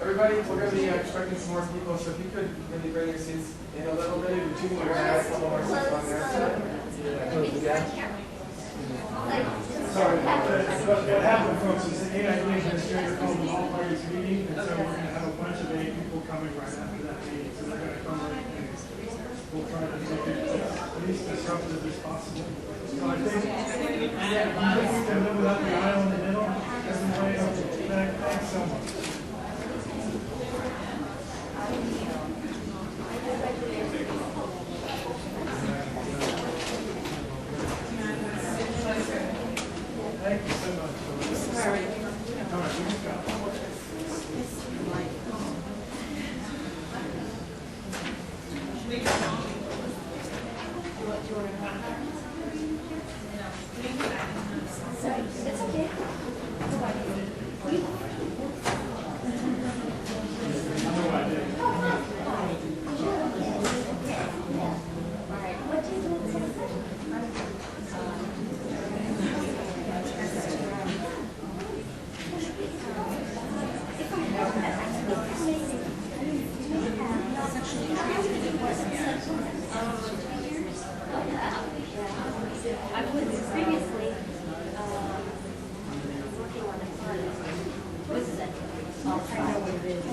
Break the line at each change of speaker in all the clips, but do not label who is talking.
Everybody, we're going to be expecting some more people, so if you could maybe bring your seats in a little bit, we're going to have a couple more seats on there.
Sorry about that. What happened, folks, is the AID administrator called an all-parties meeting, and so we're going to have a bunch of AA people coming right after that meeting. So they're going to come right in. We'll try to make it at least as disruptive as possible. So I think, yeah, we can live without the aisle in the middle. That's the way of that. Thanks so much. Thank you so much. Sorry. All right, let's go.
It's okay. I was previously working on a fund. What is it? I'll try to what it is.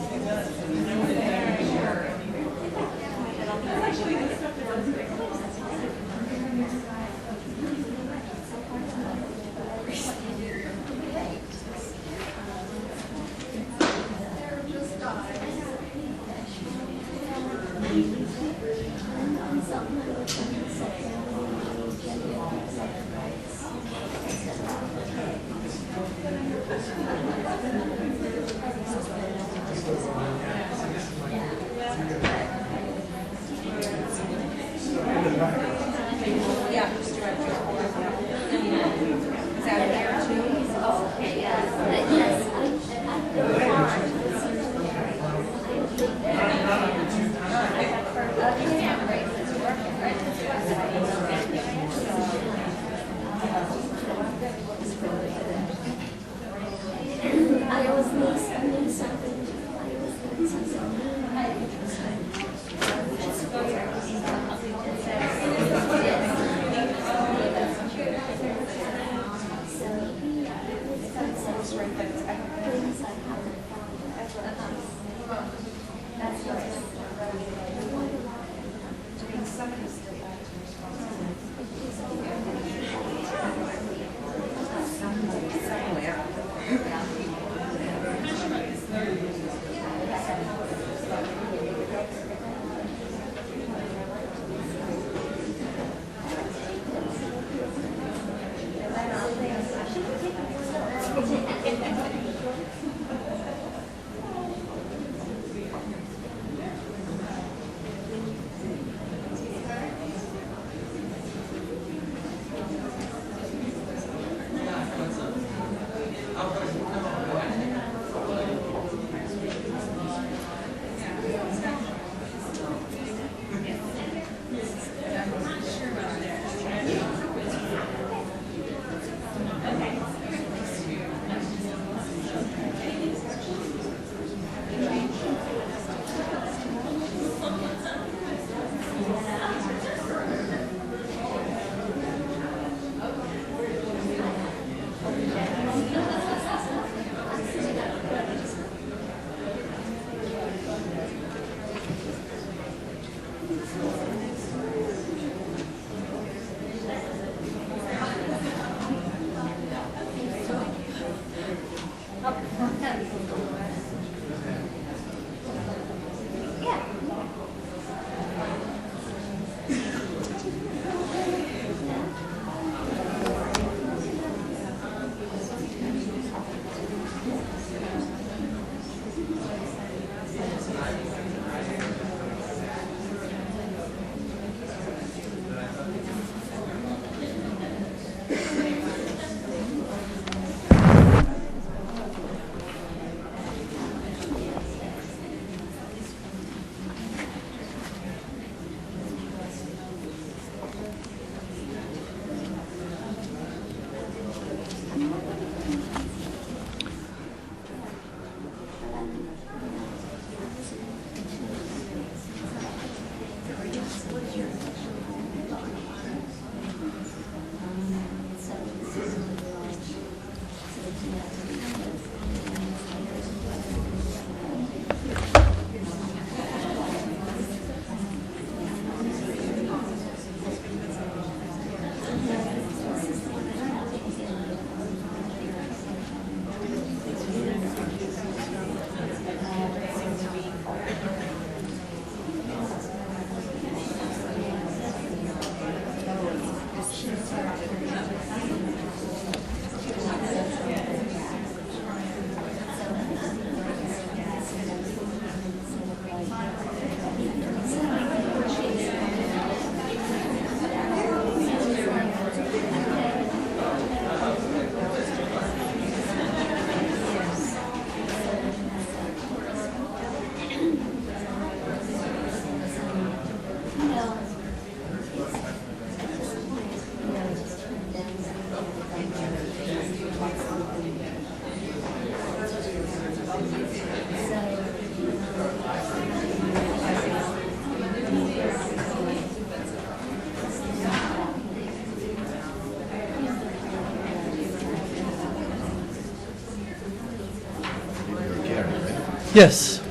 Yes.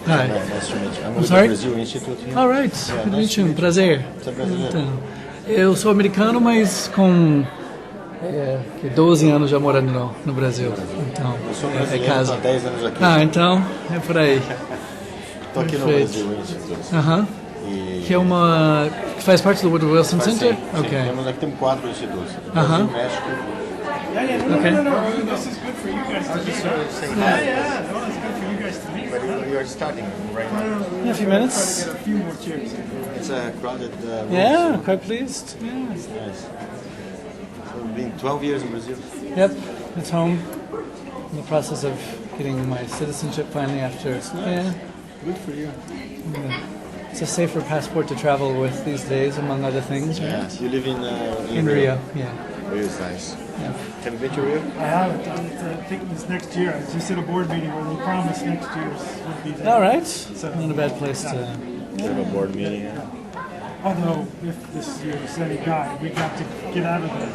Hi.
Nice to meet you. I'm
I'm
with
sorry?
the Brazil Institute here.
All right.
Yeah,
Good to
nice
meet
to
you.
meet you.
Prazer.
Você é brasileiro?
Então, eu sou americano, mas com 12 anos já morando no Brasil. Então,
Eu sou
é
brasileiro,
casa.
estou há 10 anos aqui.
Ah, então é por aí.
Estou aqui no
perfeito.
Brasil Institute.
Aham.
E
Que é uma. Que faz parte do Woodrow Wilson
Sim,
Center?
sim.
Ok.
Temos 4 institutos.
Aham.
Brasil, México.
Okay.
No. This is good for you guys to meet. Yeah. No, it's good for you guys to meet.
But we are starting right now.
In a few minutes.
Get a few more chairs.
It's a crowded room.
Yeah,
so
quite pleased. Yeah.
it's nice. So we've been 12 years in Brazil.
Yep, it's home. In the process of getting my citizenship finally after. Yeah.
Good for you.
It's a safer passport to travel with these days, among other things, right?
Yes, you live
In Rio, yeah.
Rio is nice.
Yeah.
Have you been to Rio?
I haven't. I think this next year. I was just at a board meeting where they promised next year's would be there.
All right. Not a bad place to.
We have a board meeting.
Although, if this year is any guide, we got to get out of the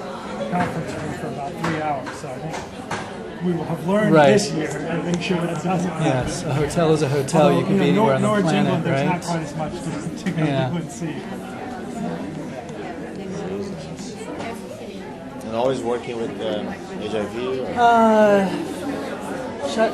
conference room for about 3 hours. So I think we will have learned
Right.
this year and make sure that doesn't happen.
Yes, a hotel is a hotel. You can be anywhere on the
North
planet,
England, there's not
right?
quite as much to go
Yeah.
do and see.
And always working with HIV or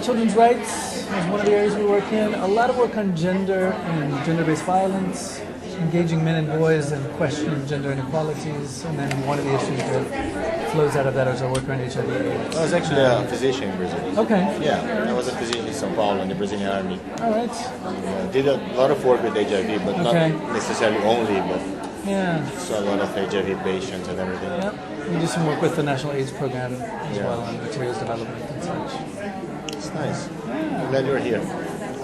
Children's rights is one of the areas we work in. A lot of work on gender and gender-based violence, engaging men and boys in questioning gender inequalities, and then one of the issues that flows out of that is our work around HIV/AIDS.
I was actually a physician in Brazil.
Okay.
Yeah, I was a physician in São Paulo in the Brazilian army.
All right.
Did a lot of work with HIV, but
Okay.
not necessarily only, but
Yeah.
saw a lot of HIV patients and everything.
Yep. We do some work with the National AIDS Program as
Yeah.
well on materials development and such.
It's nice. I'm glad you're here.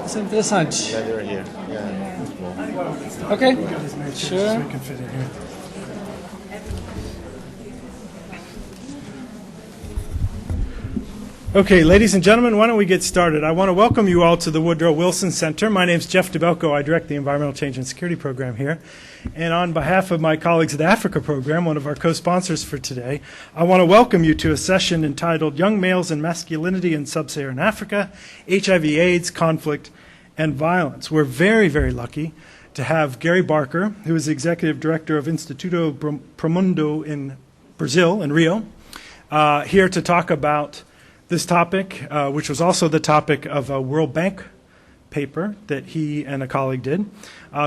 Isso é interessante.
Glad you're here. Yeah, it's cool.
Okay.
Sure.
Sure.
We can fit in here. Okay, ladies and gentlemen, why don't we get started? I want to welcome you all to the Woodrow Wilson Center. My name is Jeff DeBelko. I direct the Environmental Change and Security Program here. And on behalf of my colleagues at the Africa Program, one of our co-sponsors for today, I want to welcome you to a session entitled Young Males and Masculinity in Sub-Saharan Africa, HIV/AIDS, Conflict, and Violence. We're very, very lucky to have Gary Barker, who is the Executive Director of Instituto Pro Mundo in Brazil, in Rio, here to talk about this topic, which was also the topic of a World Bank paper that he and a colleague did.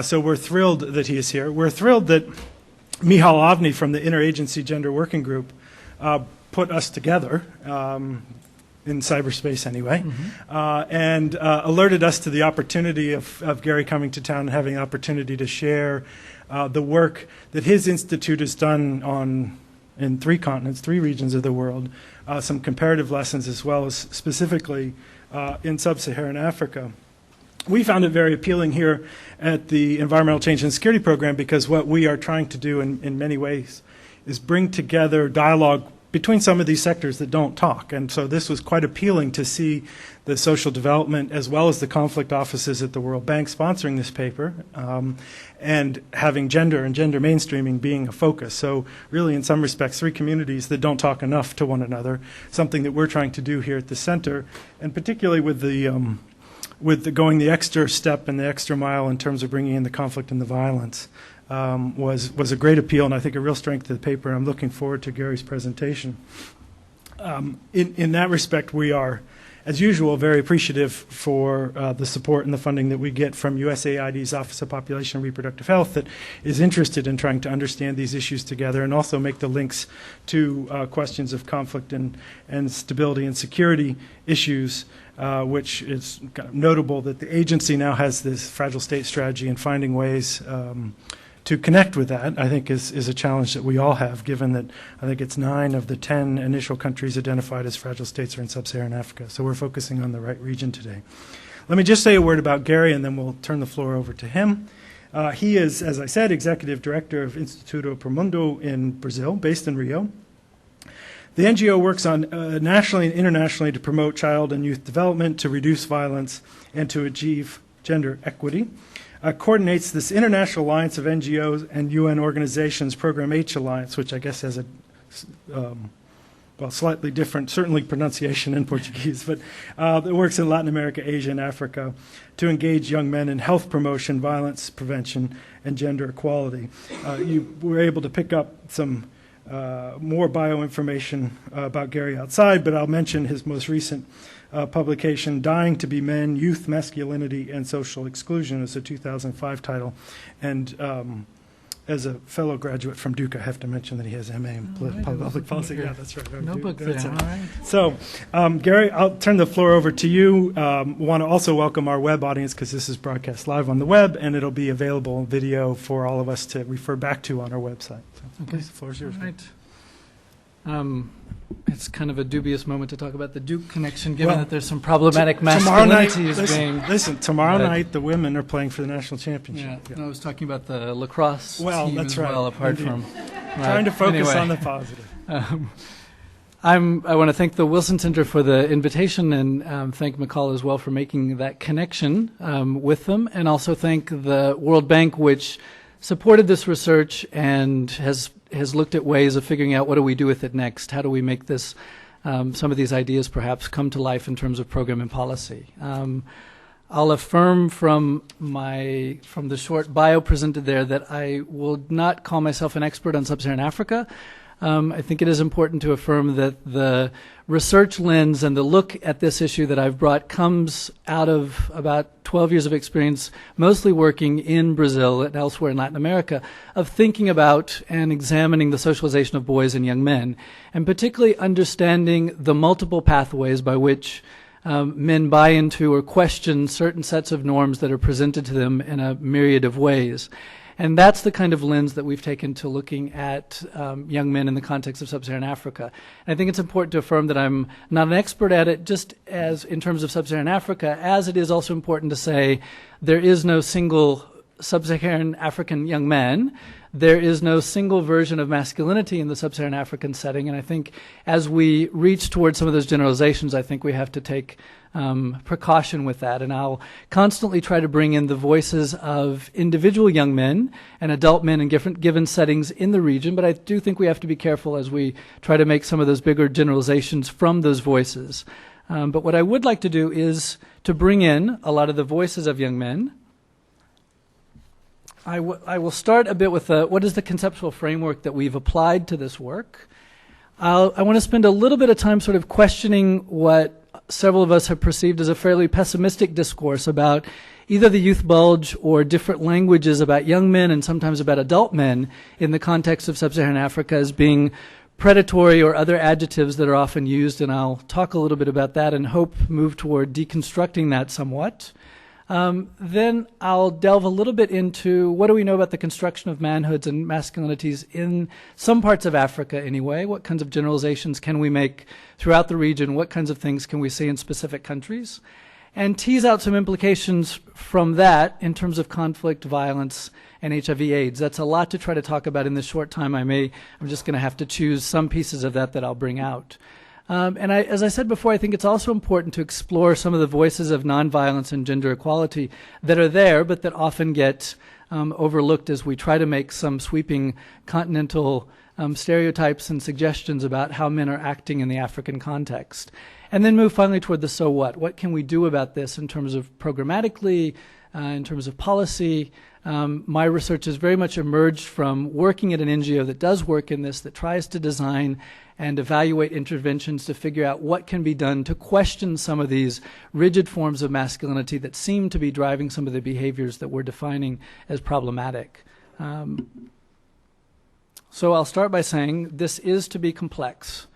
So we're thrilled that he is here. We're thrilled that Michal Avni from the Interagency Gender Working Group put us together, in cyberspace anyway, and alerted us to the opportunity of Gary coming to town and having the opportunity to share the work that his institute has done in 3 continents, 3 regions of the world, some comparative lessons as well as specifically in Sub-Saharan Africa. We found it very appealing here at the Environmental Change and Security Program because what we are trying to do in many ways is bring together dialogue between some of these sectors that don't talk. And so this was quite appealing to see the social development as well as the conflict offices at the World Bank sponsoring this paper and having gender and gender mainstreaming being a focus. So really, in some respects, 3 communities that don't talk enough to one another, something that we're trying to do here at the center, and particularly with the going the extra step and the extra mile in terms of bringing in the conflict and the violence. Was a great appeal and I think a real strength of the paper. I'm looking forward to Gary's presentation. In that respect, we are, as usual, very appreciative for the support and the funding that we get from USAID's Office of Population and Reproductive Health that is interested in trying to understand these issues together and also make the links to questions of conflict and stability and security issues, which is kind of notable that the agency now has this fragile state strategy and finding ways to connect with that, I think, is a challenge that we all have, given that I think it's 9 of the 10 initial countries identified as fragile states are in Sub-Saharan Africa. So we're focusing on the right region today. Let me just say a word about Gary, and then we'll turn the floor over to him. He is, as I said, Executive Director of Instituto Pro Mundo in Brazil, based in Rio. The NGO works on nationally and internationally to promote child and youth development, to reduce violence, and to achieve gender equity. Coordinates this International Alliance of NGOs and UN organizations, Program H Alliance, which I guess has a well, slightly different, certainly pronunciation in Portuguese, but that works in Latin America, Asia, and Africa to engage young men in health promotion, violence prevention, and gender equality. You were able to pick up some more bio information about Gary outside, but I'll mention his most recent publication, Dying to Be Men, Youth, Masculinity, and Social Exclusion, is a 2005 title. And as a fellow graduate from Duke, I have to mention that he has MA in public policy. Yeah, that's right.
Notebook there, all right.
So, Gary, I'll turn the floor over to you. Want to also welcome our web audience because this is broadcast live on the web, and it'll be available in video for all of us to refer back to on our website. So, please, the floor is yours.
All right. It's kind of a dubious moment to talk about the Duke connection, given that there's some problematic masculinities being...
Listen, tomorrow night the women are playing for the national championship.
Yeah. No, I was talking about the lacrosse team
that's
as
right.
well, apart
Indeed.
from...
Trying to focus
Anyway.
on the positive.
I want to thank the Wilson Center for the invitation and thank McCall as well for making that connection with them, and also thank the World Bank, which supported this research and has looked at ways of figuring out what do we do with it next. How do we make this, some of these ideas perhaps come to life in terms of program and policy. I'll affirm from the short bio presented there that I will not call myself an expert on Sub-Saharan Africa. I think it is important to affirm that the research lens and the look at this issue that I've brought comes out of about 12 years of experience, mostly working in Brazil and elsewhere in Latin America, of thinking about and examining the socialization of boys and young men, and particularly understanding the multiple pathways by which men buy into or question certain sets of norms that are presented to them in a myriad of ways. And that's the kind of lens that we've taken to looking at young men in the context of Sub-Saharan Africa. And I think it's important to affirm that I'm not an expert at it just as in terms of Sub-Saharan Africa, as it is also important to say there is no single Sub-Saharan African young man. There is no single version of masculinity in the Sub-Saharan African setting. And I think as we reach towards some of those generalizations, I think we have to take precaution with that. And I'll constantly try to bring in the voices of individual young men and adult men in different given settings in the region. But I do think we have to be careful as we try to make some of those bigger generalizations from those voices. But what I would like to do is to bring in a lot of the voices of young men. I will start a bit with what is the conceptual framework that we've applied to this work. I want to spend a little bit of time sort of questioning what several of us have perceived as a fairly pessimistic discourse about either the youth bulge or different languages about young men and sometimes about adult men in the context of Sub-Saharan Africa as being predatory or other adjectives that are often used, and I'll talk a little bit about that and hope move toward deconstructing that somewhat. Then I'll delve a little bit into what do we know about the construction of manhoods and masculinities in some parts of Africa anyway. What kinds of generalizations can we make throughout the region? What kinds of things can we see in specific countries? And tease out some implications from that in terms of conflict, violence, and HIV/AIDS. That's a lot to try to talk about in this short time. I'm just going to have to choose some pieces of that I'll bring out. And as I said before, I think it's also important to explore some of the voices of nonviolence and gender equality that are there, but that often get overlooked as we try to make some sweeping continental stereotypes and suggestions about how men are acting in the African context. And then move finally toward the so what. What can we do about this in terms of programmatically, in terms of policy? My research has very much emerged from working at an NGO that does work in this, that tries to design and evaluate interventions to figure out what can be done to question some of these rigid forms of masculinity that seem to be driving some of the behaviors that we're defining as problematic. So I'll start by saying this is to be complex.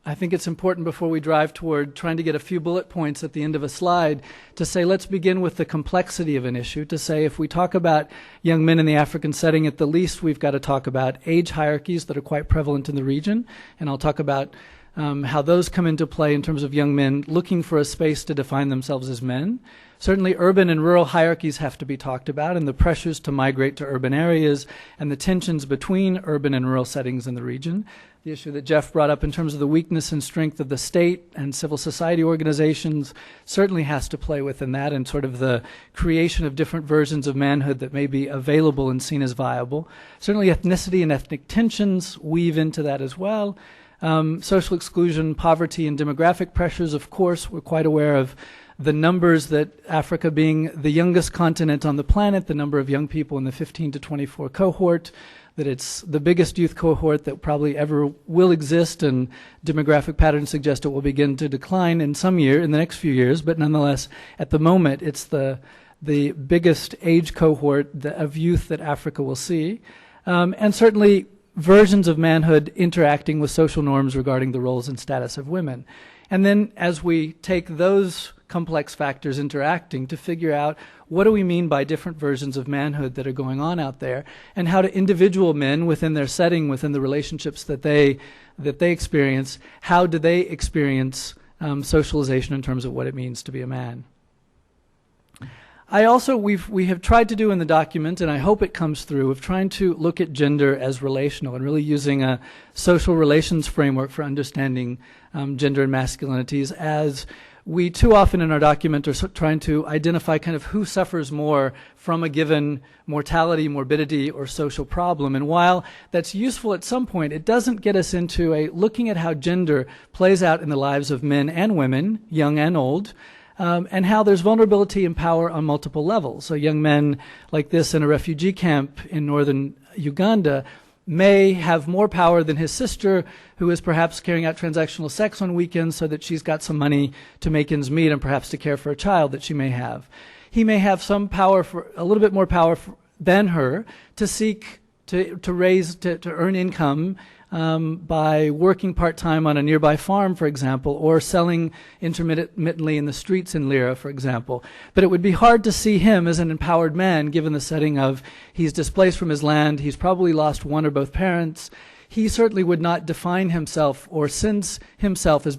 I think it's important before we drive toward trying to get a few bullet points at the end of a slide to say let's begin with the complexity of an issue, to say if we talk about young men in the African setting, at the least we've got to talk about age hierarchies that are quite prevalent in the region, and I'll talk about how those come into play in terms of young men looking for a space to define themselves as men. Certainly urban and rural hierarchies have to be talked about, and the pressures to migrate to urban areas and the tensions between urban and rural settings in the region. The issue that Jeff brought up in terms of the weakness and strength of the state and civil society organizations certainly has to play within that, and sort of the creation of different versions of manhood that may be available and seen as viable. Certainly ethnicity and ethnic tensions weave into that as well. Social exclusion, poverty, and demographic pressures, of course, we're quite aware of the numbers that Africa being the youngest continent on the planet, the number of young people in the 15 to 24 cohort, that it's the biggest youth cohort that probably ever will exist, and demographic patterns suggest it will begin to decline in the next few years, but nonetheless, at the moment, it's the biggest age cohort of youth that Africa will see. And certainly versions of manhood interacting with social norms regarding the roles and status of women. And then as we take those complex factors interacting to figure out what do we mean by different versions of manhood that are going on out there, and how do individual men within their setting, within the relationships that they experience, how do they experience socialization in terms of what it means to be a man. We have tried to do in the document, and I hope it comes through, of trying to look at gender as relational and really using a social relations framework for understanding gender and masculinities, as we too often in our document are trying to identify kind of who suffers more from a given mortality, morbidity, or social problem. And while that's useful at some point, it doesn't get us into looking at how gender plays out in the lives of men and women, young and old, and how there's vulnerability and power on multiple levels. So young men like this in a refugee camp in northern Uganda may have more power than his sister, who is perhaps carrying out transactional sex on weekends so that she's got some money to make ends meet and perhaps to care for a child that she may have. He may have some power, a little bit more power than her, to seek to earn income by working part-time on a nearby farm, for example, or selling intermittently in the streets in Lira, for example. But it would be hard to see him as an empowered man given the setting of he's displaced from his land, he's probably lost one or both parents. He certainly would not define himself or sense himself as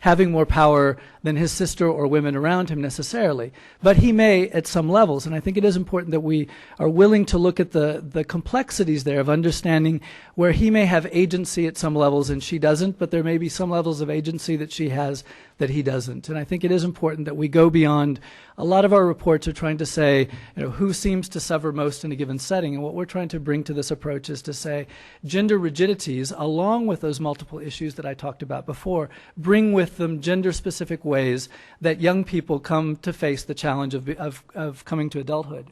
having more power than his sister or women around him necessarily. But he may at some levels, and I think it is important that we are willing to look at the complexities there of understanding where he may have agency at some levels and she doesn't, but there may be some levels of agency that she has that he doesn't. And I think it is important that we go beyond. A lot of our reports are trying to say, who seems to suffer most in a given setting, and what we're trying to bring to this approach is to say gender rigidities, along with those multiple issues that I talked about before, bring with them gender-specific ways that young people come to face the challenge of coming to adulthood.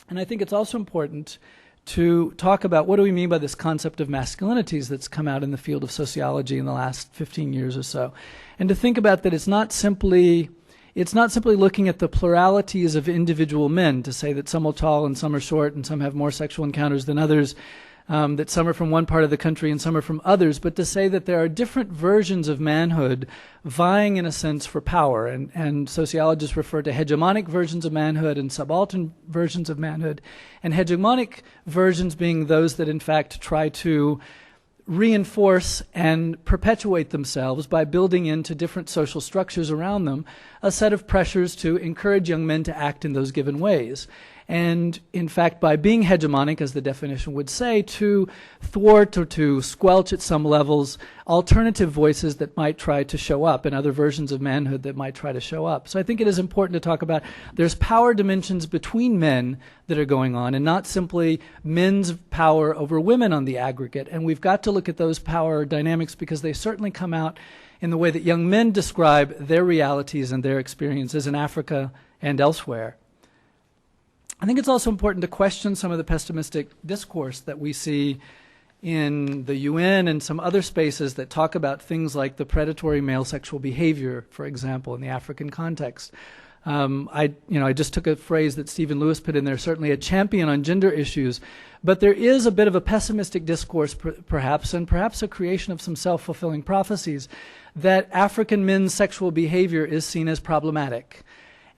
And I think it's also important to talk about what do we mean by this concept of masculinities that's come out in the field of sociology in the last 15 years or so, and to think about that it's not simply looking at the pluralities of individual men, to say that some are tall and some are short and some have more sexual encounters than others, that some are from one part of the country and some are from others, but to say that there are different versions of manhood vying in a sense for power. And sociologists refer to hegemonic versions of manhood and subaltern versions of manhood. And hegemonic versions being those that in fact try to reinforce and perpetuate themselves by building into different social structures around them a set of pressures to encourage young men to act in those given ways. And in fact, by being hegemonic, as the definition would say, to thwart or to squelch at some levels alternative voices that might try to show up and other versions of manhood that might try to show up. So I think it is important to talk about there's power dimensions between men that are going on and not simply men's power over women on the aggregate. And we've got to look at those power dynamics because they certainly come out in the way that young men describe their realities and their experiences in Africa and elsewhere. I think it's also important to question some of the pessimistic discourse that we see in the UN and some other spaces that talk about things like the predatory male sexual behavior, for example, in the African context. I just took a phrase that Stephen Lewis put in there, certainly a champion on gender issues, but there is a bit of a pessimistic discourse perhaps, and perhaps a creation of some self-fulfilling prophecies, that African men's sexual behavior is seen as problematic.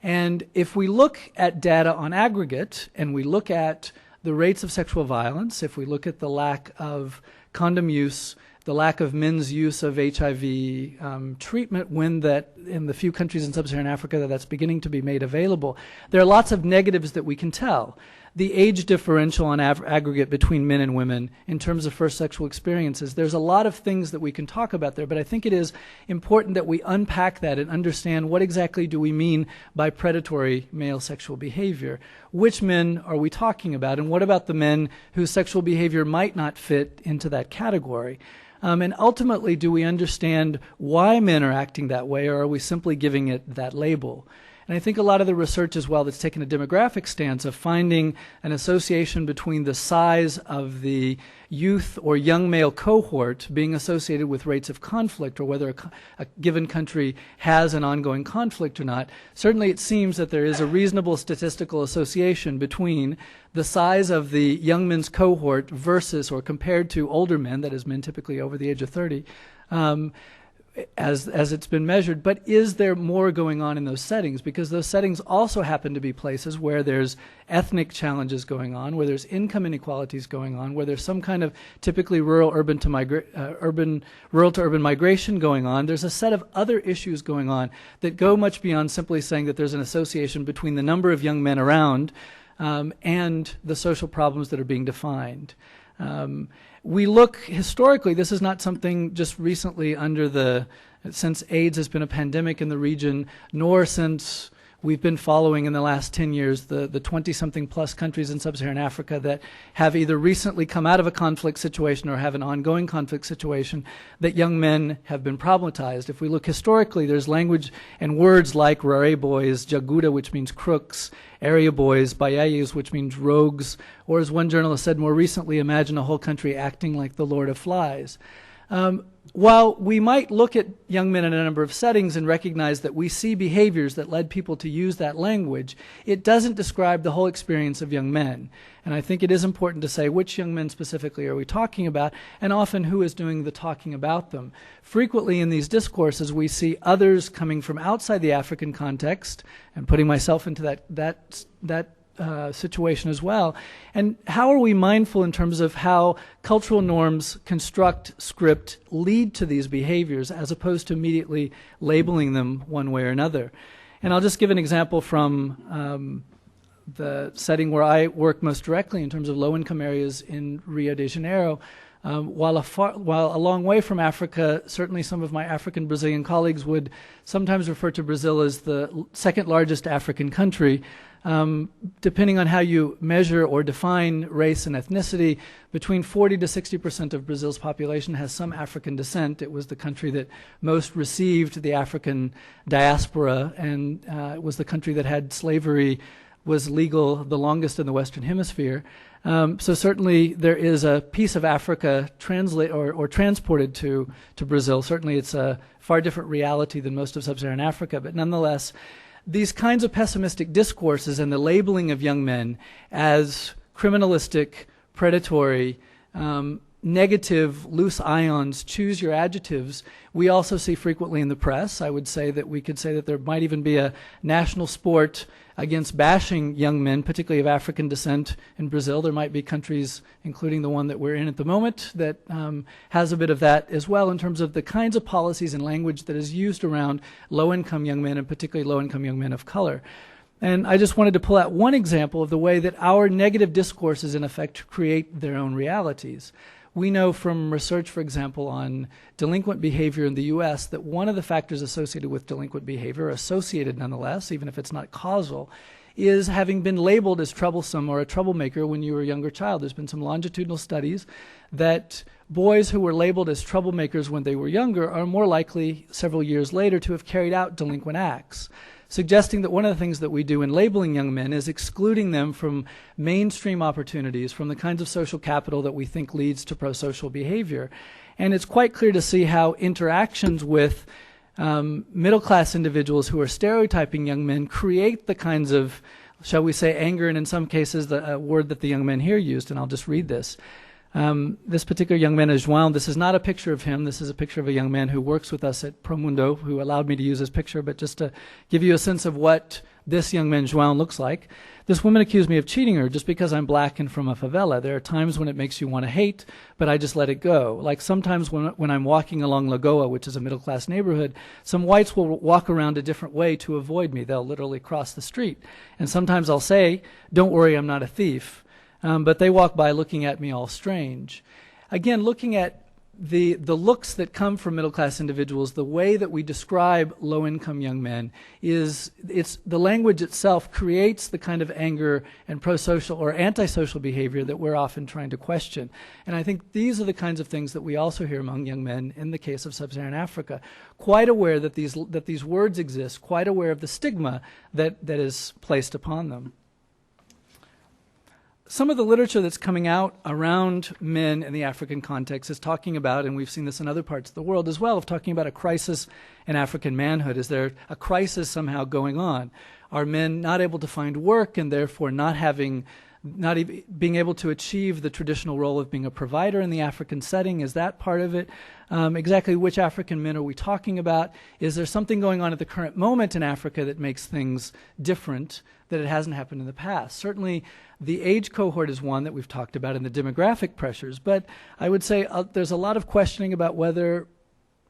And if we look at data on aggregate, and we look at the rates of sexual violence, if we look at the lack of condom use, the lack of men's use of HIV treatment when that in the few countries in Sub-Saharan Africa that's beginning to be made available, there are lots of negatives that we can tell. the age differential on aggregate between men and women in terms of first sexual experiences. There's a lot of things that we can talk about there, but I think it is important that we unpack that and understand what exactly do we mean by predatory male sexual behavior. Which men are we talking about, and what about the men whose sexual behavior might not fit into that category? And ultimately, do we understand why men are acting that way, or are we simply giving it that label? And I think a lot of the research as well that's taken a demographic stance of finding an association between the size of the youth or young male cohort being associated with rates of conflict, or whether a given country has an ongoing conflict or not. Certainly it seems that there is a reasonable statistical association between the size of the young men's cohort versus or compared to older men, that is men typically over the age of 30, as it's been measured. But is there more going on in those settings? Because those settings also happen to be places where there's ethnic challenges going on, where there's income inequalities going on, where there's some kind of typically rural to urban migration going on. There's a set of other issues going on that go much beyond simply saying that there's an association between the number of young men around and the social problems that are being defined. We look historically, this is not something just recently since AIDS has been a pandemic in the region, nor since we've been following in the last 10 years the 20-something plus countries in Sub-Saharan Africa that have either recently come out of a conflict situation or have an ongoing conflict situation, that young men have been problematized. If we look historically, there's language and words like Rare boys, Jaguda, which means crooks, area boys, Bayayus, which means rogues, or as one journalist said more recently, imagine a whole country acting like the Lord of Flies. While we might look at young men in a number of settings and recognize that we see behaviors that led people to use that language, it doesn't describe the whole experience of young men. And I think it is important to say which young men specifically are we talking about, and often who is doing the talking about them. Frequently in these discourses, we see others coming from outside the African context, and putting myself into that situation as well. And how are we mindful in terms of how cultural norms construct, script, lead to these behaviors, as opposed to immediately labeling them one way or another? And I'll just give an example from the setting where I work most directly in terms of low-income areas in Rio de Janeiro. While a long way from Africa, certainly some of my African Brazilian colleagues would sometimes refer to Brazil as the second largest African country. Depending on how you measure or define race and ethnicity, between 40 to 60% of Brazil's population has some African descent. It was the country that most received the African diaspora, and it was the country that had slavery was legal the longest in the Western Hemisphere. So certainly there is a piece of Africa transported to Brazil. Certainly it's a far different reality than most of Sub-Saharan Africa, but nonetheless, these kinds of pessimistic discourses and the labeling of young men as criminalistic, predatory, negative, loose ions, choose your adjectives, we also see frequently in the press. I would say that we could say that there might even be a national sport against bashing young men, particularly of African descent in Brazil. There might be countries, including the one that we're in at the moment, that has a bit of that as well in terms of the kinds of policies and language that is used around low-income young men, and particularly low-income young men of color. And I just wanted to pull out one example of the way that our negative discourses, in effect, create their own realities. We know from research, for example, on delinquent behavior in the U.S. that one of the factors associated with delinquent behavior, associated nonetheless, even if it's not causal, is having been labeled as troublesome or a troublemaker when you were a younger child. There's been some longitudinal studies that boys who were labeled as troublemakers when they were younger are more likely several years later to have carried out delinquent acts, suggesting that one of the things that we do in labeling young men is excluding them from mainstream opportunities, from the kinds of social capital that we think leads to prosocial behavior. And it's quite clear to see how interactions with middle-class individuals who are stereotyping young men create the kinds of, shall we say, anger, and in some cases the word that the young men here used, and I'll just read this. This particular young man is João. This is not a picture of him. This is a picture of a young man who works with us at Promundo, who allowed me to use his picture, but just to give you a sense of what this young man, João, looks like. This woman accused me of cheating her just because I'm black and from a favela. There are times when it makes you want to hate, but I just let it go. Like sometimes when I'm walking along Lagoa, which is a middle-class neighborhood, some whites will walk around a different way to avoid me. They'll literally cross the street. And sometimes I'll say, don't worry, I'm not a thief. But they walk by looking at me all strange. Again, looking at the looks that come from middle-class individuals, the way that we describe low-income young men it's the language itself creates the kind of anger and pro-social or antisocial behavior that we're often trying to question. And I think these are the kinds of things that we also hear among young men in the case of Sub-Saharan Africa, quite aware that these words exist, quite aware of the stigma that is placed upon them. Some of the literature that's coming out around men in the African context is talking about, and we've seen this in other parts of the world as well, of talking about a crisis in African manhood. Is there a crisis somehow going on? Are men not able to find work and therefore not even being able to achieve the traditional role of being a provider in the African setting? Is that part of it? Exactly which African men are we talking about? Is there something going on at the current moment in Africa that makes things different, that it hasn't happened in the past? Certainly the age cohort is one that we've talked about and the demographic pressures, but I would say there's a lot of questioning about whether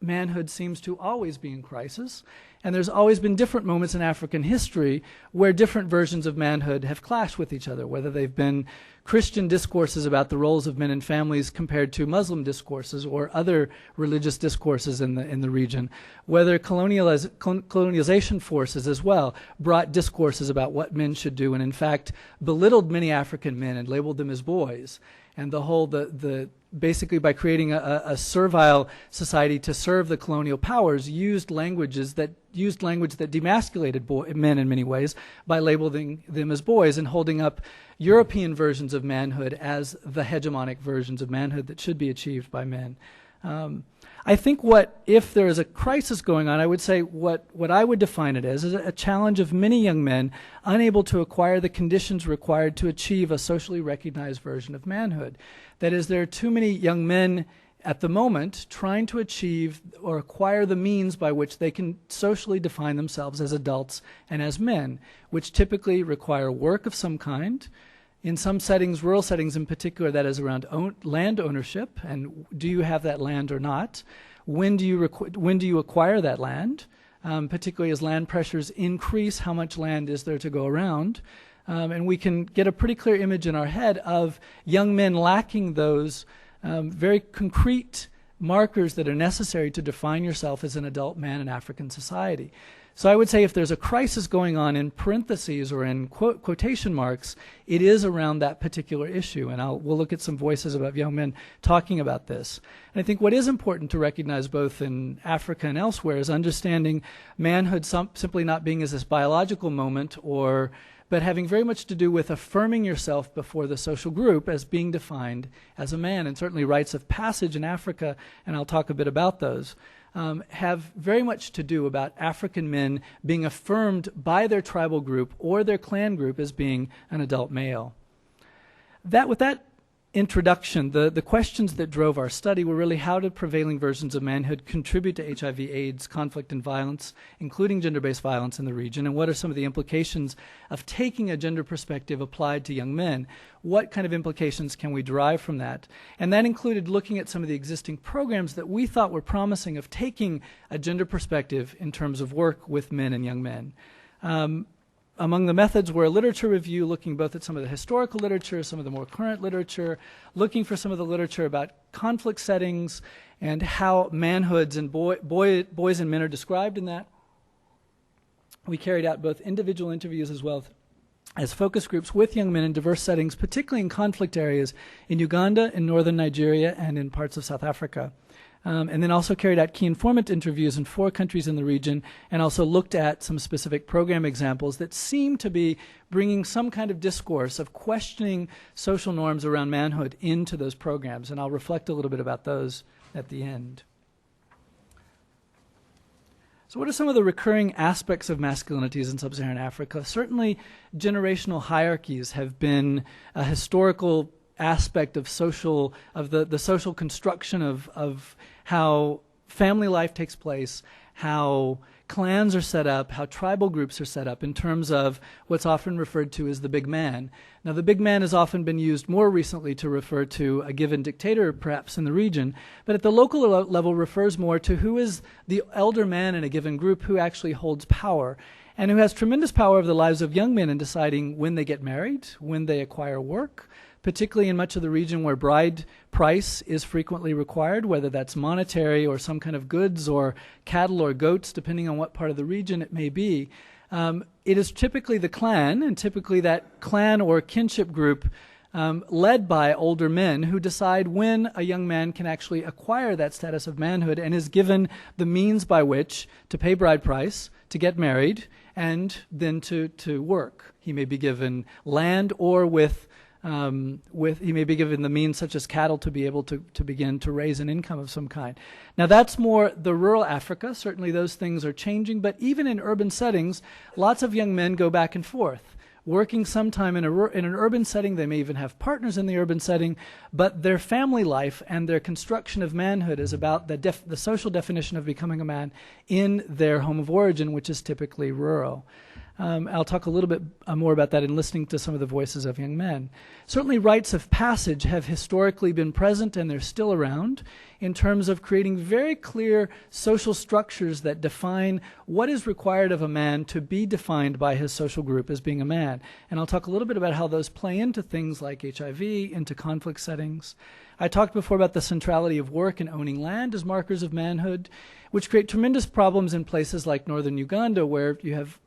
manhood seems to always be in crisis. And there's always been different moments in African history where different versions of manhood have clashed with each other, whether they've been Christian discourses about the roles of men in families compared to Muslim discourses or other religious discourses in the region, whether colonialization forces as well brought discourses about what men should do and in fact belittled many African men and labeled them as boys. And basically by creating a servile society to serve the colonial powers, used language that demasculated men in many ways by labeling them as boys and holding up European versions of manhood as the hegemonic versions of manhood that should be achieved by men. I think if there is a crisis going on, I would say what I would define it as is a challenge of many young men unable to acquire the conditions required to achieve a socially recognized version of manhood. That is, there are too many young men at the moment trying to achieve or acquire the means by which they can socially define themselves as adults and as men, which typically require work of some kind. In some settings, rural settings in particular, that is around land ownership, and do you have that land or not? When do you acquire that land? Particularly as land pressures increase, how much land is there to go around? And we can get a pretty clear image in our head of young men lacking those very concrete markers that are necessary to define yourself as an adult man in African society. So I would say if there's a crisis going on in parentheses or in quotation marks, it is around that particular issue. And we'll look at some voices about young men talking about this. And I think what is important to recognize both in Africa and elsewhere is understanding manhood simply not being as this biological moment but having very much to do with affirming yourself before the social group as being defined as a man. And certainly rites of passage in Africa, and I'll talk a bit about those, have very much to do about African men being affirmed by their tribal group or their clan group as being an adult male. With that introduction, the questions that drove our study were really how did prevailing versions of manhood contribute to HIV/AIDS, conflict and violence, including gender-based violence in the region, and what are some of the implications of taking a gender perspective applied to young men? What kind of implications can we derive from that? And that included looking at some of the existing programs that we thought were promising of taking a gender perspective in terms of work with men and young men. Among the methods were a literature review looking both at some of the historical literature, some of the more current literature, looking for some of the literature about conflict settings and how manhoods and boys and men are described in that. We carried out both individual interviews as well as focus groups with young men in diverse settings, particularly in conflict areas in Uganda, in northern Nigeria, and in parts of South Africa. And then also carried out key informant interviews in 4 countries in the region, and also looked at some specific program examples that seem to be bringing some kind of discourse of questioning social norms around manhood into those programs. And I'll reflect a little bit about those at the end. So what are some of the recurring aspects of masculinities in Sub-Saharan Africa? Certainly generational hierarchies have been a historical aspect of the social construction of how family life takes place, how clans are set up, how tribal groups are set up in terms of what's often referred to as the big man. Now, the big man has often been used more recently to refer to a given dictator, perhaps in the region, but at the local level refers more to who is the elder man in a given group who actually holds power and who has tremendous power over the lives of young men in deciding when they get married, when they acquire work, particularly in much of the region where bride price is frequently required, whether that's monetary or some kind of goods or cattle or goats, depending on what part of the region it may be. It is typically the clan, and typically that clan or kinship group led by older men who decide when a young man can actually acquire that status of manhood and is given the means by which to pay bride price, to get married, and then to work. He may be given land or he may be given the means such as cattle to be able to begin to raise an income of some kind. Now that's more the rural Africa. Certainly those things are changing, but even in urban settings, lots of young men go back and forth, working sometime in an urban setting. They may even have partners in the urban setting, but their family life and their construction of manhood is about the social definition of becoming a man in their home of origin, which is typically rural. I'll talk a little bit more about that in listening to some of the voices of young men. Certainly rites of passage have historically been present, and they're still around, in terms of creating very clear social structures that define what is required of a man to be defined by his social group as being a man. And I'll talk a little bit about how those play into things like HIV, into conflict settings. I talked before about the centrality of work and owning land as markers of manhood, which create tremendous problems in places like northern Uganda, where you have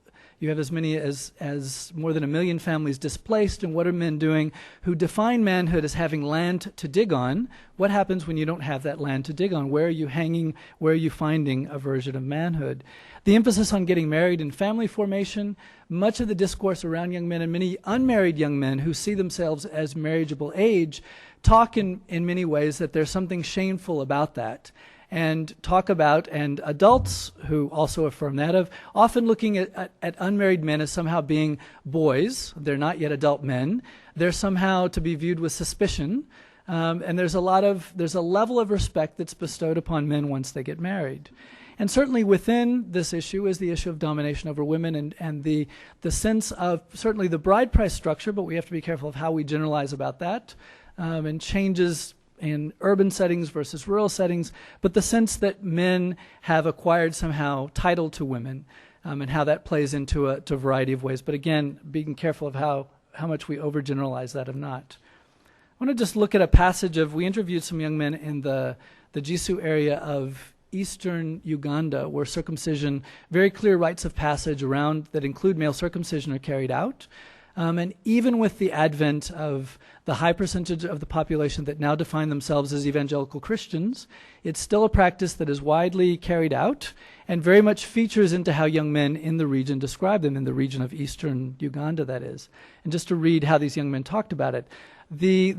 as many as more than 1 million families displaced. And what are men doing who define manhood as having land to dig on? What happens when you don't have that land to dig on? Where are you hanging? Where are you finding a version of manhood? The emphasis on getting married and family formation, much of the discourse around young men and many unmarried young men who see themselves as marriageable age talk in many ways that there's something shameful about that. And talk about, and adults who also affirm that, of often looking at unmarried men as somehow being boys. They're not yet adult men. They're somehow to be viewed with suspicion. And there's a level of respect that's bestowed upon men once they get married. And certainly within this issue is the issue of domination over women and the sense of certainly the bride price structure, but we have to be careful of how we generalize about that, and changes in urban settings versus rural settings, but the sense that men have acquired somehow title to women, and how that plays into a variety of ways. But again, being careful of how much we overgeneralize that or not. I want to just look at a passage we interviewed some young men in the Jisu area of eastern Uganda, where circumcision, very clear rites of passage around that include male circumcision, are carried out. And even with the advent of the high percentage of the population that now define themselves as evangelical Christians, it's still a practice that is widely carried out and very much features into how young men in the region describe them, in the region of eastern Uganda, that is. And just to read how these young men talked about it. The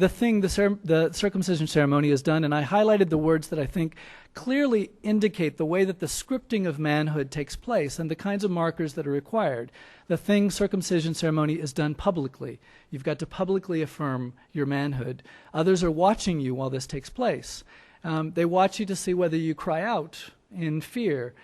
circumcision ceremony is done, and I highlighted the words that I think clearly indicate the way that the scripting of manhood takes place and the kinds of markers that are required. The circumcision ceremony is done publicly. You've got to publicly affirm your manhood. Others are watching you while this takes place. They watch you to see whether you cry out in fear.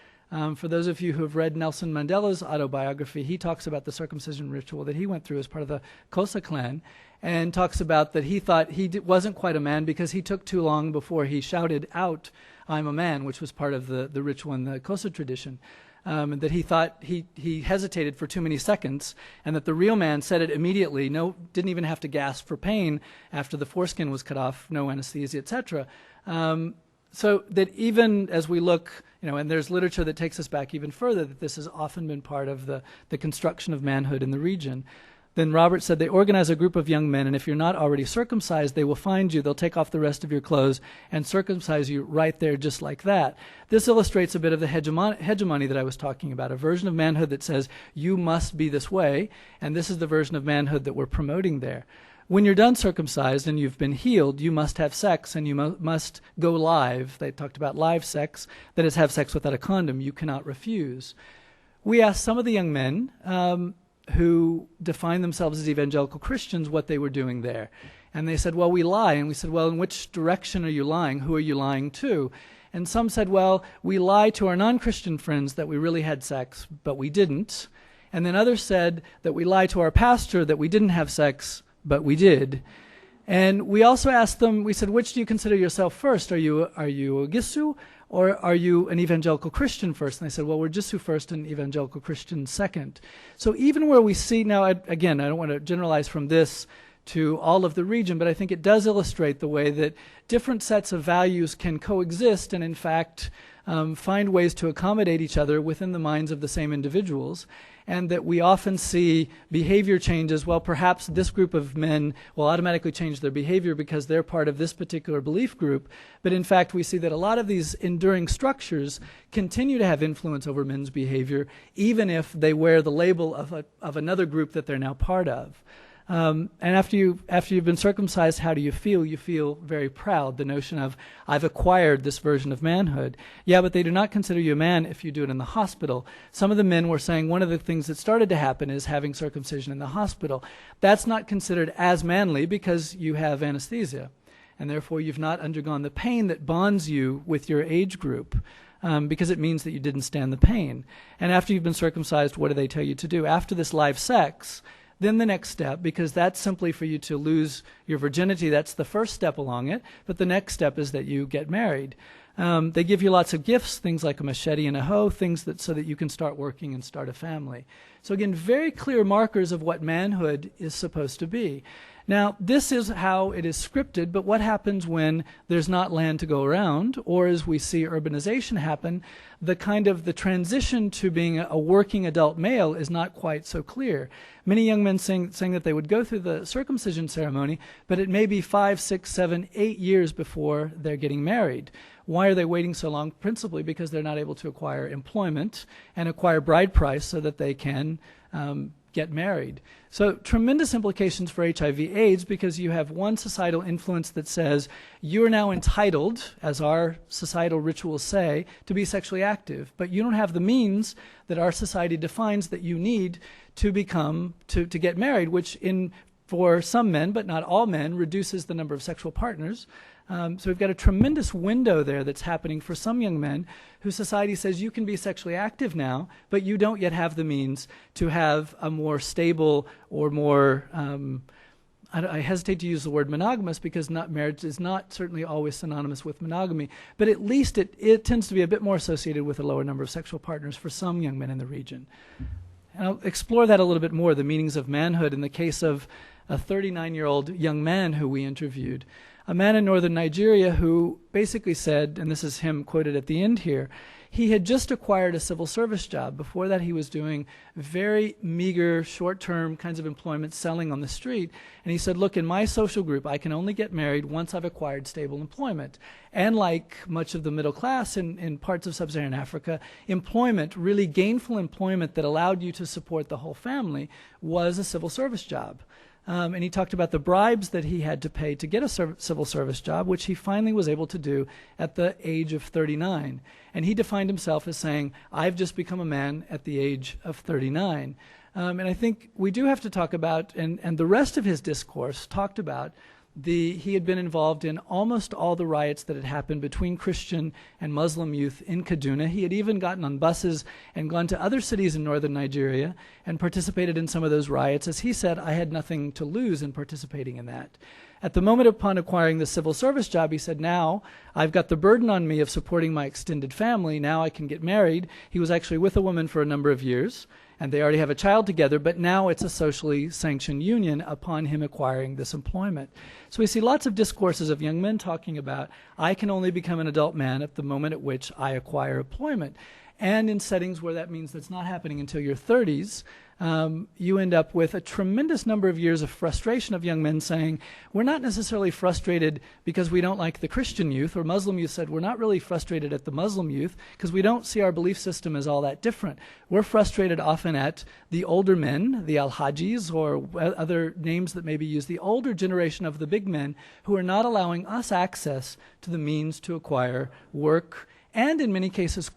For those of you who have read Nelson Mandela's autobiography, he talks about the circumcision ritual that he went through as part of the Xhosa clan, and talks about that he thought he wasn't quite a man because he took too long before he shouted out, "I'm a man," which was part of the ritual in the Xhosa tradition. And that he thought he hesitated for too many seconds, and that the real man said it immediately, didn't even have to gasp for pain after the foreskin was cut off, no anesthesia, etc. So that even as we look, and there's literature that takes us back even further, that this has often been part of the construction of manhood in the region. Then Robert said, they organize a group of young men, and if you're not already circumcised, they will find you, they'll take off the rest of your clothes and circumcise you right there just like that. This illustrates a bit of the hegemony that I was talking about, a version of manhood that says, you must be this way, and this is the version of manhood that we're promoting there. When you're done circumcised and you've been healed, you must have sex, and you must go live. They talked about live sex, that is, have sex without a condom. You cannot refuse. We asked some of the young men who define themselves as evangelical Christians what they were doing there. And they said, well, we lie. And we said, well, in which direction are you lying? Who are you lying to? And some said, well, we lie to our non-Christian friends that we really had sex, but we didn't. And then others said that we lie to our pastor that we didn't have sex, but we did. And we also asked them, we said, which do you consider yourself first? Are you a Gisu, or are you an evangelical Christian first? And they said, well, we're Gisu first and evangelical Christian second. So even where we see now, again, I don't want to generalize from this to all of the region, but I think it does illustrate the way that different sets of values can coexist and in fact find ways to accommodate each other within the minds of the same individuals, and that we often see behavior changes. Well, perhaps this group of men will automatically change their behavior because they're part of this particular belief group, but in fact we see that a lot of these enduring structures continue to have influence over men's behavior, even if they wear the label of another group that they're now part of. And after you've been circumcised, how do you feel? You feel very proud. The notion of, I've acquired this version of manhood. Yeah, but they do not consider you a man if you do it in the hospital. Some of the men were saying one of the things that started to happen is having circumcision in the hospital. That's not considered as manly because you have anesthesia, and therefore you've not undergone the pain that bonds you with your age group. Because it means that you didn't stand the pain. And after you've been circumcised, what do they tell you to do? After this live sex, then the next step, because that's simply for you to lose your virginity, that's the first step along it, but the next step is that you get married. They give you lots of gifts, things like a machete and a hoe, things that so that you can start working and start a family. So again, very clear markers of what manhood is supposed to be. Now, this is how it is scripted, but what happens when there's not land to go around, or as we see urbanization happen, the transition to being a working adult male is not quite so clear. Many young men saying that they would go through the circumcision ceremony, but it may be 5, 6, 7, 8 years before they're getting married. Why are they waiting so long? Principally because they're not able to acquire employment and acquire bride price so that they can get married. So tremendous implications for HIV/AIDS, because you have one societal influence that says you are now entitled, as our societal rituals say, to be sexually active, but you don't have the means that our society defines that you need to get married, which for some men, but not all men, reduces the number of sexual partners. So we've got a tremendous window there that's happening for some young men whose society says you can be sexually active now, but you don't yet have the means to have a more stable or more, I hesitate to use the word monogamous because marriage is not certainly always synonymous with monogamy, but at least it tends to be a bit more associated with a lower number of sexual partners for some young men in the region. And I'll explore that a little bit more, the meanings of manhood in the case of a 39-year-old young man who we interviewed. A man in northern Nigeria who basically said, and this is him quoted at the end here, he had just acquired a civil service job. Before that, he was doing very meager, short-term kinds of employment, selling on the street. And he said, look, in my social group, I can only get married once I've acquired stable employment. And like much of the middle class in parts of sub-Saharan Africa, employment, really gainful employment that allowed you to support the whole family, was a civil service job. And he talked about the bribes that he had to pay to get a civil service job, which he finally was able to do at the age of 39. And he defined himself as saying, I've just become a man at the age of 39. And I think we do have to talk about, and the rest of his discourse talked about, he had been involved in almost all the riots that had happened between Christian and Muslim youth in Kaduna. He had even gotten on buses and gone to other cities in northern Nigeria and participated in some of those riots. As he said, I had nothing to lose in participating in that. At the moment upon acquiring the civil service job, he said, now I've got the burden on me of supporting my extended family. Now I can get married. He was actually with a woman for a number of years, and they already have a child together, but now it's a socially sanctioned union upon him acquiring this employment. So we see lots of discourses of young men talking about, I can only become an adult man at the moment at which I acquire employment. And in settings where that means that's not happening until your 30s, you end up with a tremendous number of years of frustration of young men saying, we're not necessarily frustrated because we don't like the Christian youth, or Muslim youth said, we're not really frustrated at the Muslim youth because we don't see our belief system as all that different. We're frustrated often at the older men, the al-hajis, or other names that may be used, the older generation of the big men who are not allowing us access to the means to acquire work, and in many cases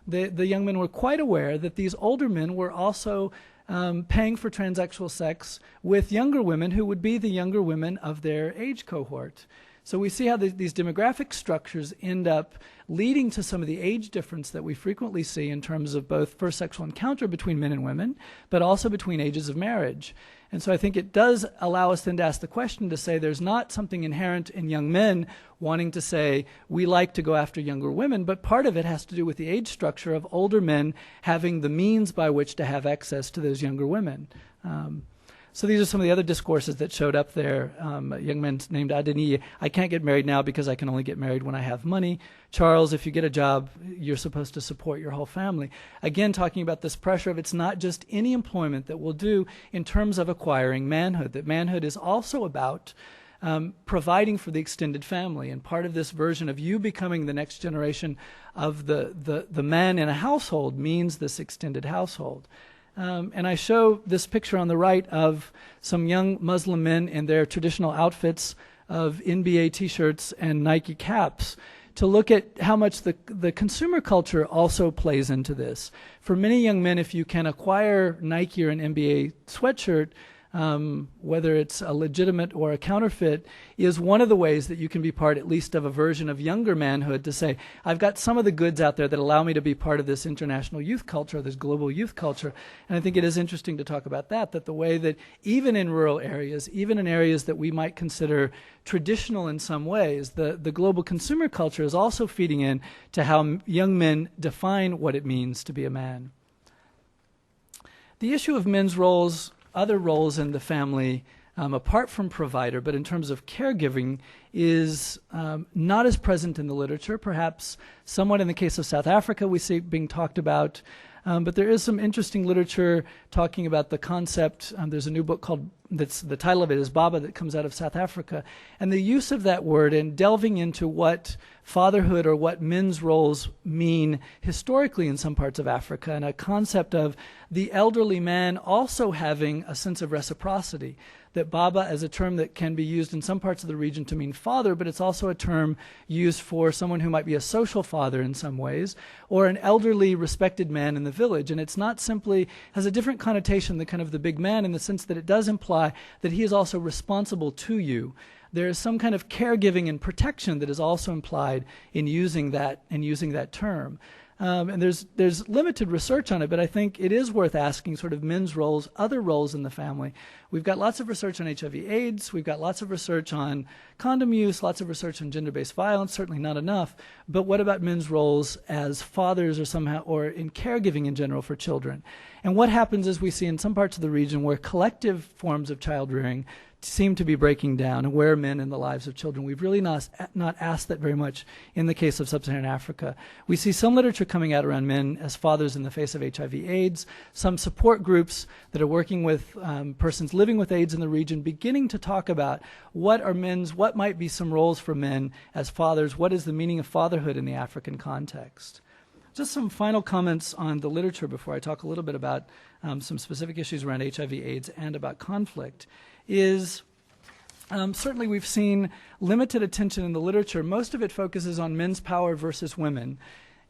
the young men were quite aware that these older men were also paying for transsexual sex with younger women who would be the younger women of their age cohort. So we see how these demographic structures end up leading to some of the age difference that we frequently see in terms of both first sexual encounter between men and women, but also between ages of marriage. And so I think it does allow us then to ask the question to say there's not something inherent in young men wanting to say we like to go after younger women, but part of it has to do with the age structure of older men having the means by which to have access to those younger women. So these are some of the other discourses that showed up there. A young man named Adeni, I can't get married now because I can only get married when I have money. Charles, if you get a job, you're supposed to support your whole family. Again, talking about this pressure of it's not just any employment that we'll do in terms of acquiring manhood, that manhood is also about providing for the extended family. And part of this version of you becoming the next generation of the man in a household means this extended household. And I show this picture on the right of some young Muslim men in their traditional outfits of NBA T-shirts and Nike caps to look at how much the consumer culture also plays into this. For many young men, if you can acquire Nike or an NBA sweatshirt, whether it's a legitimate or a counterfeit, is one of the ways that you can be part at least of a version of younger manhood to say, I've got some of the goods out there that allow me to be part of this international youth culture, this global youth culture. And I think it is interesting to talk about that the way that even in rural areas, even in areas that we might consider traditional in some ways, the global consumer culture is also feeding in to how young men define what it means to be a man. The issue of men's roles, other roles in the family, apart from provider, but in terms of caregiving, is not as present in the literature. Perhaps somewhat in the case of South Africa we see it being talked about, but there is some interesting literature talking about the concept. There's a new book called, the title of it is Baba, that comes out of South Africa, and the use of that word and delving into what fatherhood or what men's roles mean historically in some parts of Africa, and a concept of the elderly man also having a sense of reciprocity. That Baba as a term that can be used in some parts of the region to mean father, but it's also a term used for someone who might be a social father in some ways, or an elderly respected man in the village. And it's not simply, has a different connotation than kind of the big man, in the sense that it does imply that he is also responsible to you. There is some kind of caregiving and protection that is also implied in using that term. And there's limited research on it, but I think it is worth asking sort of men's roles, other roles in the family. We've got lots of research on HIV/AIDS. We've got lots of research on condom use, lots of research on gender-based violence, certainly not enough. But what about men's roles as fathers or in caregiving in general for children? And what happens is we see in some parts of the region where collective forms of child rearing seem to be breaking down, and where are men in the lives of children? We've really not asked that very much in the case of Sub-Saharan Africa. We see some literature coming out around men as fathers in the face of HIV/AIDS, some support groups that are working with persons living with AIDS in the region, beginning to talk about what might be some roles for men as fathers, what is the meaning of fatherhood in the African context. Just some final comments on the literature before I talk a little bit about some specific issues around HIV/AIDS and about conflict. Is certainly we've seen limited attention in the literature. Most of it focuses on men's power versus women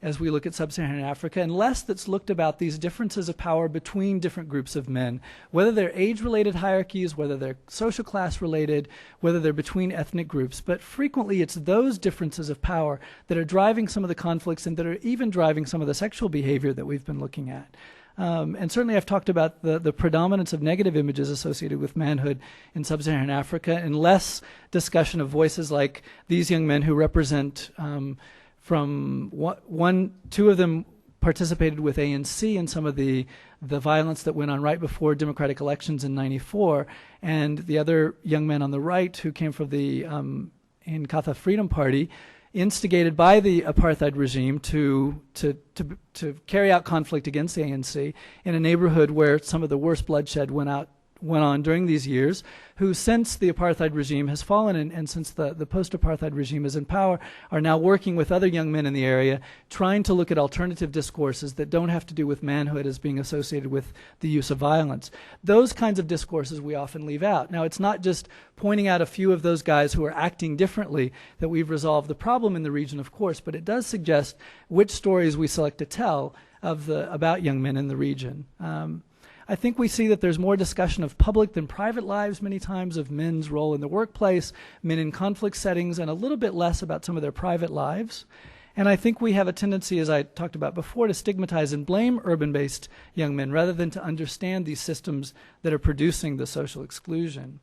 as we look at Sub-Saharan Africa, and less that's looked about these differences of power between different groups of men, whether they're age-related hierarchies, whether they're social class-related, whether they're between ethnic groups. But frequently it's those differences of power that are driving some of the conflicts and that are even driving some of the sexual behavior that we've been looking at. And certainly I've talked about the predominance of negative images associated with manhood in Sub-Saharan Africa, and less discussion of voices like these young men who represent, two of them participated with ANC in some of the violence that went on right before democratic elections in '94, and the other young man on the right who came from the Inkatha Freedom Party, instigated by the apartheid regime to carry out conflict against the ANC in a neighborhood where some of the worst bloodshed went on during these years, who since the apartheid regime has fallen and since the post-apartheid regime is in power, are now working with other young men in the area, trying to look at alternative discourses that don't have to do with manhood as being associated with the use of violence. Those kinds of discourses we often leave out. Now, it's not just pointing out a few of those guys who are acting differently that we've resolved the problem in the region, of course, but it does suggest which stories we select to tell about young men in the region. I think we see that there's more discussion of public than private lives many times, of men's role in the workplace, men in conflict settings, and a little bit less about some of their private lives. And I think we have a tendency, as I talked about before, to stigmatize and blame urban-based young men rather than to understand these systems that are producing the social exclusion.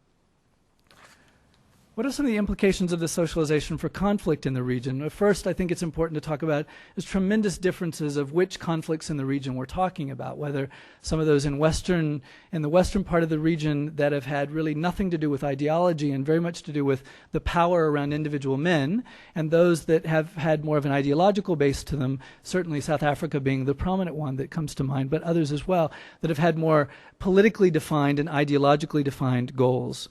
What are some of the implications of this socialization for conflict in the region? First, I think it's important to talk about the tremendous differences of which conflicts in the region we're talking about, whether some of those in the western part of the region that have had really nothing to do with ideology and very much to do with the power around individual men, and those that have had more of an ideological base to them, certainly South Africa being the prominent one that comes to mind, but others as well, that have had more politically defined and ideologically defined goals.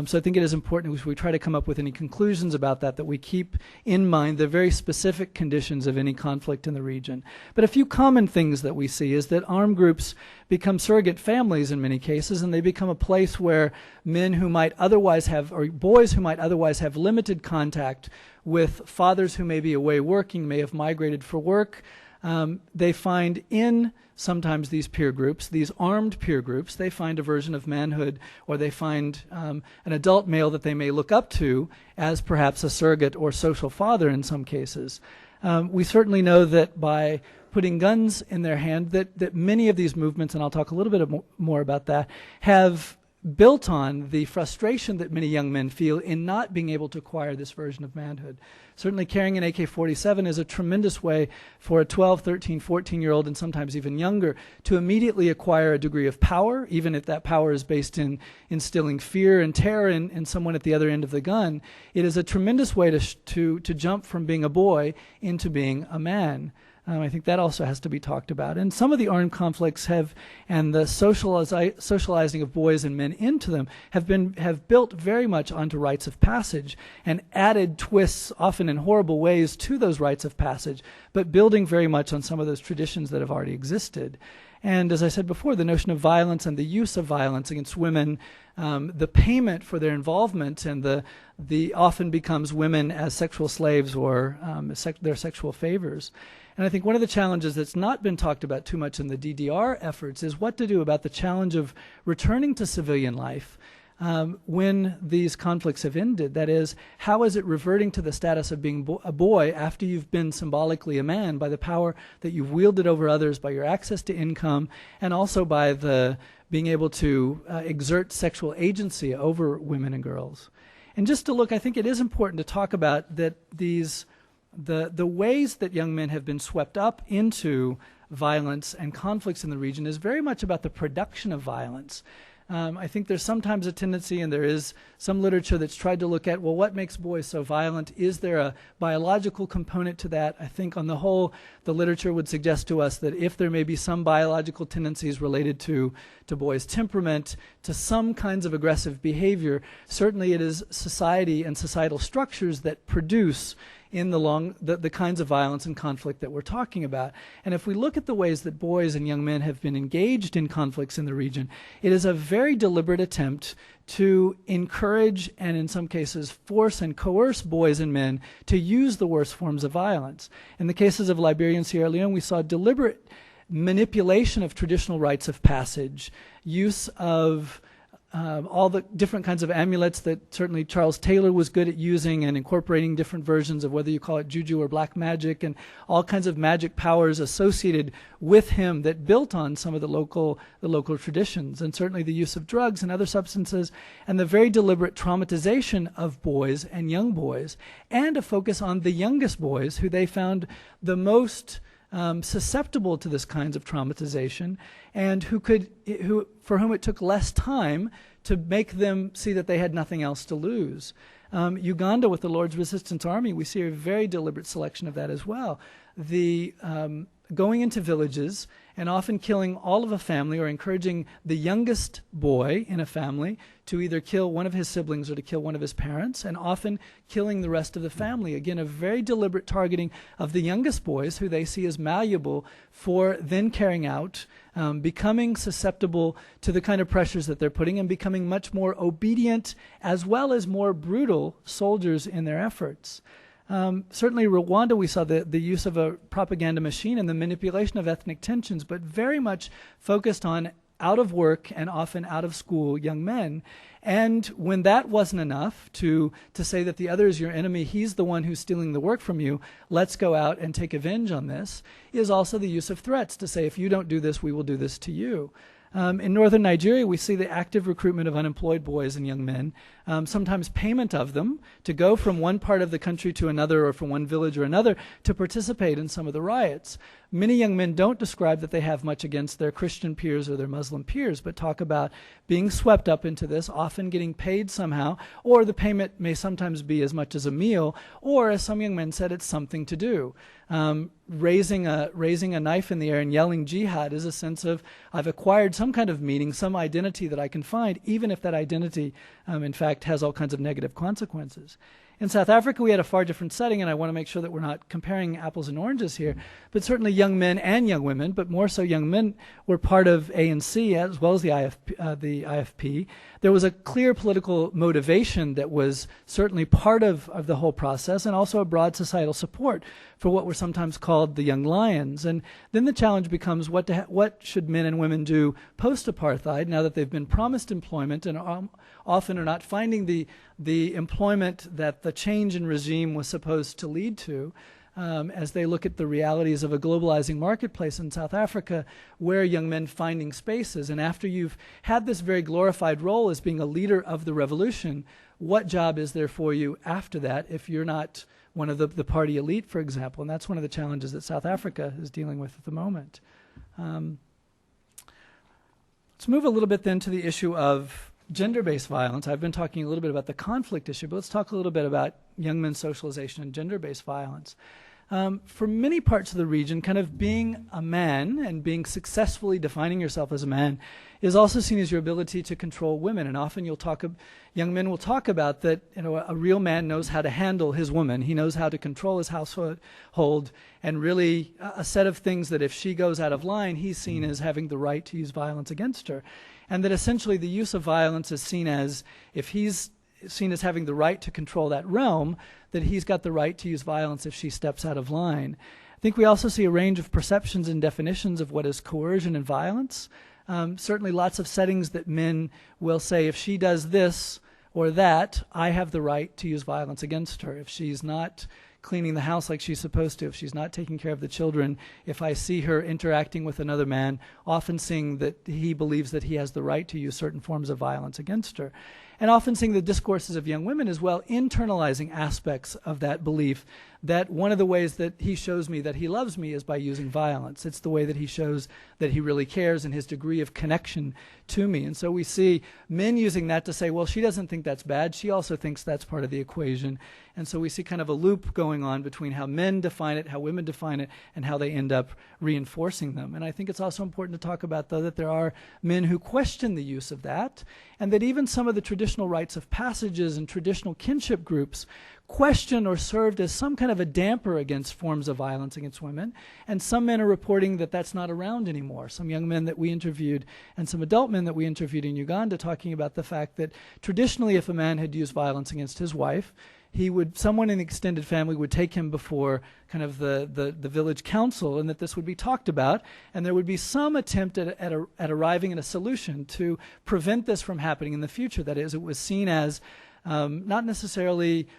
So I think it is important as we try to come up with any conclusions about that we keep in mind the very specific conditions of any conflict in the region. But a few common things that we see is that armed groups become surrogate families in many cases, and they become a place where men who might otherwise have, or boys who might otherwise have limited contact with fathers who may be away working, may have migrated for work, they find in sometimes these peer groups, these armed peer groups, they find a version of manhood, or they find an adult male that they may look up to as perhaps a surrogate or social father in some cases. We certainly know that by putting guns in their hand, that many of these movements, and I'll talk a little bit more about that, have built on the frustration that many young men feel in not being able to acquire this version of manhood. Certainly carrying an AK-47 is a tremendous way for a 12, 13, 14-year-old, and sometimes even younger, to immediately acquire a degree of power, even if that power is based in instilling fear and terror in someone at the other end of the gun. It is a tremendous way to jump from being a boy into being a man. I think that also has to be talked about. And some of the armed conflicts and the socializing of boys and men into them have built very much onto rites of passage and added twists, often in horrible ways, to those rites of passage, but building very much on some of those traditions that have already existed. And as I said before, the notion of violence and the use of violence against women, the payment for their involvement, and the often becomes women as sexual slaves or their sexual favors. And I think one of the challenges that's not been talked about too much in the DDR efforts is what to do about the challenge of returning to civilian life when these conflicts have ended. That is, how is it reverting to the status of being a boy after you've been symbolically a man by the power that you've wielded over others, by your access to income, and also by the being able to exert sexual agency over women and girls. And just to look, I think it is important to talk about that the ways that young men have been swept up into violence and conflicts in the region is very much about the production of violence. I think there's sometimes a tendency, and there is some literature that's tried to look at, well, what makes boys so violent? Is there a biological component to that? I think on the whole, the literature would suggest to us that if there may be some biological tendencies related to boys' temperament, to some kinds of aggressive behavior, certainly it is society and societal structures that produce in the kinds of violence and conflict that we're talking about. And if we look at the ways that boys and young men have been engaged in conflicts in the region, it is a very deliberate attempt to encourage and in some cases force and coerce boys and men to use the worst forms of violence. In the cases of Liberia and Sierra Leone, we saw deliberate manipulation of traditional rites of passage, use of all the different kinds of amulets that certainly Charles Taylor was good at using and incorporating different versions of whether you call it juju or black magic, and all kinds of magic powers associated with him that built on some of the local traditions, and certainly the use of drugs and other substances, and the very deliberate traumatization of boys and young boys, and a focus on the youngest boys who they found the most susceptible to this kinds of traumatization, and for whom it took less time to make them see that they had nothing else to lose. Uganda, with the Lord's Resistance Army, we see a very deliberate selection of that as well. The going into villages and often killing all of a family, or encouraging the youngest boy in a family to either kill one of his siblings or to kill one of his parents, and often killing the rest of the family. Again, a very deliberate targeting of the youngest boys, who they see as malleable for then carrying out, becoming susceptible to the kind of pressures that they're putting, and becoming much more obedient as well as more brutal soldiers in their efforts. Certainly Rwanda, we saw the use of a propaganda machine and the manipulation of ethnic tensions, but very much focused on out of work and often out of school young men. And when that wasn't enough to say that the other is your enemy, he's the one who's stealing the work from you, let's go out and take revenge on this, is also the use of threats to say, if you don't do this, we will do this to you. In northern Nigeria, we see the active recruitment of unemployed boys and young men, sometimes payment of them to go from one part of the country to another or from one village or another to participate in some of the riots. Many young men don't describe that they have much against their Christian peers or their Muslim peers, but talk about being swept up into this, often getting paid somehow, or the payment may sometimes be as much as a meal, or as some young men said, it's something to do. Raising a knife in the air and yelling jihad is a sense of, I've acquired some kind of meaning, some identity that I can find, even if that identity, in fact, has all kinds of negative consequences. In South Africa, we had a far different setting, and I want to make sure that we're not comparing apples and oranges here, but certainly young men and young women, but more so young men, were part of ANC as well as the IFP. There was a clear political motivation that was certainly part of the whole process, and also a broad societal support for what were sometimes called the Young Lions. And then the challenge becomes, what should men and women do post-apartheid, now that they've been promised employment and often are not finding the employment that the change in regime was supposed to lead to, as they look at the realities of a globalizing marketplace in South Africa, where young men finding spaces. And after you've had this very glorified role as being a leader of the revolution, what job is there for you after that if you're not one of the party elite, for example? And that's one of the challenges that South Africa is dealing with at the moment. Let's move a little bit then to the issue of gender-based violence. I've been talking a little bit about the conflict issue, but let's talk a little bit about young men's socialization and gender-based violence. For many parts of the region, kind of being a man and being successfully defining yourself as a man is also seen as your ability to control women. And often young men will talk about that, a real man knows how to handle his woman. He knows how to control his household, and really a set of things that if she goes out of line, he's seen as having the right to use violence against her. And that essentially the use of violence is seen as, if he's seen as having the right to control that realm, that he's got the right to use violence if she steps out of line. I think we also see a range of perceptions and definitions of what is coercion and violence. Certainly lots of settings that men will say, if she does this or that, I have the right to use violence against her. If she's not cleaning the house like she's supposed to, if she's not taking care of the children, if I see her interacting with another man, often seeing that he believes that he has the right to use certain forms of violence against her. And often seeing the discourses of young women as well, internalizing aspects of that belief, that one of the ways that he shows me that he loves me is by using violence. It's the way that he shows that he really cares and his degree of connection to me. And so we see men using that to say, well, she doesn't think that's bad. She also thinks that's part of the equation. And so we see kind of a loop going on between how men define it, how women define it, and how they end up reinforcing them. And I think it's also important to talk about, though, that there are men who question the use of that, and that even some of the traditional rites of passages and traditional kinship groups questioned or served as some kind of a damper against forms of violence against women. And some men are reporting that that's not around anymore. Some young men that we interviewed and some adult men that we interviewed in Uganda talking about the fact that traditionally if a man had used violence against his wife, someone in the extended family would take him before kind of the village council, and that this would be talked about, and there would be some attempt at arriving at a solution to prevent this from happening in the future. That is, it was seen as not necessarily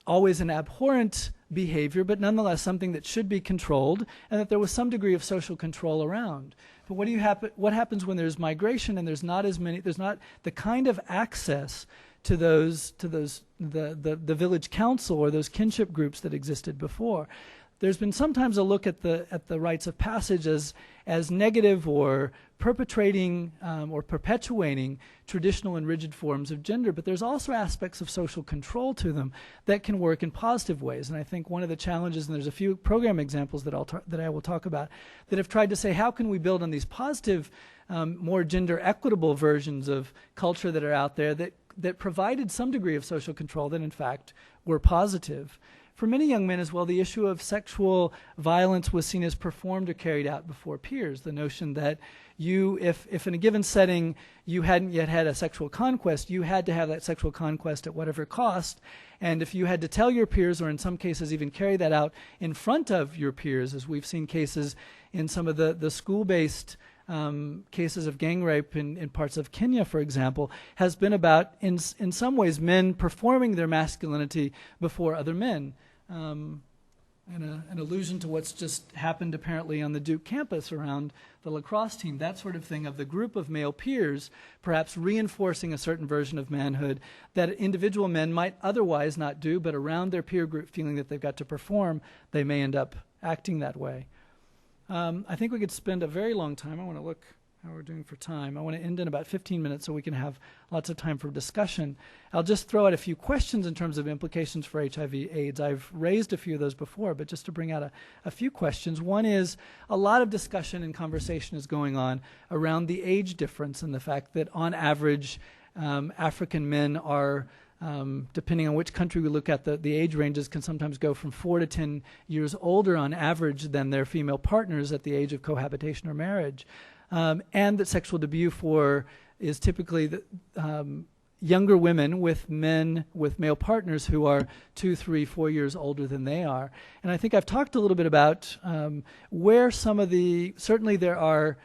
always an abhorrent behavior, but nonetheless something that should be controlled, and that there was some degree of social control around. But what happens when there's migration and there's not the kind of access to the village council or those kinship groups that existed before? There's been sometimes a look at the rites of passage as negative or perpetrating or perpetuating traditional and rigid forms of gender, but there's also aspects of social control to them that can work in positive ways. And I think one of the challenges, and there's a few program examples that I will talk about, that have tried to say, how can we build on these positive, more gender equitable versions of culture that are out there that provided some degree of social control that in fact were positive. For many young men as well, the issue of sexual violence was seen as performed or carried out before peers. The notion that if in a given setting you hadn't yet had a sexual conquest, you had to have that sexual conquest at whatever cost. And if you had to tell your peers, or in some cases even carry that out in front of your peers, as we've seen cases in some of the school-based cases of gang rape in parts of Kenya, for example, has been about, in some ways, men performing their masculinity before other men. An allusion to what's just happened apparently on the Duke campus around the lacrosse team, that sort of thing, of the group of male peers perhaps reinforcing a certain version of manhood that individual men might otherwise not do, but around their peer group feeling that they've got to perform, they may end up acting that way. I think we could spend a very long time. I want to look how we're doing for time. I want to end in about 15 minutes so we can have lots of time for discussion. I'll just throw out a few questions in terms of implications for HIV/AIDS. I've raised a few of those before, but just to bring out a few questions. One is, a lot of discussion and conversation is going on around the age difference and the fact that on average African men are, depending on which country we look at, the age ranges can sometimes go from 4 to 10 years older on average than their female partners at the age of cohabitation or marriage. And that sexual debut is typically younger women with male partners who are 2, 3, 4 years older than they are. And I think I've talked a little bit about where certainly there are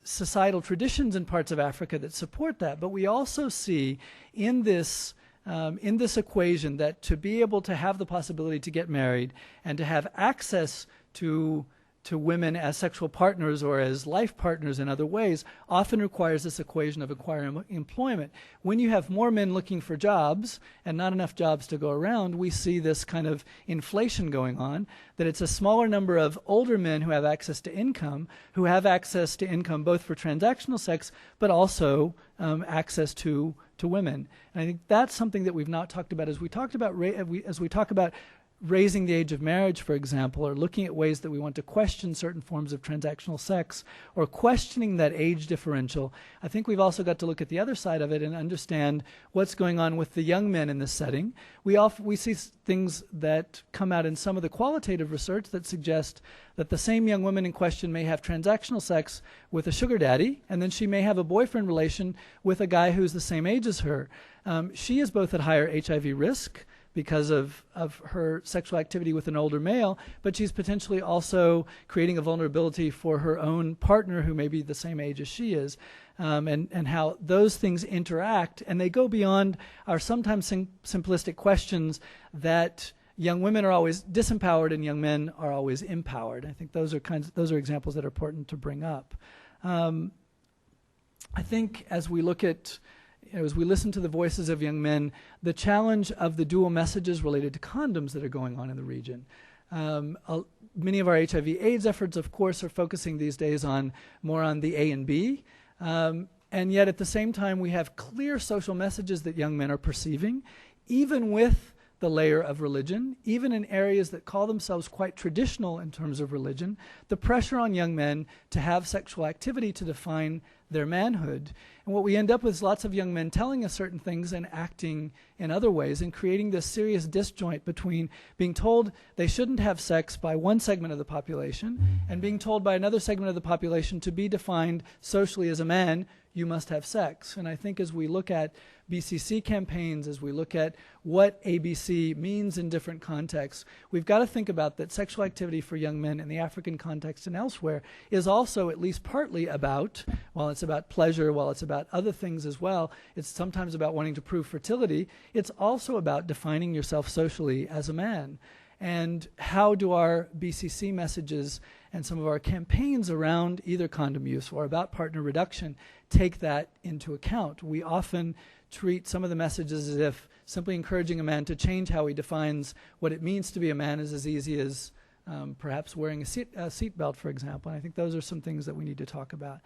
societal traditions in parts of Africa that support that, but we also see in this equation that to be able to have the possibility to get married and to have access to women as sexual partners or as life partners in other ways often requires this equation of acquiring employment. When you have more men looking for jobs and not enough jobs to go around, we see this kind of inflation going on, that it's a smaller number of older men who have access to income both for transactional sex but also access to women. And I think that's something that we've not talked about as we talk about raising the age of marriage, for example, or looking at ways that we want to question certain forms of transactional sex, or questioning that age differential. I think we've also got to look at the other side of it and understand what's going on with the young men in this setting. We see things that come out in some of the qualitative research that suggest that the same young woman in question may have transactional sex with a sugar daddy, and then she may have a boyfriend relation with a guy who's the same age as her. She is both at higher HIV risk because of her sexual activity with an older male, but she's potentially also creating a vulnerability for her own partner who may be the same age as she is, and how those things interact, and they go beyond our sometimes simplistic questions that young women are always disempowered and young men are always empowered. I think those are examples that are important to bring up. I think as we listen to the voices of young men, the challenge of the dual messages related to condoms that are going on in the region. Many of our HIV/AIDS efforts, of course, are focusing these days more on the A and B. And yet at the same time, we have clear social messages that young men are perceiving, even with the layer of religion, even in areas that call themselves quite traditional in terms of religion, the pressure on young men to have sexual activity to define their manhood. And what we end up with is lots of young men telling us certain things and acting in other ways, and creating this serious disjoint between being told they shouldn't have sex by one segment of the population and being told by another segment of the population to be defined socially as a man, you must have sex. And I think as we look at BCC campaigns, as we look at what ABC means in different contexts, we've got to think about that sexual activity for young men in the African context and elsewhere is also at least partly about, while it's about pleasure, while it's about other things as well, it's sometimes about wanting to prove fertility, it's also about defining yourself socially as a man. And how do our BCC messages and some of our campaigns around either condom use or about partner reduction take that into account? We often treat some of the messages as if simply encouraging a man to change how he defines what it means to be a man is as easy as perhaps wearing a seatbelt, for example. And I think those are some things that we need to talk about.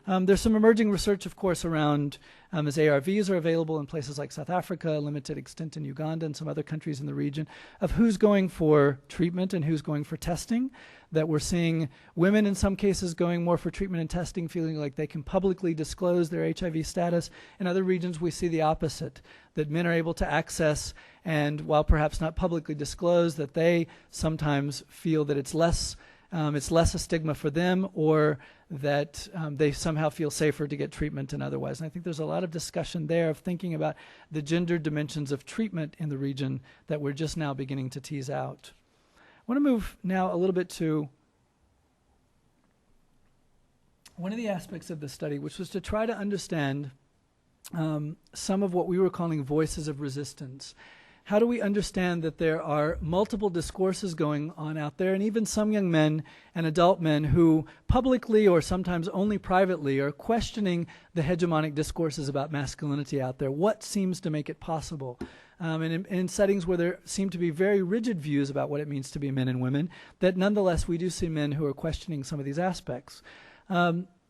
There's some emerging research, of course, around as ARVs are available in places like South Africa, limited extent in Uganda and some other countries in the region, of who's going for treatment and who's going for testing, that we're seeing women in some cases going more for treatment and testing, feeling like they can publicly disclose their HIV status. In other regions, we see the opposite, that men are able to access, and while perhaps not publicly disclose, that they sometimes feel that it's less a stigma for them, or that they somehow feel safer to get treatment and otherwise. And I think there's a lot of discussion there of thinking about the gender dimensions of treatment in the region that we're just now beginning to tease out. I want to move now a little bit to one of the aspects of the study, which was to try to understand some of what we were calling voices of resistance. How do we understand that there are multiple discourses going on out there, and even some young men and adult men who publicly or sometimes only privately are questioning the hegemonic discourses about masculinity out there? What seems to make it possible? And in settings where there seem to be very rigid views about what it means to be men and women, that nonetheless we do see men who are questioning some of these aspects.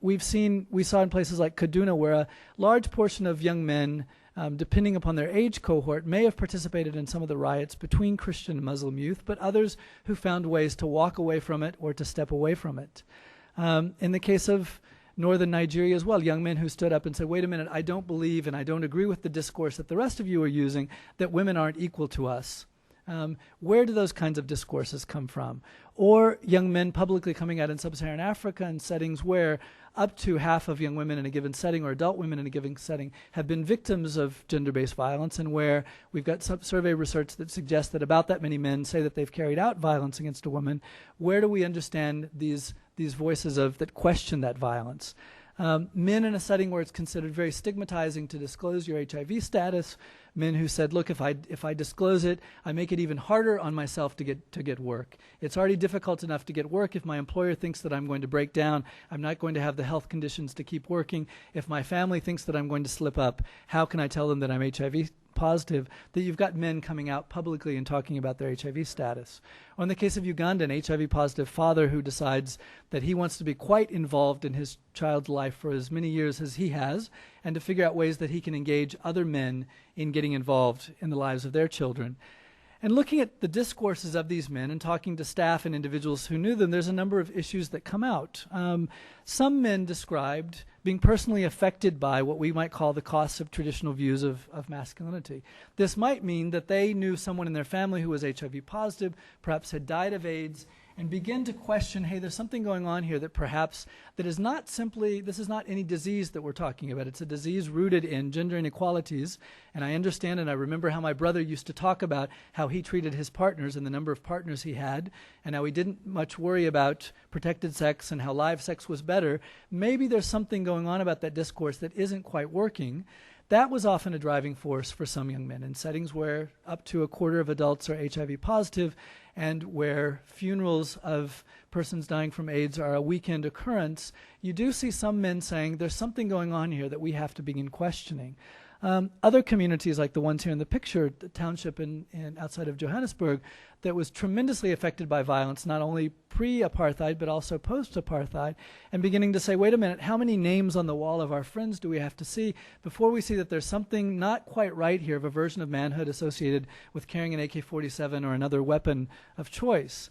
We saw in places like Kaduna where a large portion of young men, depending upon their age cohort, may have participated in some of the riots between Christian and Muslim youth, but others who found ways to walk away from it or to step away from it. In the case of northern Nigeria as well, young men who stood up and said, wait a minute, I don't believe and I don't agree with the discourse that the rest of you are using, that women aren't equal to us. Where do those kinds of discourses come from? Or young men publicly coming out in Sub-Saharan Africa in settings where up to half of young women in a given setting or adult women in a given setting have been victims of gender-based violence, and where we've got some survey research that suggests that about that many men say that they've carried out violence against a woman. Where do we understand these voices that question that violence? Men in a setting where it's considered very stigmatizing to disclose your HIV status, men who said, look, if I disclose it, I make it even harder on myself to get work. It's already difficult enough to get work. If my employer thinks that I'm going to break down, I'm not going to have the health conditions to keep working. If my family thinks that I'm going to slip up, how can I tell them that I'm HIV positive? That you've got men coming out publicly and talking about their HIV status. Or in the case of Uganda, an HIV positive father who decides that he wants to be quite involved in his child's life for as many years as he has, and to figure out ways that he can engage other men in getting involved in the lives of their children. And looking at the discourses of these men and talking to staff and individuals who knew them, there's a number of issues that come out. Some men described being personally affected by what we might call the costs of traditional views of masculinity. This might mean that they knew someone in their family who was HIV positive, perhaps had died of AIDS, and begin to question, hey, there's something going on here that perhaps that is not simply, this is not any disease that we're talking about. It's a disease rooted in gender inequalities. And I understand and I remember how my brother used to talk about how he treated his partners and the number of partners he had, and how he didn't much worry about protected sex and how live sex was better. Maybe there's something going on about that discourse that isn't quite working. That was often a driving force for some young men in settings where up to a quarter of adults are HIV positive, and where funerals of persons dying from AIDS are a weekend occurrence. You do see some men saying there's something going on here that we have to begin questioning. Other communities like the ones here in the picture, the township in outside of Johannesburg, that was tremendously affected by violence, not only pre-apartheid but also post-apartheid, and beginning to say, wait a minute, how many names on the wall of our friends do we have to see before we see that there's something not quite right here of a version of manhood associated with carrying an AK-47 or another weapon of choice?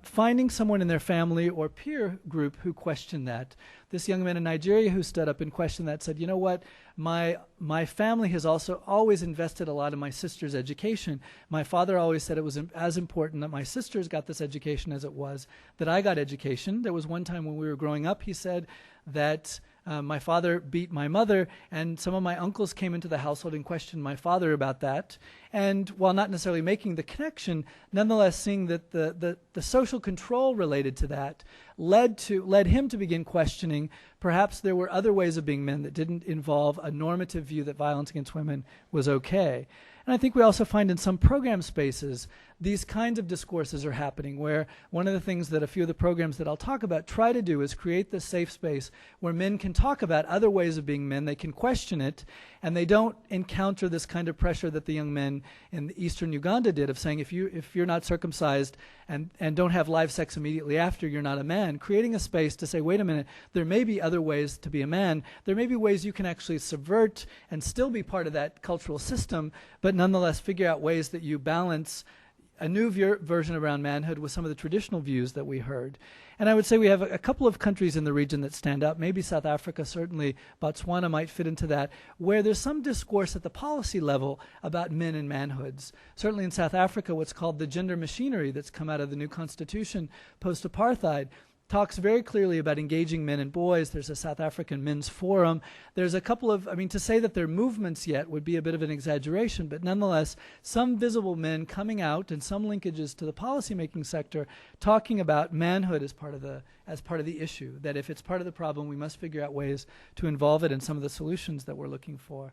Finding someone in their family or peer group who questioned that. This young man in Nigeria who stood up and questioned that said, you know what, my family has also always invested a lot in my sister's education. My father always said it was as important that my sisters got this education as it was that I got education. There was one time when we were growing up, he said that my father beat my mother, and some of my uncles came into the household and questioned my father about that. And while not necessarily making the connection, nonetheless seeing that the social control related to that led him to begin questioning perhaps there were other ways of being men that didn't involve a normative view that violence against women was okay. And I think we also find in some program spaces these kinds of discourses are happening, where one of the things that a few of the programs that I'll talk about try to do is create this safe space where men can talk about other ways of being men, they can question it, and they don't encounter this kind of pressure that the young men in eastern Uganda did of saying if you're not circumcised and don't have live sex immediately after, you're not a man. Creating a space to say, wait a minute, there may be other ways to be a man. There may be ways you can actually subvert and still be part of that cultural system, but nonetheless figure out ways that you balance a new version around manhood with some of the traditional views that we heard. And I would say we have a couple of countries in the region that stand out. Maybe South Africa, certainly Botswana might fit into that, where there's some discourse at the policy level about men and manhoods. Certainly in South Africa, what's called the gender machinery that's come out of the new constitution post-apartheid talks very clearly about engaging men and boys. There's a South African men's forum. There's a couple of, to say that they're movements yet would be a bit of an exaggeration, but nonetheless, some visible men coming out and some linkages to the policymaking sector talking about manhood as part of the issue, that if it's part of the problem, we must figure out ways to involve it in some of the solutions that we're looking for.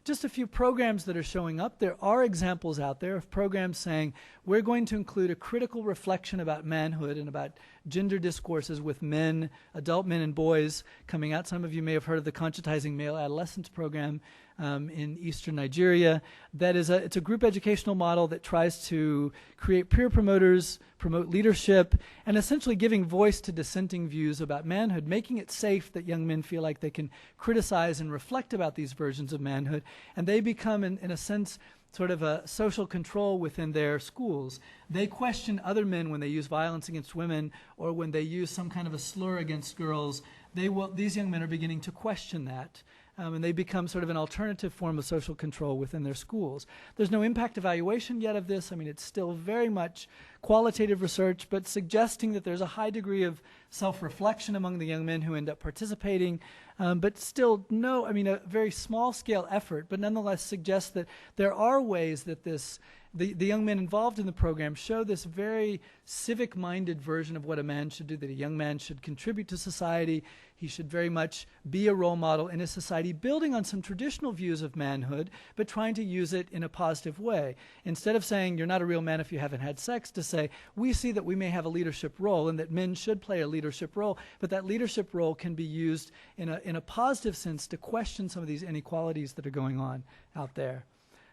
Just a few programs that are showing up. There are examples out there of programs saying we're going to include a critical reflection about manhood and about gender discourses with men, adult men and boys coming out. Some of you may have heard of the Conscientizing Male Adolescence program in eastern Nigeria. It's a group educational model that tries to create peer promoters, promote leadership, and essentially giving voice to dissenting views about manhood, making it safe that young men feel like they can criticize and reflect about these versions of manhood, and they become, in a sense, sort of a social control within their schools. They question other men when they use violence against women or when they use some kind of a slur against girls. These young men are beginning to question that. And they become sort of an alternative form of social control within their schools. There's no impact evaluation yet of this. It's still very much qualitative research, but suggesting that there's a high degree of self-reflection among the young men who end up participating, but still a very small-scale effort, but nonetheless suggests that there are ways that the young men involved in the program show this very civic-minded version of what a man should do, that a young man should contribute to society. He should very much be a role model in a society, building on some traditional views of manhood, but trying to use it in a positive way. Instead of saying, you're not a real man if you haven't had sex, to say, we see that we may have a leadership role and that men should play a leadership role, but that leadership role can be used in a positive sense to question some of these inequalities that are going on out there.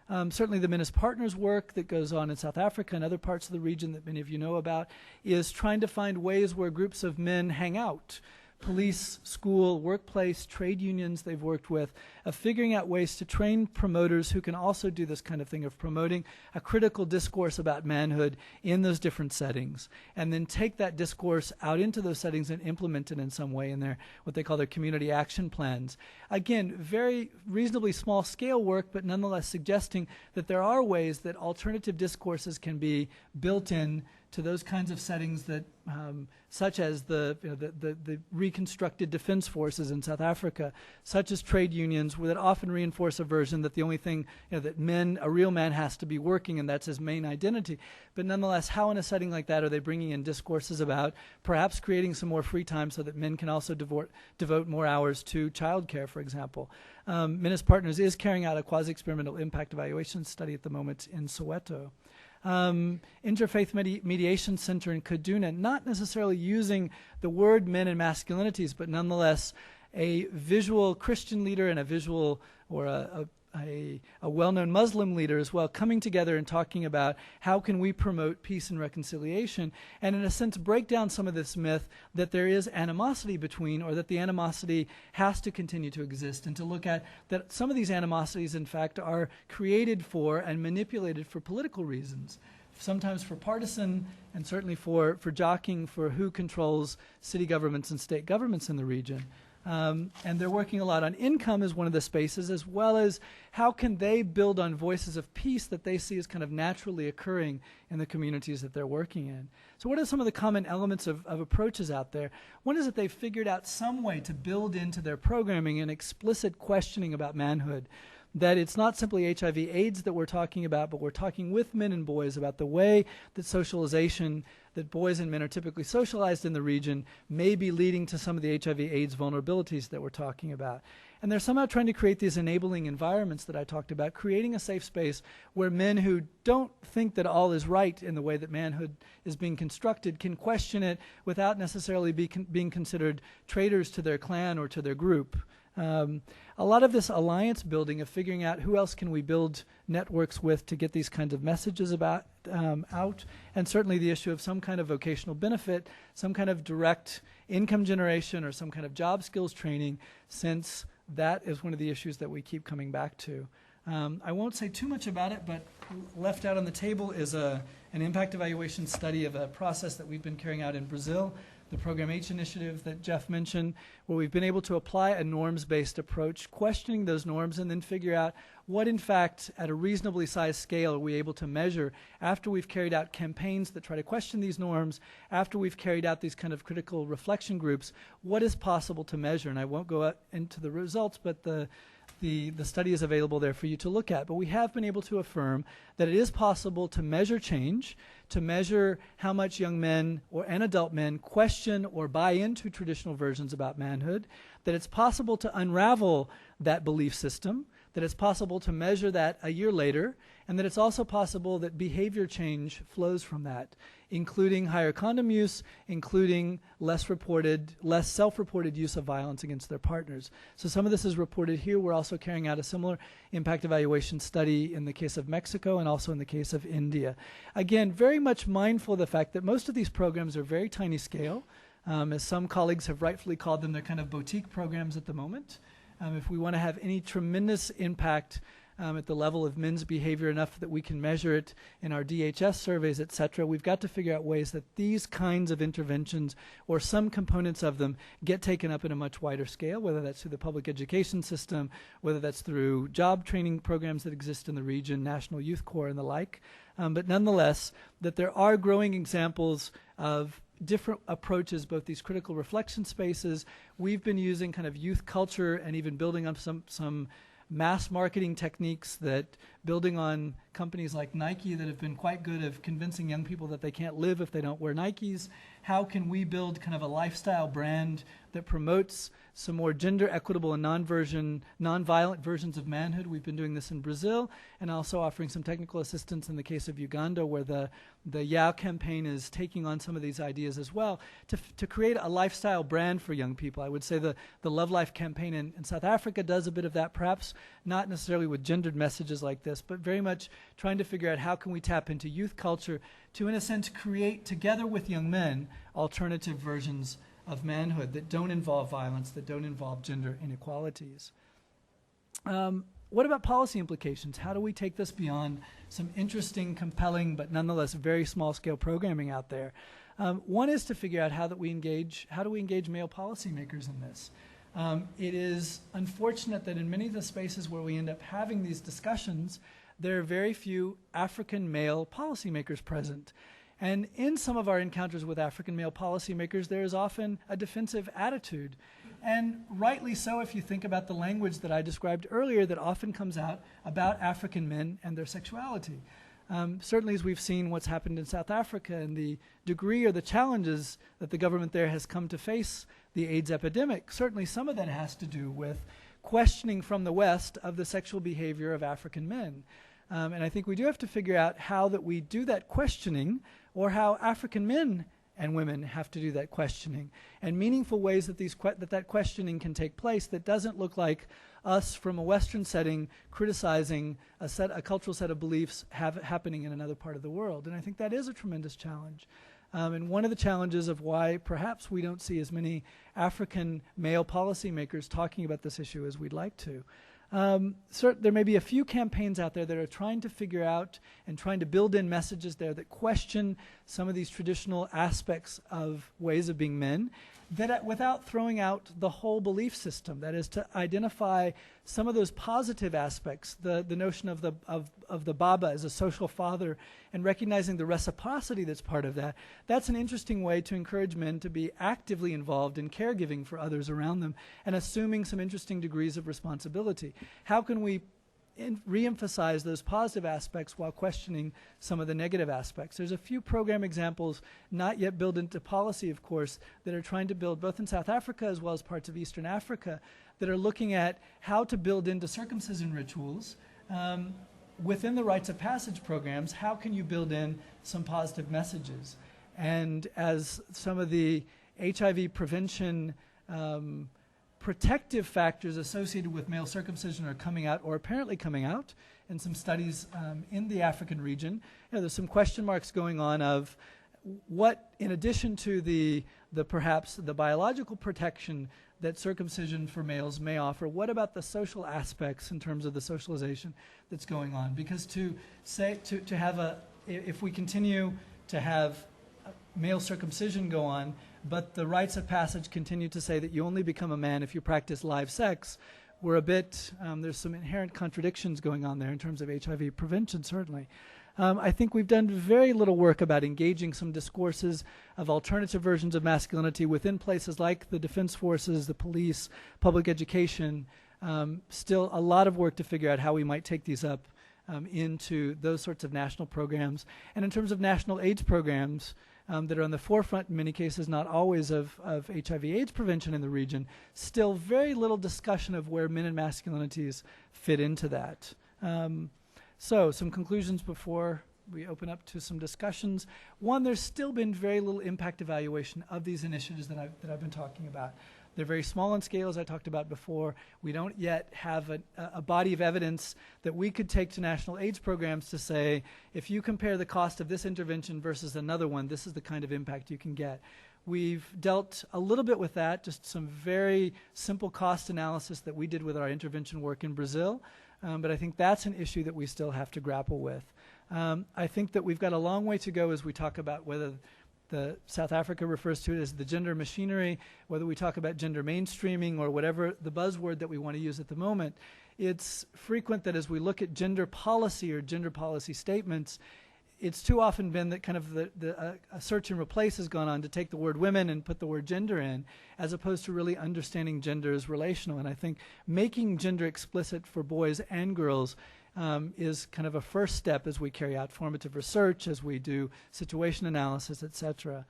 Certainly the Men as Partners work that goes on in South Africa and other parts of the region that many of you know about is trying to find ways where groups of men hang out. Police, school, workplace, trade unions they've worked with, of figuring out ways to train promoters who can also do this kind of thing of promoting a critical discourse about manhood in those different settings, and then take that discourse out into those settings and implement it in some way in their, what they call their community action plans. Again, very reasonably small scale work, but nonetheless suggesting that there are ways that alternative discourses can be built in to those kinds of settings that, such as the reconstructed defense forces in South Africa, such as trade unions, that often reinforce a version that the only thing, that a real man has to be working and that's his main identity. But nonetheless, how in a setting like that are they bringing in discourses about perhaps creating some more free time so that men can also devote more hours to childcare, for example? Men as Partners is carrying out a quasi-experimental impact evaluation study at the moment in Soweto. Interfaith Mediation Center in Kaduna, not necessarily using the word men and masculinities, but nonetheless a visual Christian leader and a visual or a well-known Muslim leader as well, coming together and talking about how can we promote peace and reconciliation, and in a sense break down some of this myth that there is animosity between, or that the animosity has to continue to exist, and to look at that some of these animosities in fact are created for and manipulated for political reasons, sometimes for partisan and certainly for jockeying for who controls city governments and state governments in the region. And they're working a lot on income as one of the spaces, as well as how can they build on voices of peace that they see as kind of naturally occurring in the communities that they're working in. So what are some of the common elements of approaches out there? One is that they've figured out some way to build into their programming an explicit questioning about manhood, that it's not simply HIV/AIDS that we're talking about, but we're talking with men and boys about the way that socialization, that boys and men are typically socialized in the region, may be leading to some of the HIV/AIDS vulnerabilities that we're talking about. And they're somehow trying to create these enabling environments that I talked about, creating a safe space where men who don't think that all is right in the way that manhood is being constructed can question it without necessarily being considered traitors to their clan or to their group. A lot of this alliance building of figuring out who else can we build networks with to get these kinds of messages about out, and certainly the issue of some kind of vocational benefit, some kind of direct income generation or some kind of job skills training, since that is one of the issues that we keep coming back to. I won't say too much about it, but left out on the table is an impact evaluation study of a process that we've been carrying out in Brazil, the Program H initiative that Jeff mentioned, where we've been able to apply a norms-based approach, questioning those norms, and then figure out what in fact, at a reasonably sized scale, are we able to measure after we've carried out campaigns that try to question these norms, after we've carried out these kind of critical reflection groups, what is possible to measure? And I won't go into the results, but the study is available there for you to look at. But we have been able to affirm that it is possible to measure change, to measure how much young men and adult men question or buy into traditional versions about manhood, that it's possible to unravel that belief system, that it's possible to measure that a year later, and that it's also possible that behavior change flows from that, including higher condom use, including less self-reported use of violence against their partners. So some of this is reported here. We're also carrying out a similar impact evaluation study in the case of Mexico and also in the case of India. Again, very much mindful of the fact that most of these programs are very tiny scale. As some colleagues have rightfully called them, they're kind of boutique programs at the moment. If we want to have any tremendous impact at the level of men's behavior enough that we can measure it in our DHS surveys, et cetera, we've got to figure out ways that these kinds of interventions or some components of them get taken up in a much wider scale, whether that's through the public education system, whether that's through job training programs that exist in the region, National Youth Corps and the like. But nonetheless, that there are growing examples of different approaches, both these critical reflection spaces. We've been using kind of youth culture and even building up some mass marketing techniques that building on companies like Nike that have been quite good at convincing young people that they can't live if they don't wear Nikes. How can we build kind of a lifestyle brand that promotes some more gender equitable and non-violent versions of manhood? We've been doing this in Brazil and also offering some technical assistance in the case of Uganda, where the YOW campaign is taking on some of these ideas as well to create a lifestyle brand for young people. I would say the Love Life campaign in South Africa does a bit of that, perhaps not necessarily with gendered messages like this, but very much trying to figure out how can we tap into youth culture to, in a sense, create together with young men alternative versions of manhood that don't involve violence, that don't involve gender inequalities. What about policy implications? How do we take this beyond some interesting, compelling, but nonetheless very small-scale programming out there? One is to figure out how do we engage male policymakers in this? It is unfortunate that in many of the spaces where we end up having these discussions, there are very few African male policymakers present. And in some of our encounters with African male policymakers, there is often a defensive attitude. And rightly so, if you think about the language that I described earlier that often comes out about African men and their sexuality. Certainly, as we've seen what's happened in South Africa and the degree or the challenges that the government there has come to face the AIDS epidemic, certainly some of that has to do with questioning from the West of the sexual behavior of African men. And I think we do have to figure out how that we do that questioning, or how African men and women have to do that questioning, and meaningful ways that that questioning can take place that doesn't look like us from a Western setting criticizing a cultural set of beliefs happening in another part of the world. And I think that is a tremendous challenge. And one of the challenges of why perhaps we don't see as many African male policymakers talking about this issue as we'd like to. There may be a few campaigns out there that are trying to figure out and trying to build in messages there that question some of these traditional aspects of ways of being men, that without throwing out the whole belief system. That is, to identify some of those positive aspects, the notion of the Baba as a social father, and recognizing the reciprocity that's part of that. That's an interesting way to encourage men to be actively involved in caregiving for others around them and assuming some interesting degrees of responsibility. How can we re-emphasize those positive aspects while questioning some of the negative aspects? There's a few program examples, not yet built into policy, of course, that are trying to build, both in South Africa as well as parts of Eastern Africa, that are looking at how to build into circumcision rituals. Within the rites of passage programs, how can you build in some positive messages? And as some of the HIV prevention protective factors associated with male circumcision are coming out, or apparently coming out, in some studies in the African region, there's some question marks going on of what, in addition to the perhaps the biological protection that circumcision for males may offer, what about the social aspects in terms of the socialization that's going on? Because if we continue to have male circumcision go on, but the rites of passage continue to say that you only become a man if you practice live sex, we're a bit, there's some inherent contradictions going on there in terms of HIV prevention, certainly. I think we've done very little work about engaging some discourses of alternative versions of masculinity within places like the defense forces, the police, public education. Still a lot of work to figure out how we might take these up into those sorts of national programs. And in terms of national AIDS programs that are on the forefront in many cases, not always of HIV/AIDS prevention in the region, still very little discussion of where men and masculinities fit into that. So some conclusions before we open up to some discussions. One, there's still been very little impact evaluation of these initiatives that I've been talking about. They're very small in scale, as I talked about before. We don't yet have a body of evidence that we could take to national AIDS programs to say, if you compare the cost of this intervention versus another one, this is the kind of impact you can get. We've dealt a little bit with that, just some very simple cost analysis that we did with our intervention work in Brazil. But I think that's an issue that we still have to grapple with. I think that we've got a long way to go as we talk about whether the South Africa refers to it as the gender machinery, whether we talk about gender mainstreaming or whatever the buzzword that we want to use at the moment. It's frequent that as we look at gender policy or gender policy statements, it's too often been that kind of a search and replace has gone on to take the word women and put the word gender in, as opposed to really understanding gender as relational. And I think making gender explicit for boys and girls is kind of a first step as we carry out formative research, as we do situation analysis, etc.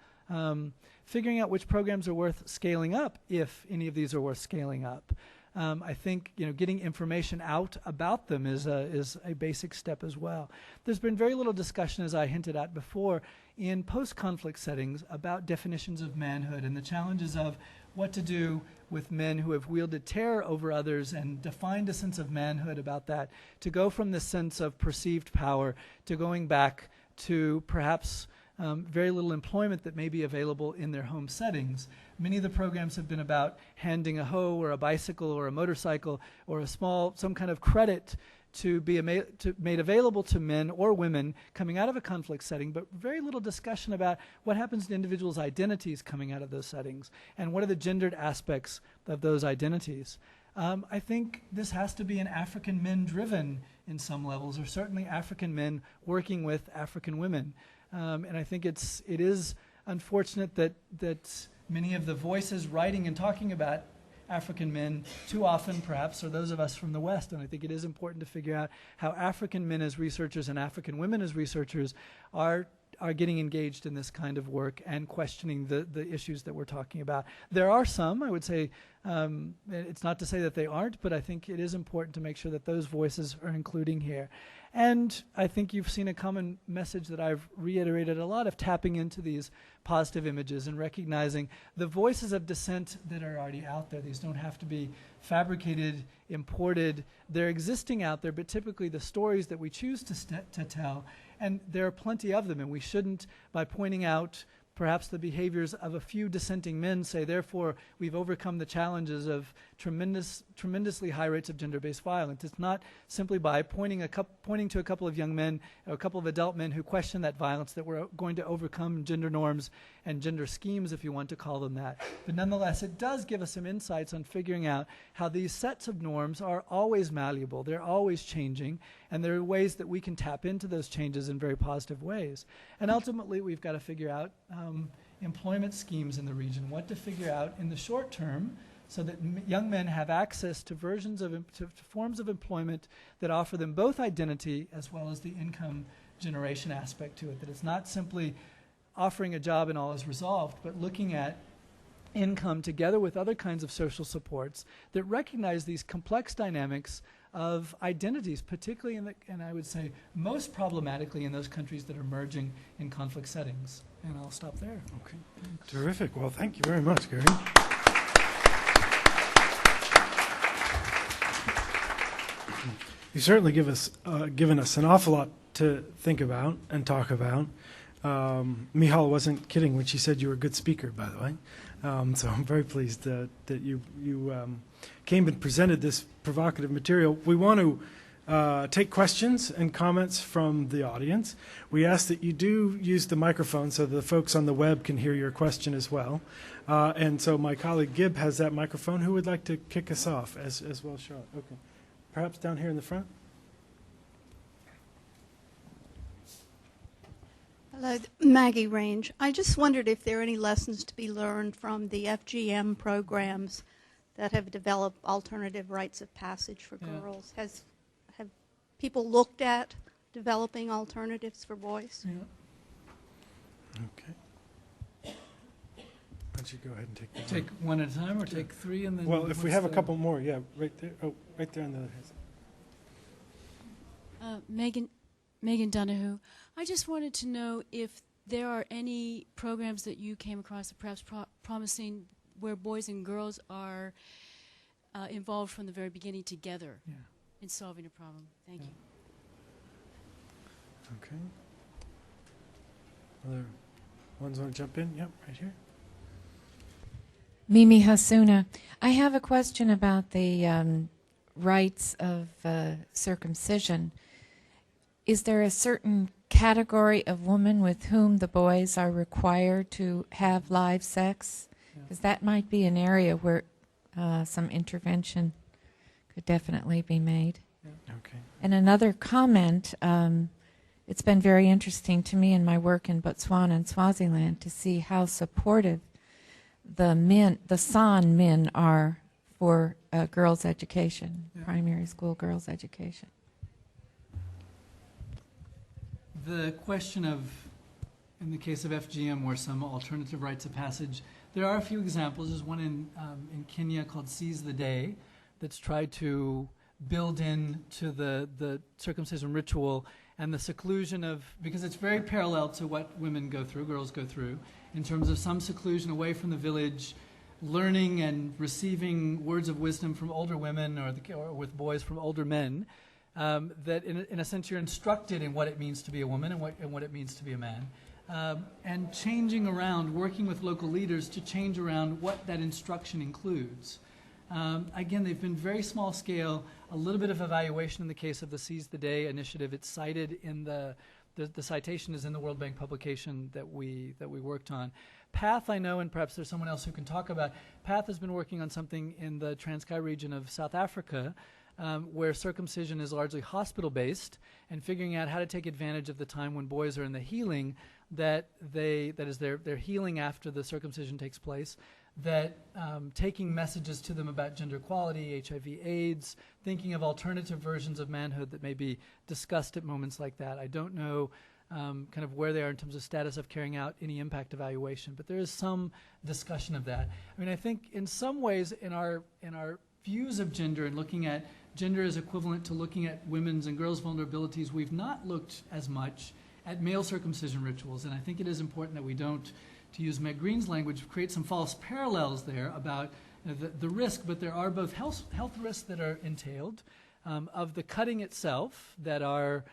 Figuring out which programs are worth scaling up, if any of these are worth scaling up. I think getting information out about them is a basic step as well. There's been very little discussion, as I hinted at before, in post-conflict settings about definitions of manhood and the challenges of what to do with men who have wielded terror over others and defined a sense of manhood about that, to go from this sense of perceived power to going back to perhaps very little employment that may be available in their home settings. Many of the programs have been about handing a hoe or a bicycle or a motorcycle or some kind of credit to be made available to men or women coming out of a conflict setting, but very little discussion about what happens to individuals' identities coming out of those settings and what are the gendered aspects of those identities. I think this has to be an African men driven in some levels, or certainly African men working with African women. And I think it is unfortunate that many of the voices writing and talking about African men too often perhaps are those of us from the West. And I think it is important to figure out how African men as researchers and African women as researchers are getting engaged in this kind of work and questioning the issues that we're talking about. There are some, I would say, it's not to say that they aren't, but I think it is important to make sure that those voices are including here. And I think you've seen a common message that I've reiterated a lot of tapping into these positive images and recognizing the voices of dissent that are already out there. These don't have to be fabricated, imported. They're existing out there, but typically the stories that we choose to tell, and there are plenty of them, and we shouldn't, by pointing out perhaps the behaviors of a few dissenting men, say, therefore, we've overcome the challenges of tremendously high rates of gender-based violence. It's not simply by pointing to a couple of young men, or a couple of adult men who question that violence, that we're going to overcome gender norms and gender schemes, if you want to call them that. But nonetheless, it does give us some insights on figuring out how these sets of norms are always malleable, they're always changing, and there are ways that we can tap into those changes in very positive ways. And ultimately, we've got to figure out employment schemes in the region, what to figure out in the short term so that young men have access to to forms of employment that offer them both identity as well as the income generation aspect to it, that it's not simply offering a job and all is resolved, but looking at income together with other kinds of social supports that recognize these complex dynamics of identities, particularly and I would say most problematically in those countries that are emerging in conflict settings. And I'll stop there.
Okay. Terrific. Well, thank you very much, Gary. You certainly given us an awful lot to think about and talk about. Michal wasn't kidding when she said you were a good speaker, by the way. So I'm very pleased that you came and presented this provocative material. We want to take questions and comments from the audience. We ask that you do use the microphone so the folks on the web can hear your question as well. And so my colleague Gibb has that microphone. Who would like to kick us off as well, Charlotte? Okay. Perhaps down here in the front?
Hello, Maggie Range. I just wondered if there are any lessons to be learned from the FGM programs that have developed alternative rites of passage for girls. Have people looked at developing alternatives for boys?
Yeah.
Okay. Why don't you go ahead and take that?
Take one at a time, or take three, and then.
Well, if we have a couple more, yeah, right there. Oh, right there on the other hand.
Megan Donahue. I just wanted to know if there are any programs that you came across that perhaps promising where boys and girls are involved from the very beginning together in solving a problem. Thank you.
Okay. Other ones want to jump in? Yep, right here.
Mimi Hasuna. I have a question about the rites of circumcision. Is there a certain category of women with whom the boys are required to have live sex? Because that might be an area where some intervention could definitely be made.
Okay.
And another comment, it's been very interesting to me in my work in Botswana and Swaziland to see how supportive the San men are for girls' education, primary school girls' education.
The question of, in the case of FGM, or some alternative rites of passage, there are a few examples. There's one in Kenya called Seize the Day that's tried to build into the circumcision ritual and the seclusion of, because it's very parallel to what women go through, girls go through, in terms of some seclusion away from the village, learning and receiving words of wisdom from older women or with boys from older men, that in a sense you're instructed in what it means to be a woman and what it means to be a man. And changing around, working with local leaders to change around what that instruction includes. Again, they've been very small scale, a little bit of evaluation in the case of the Seize the Day initiative. It's cited in the citation is in the World Bank publication that we worked on. PATH, I know, and perhaps there's someone else who can talk about, PATH has been working on something in the Transkei region of South Africa, where circumcision is largely hospital-based, and figuring out how to take advantage of the time when boys are in the healing, that is their healing after the circumcision takes place, that taking messages to them about gender equality, HIV, AIDS, thinking of alternative versions of manhood that may be discussed at moments like that. I don't know kind of where they are in terms of status of carrying out any impact evaluation, but there is some discussion of that. I mean, I think in some ways in our views of gender and looking at gender as equivalent to looking at women's and girls' vulnerabilities, we've not looked as much at male circumcision rituals, and I think it is important that we don't, to use Meg Green's language, create some false parallels there about the risk, but there are both health risks that are entailed of the cutting itself that are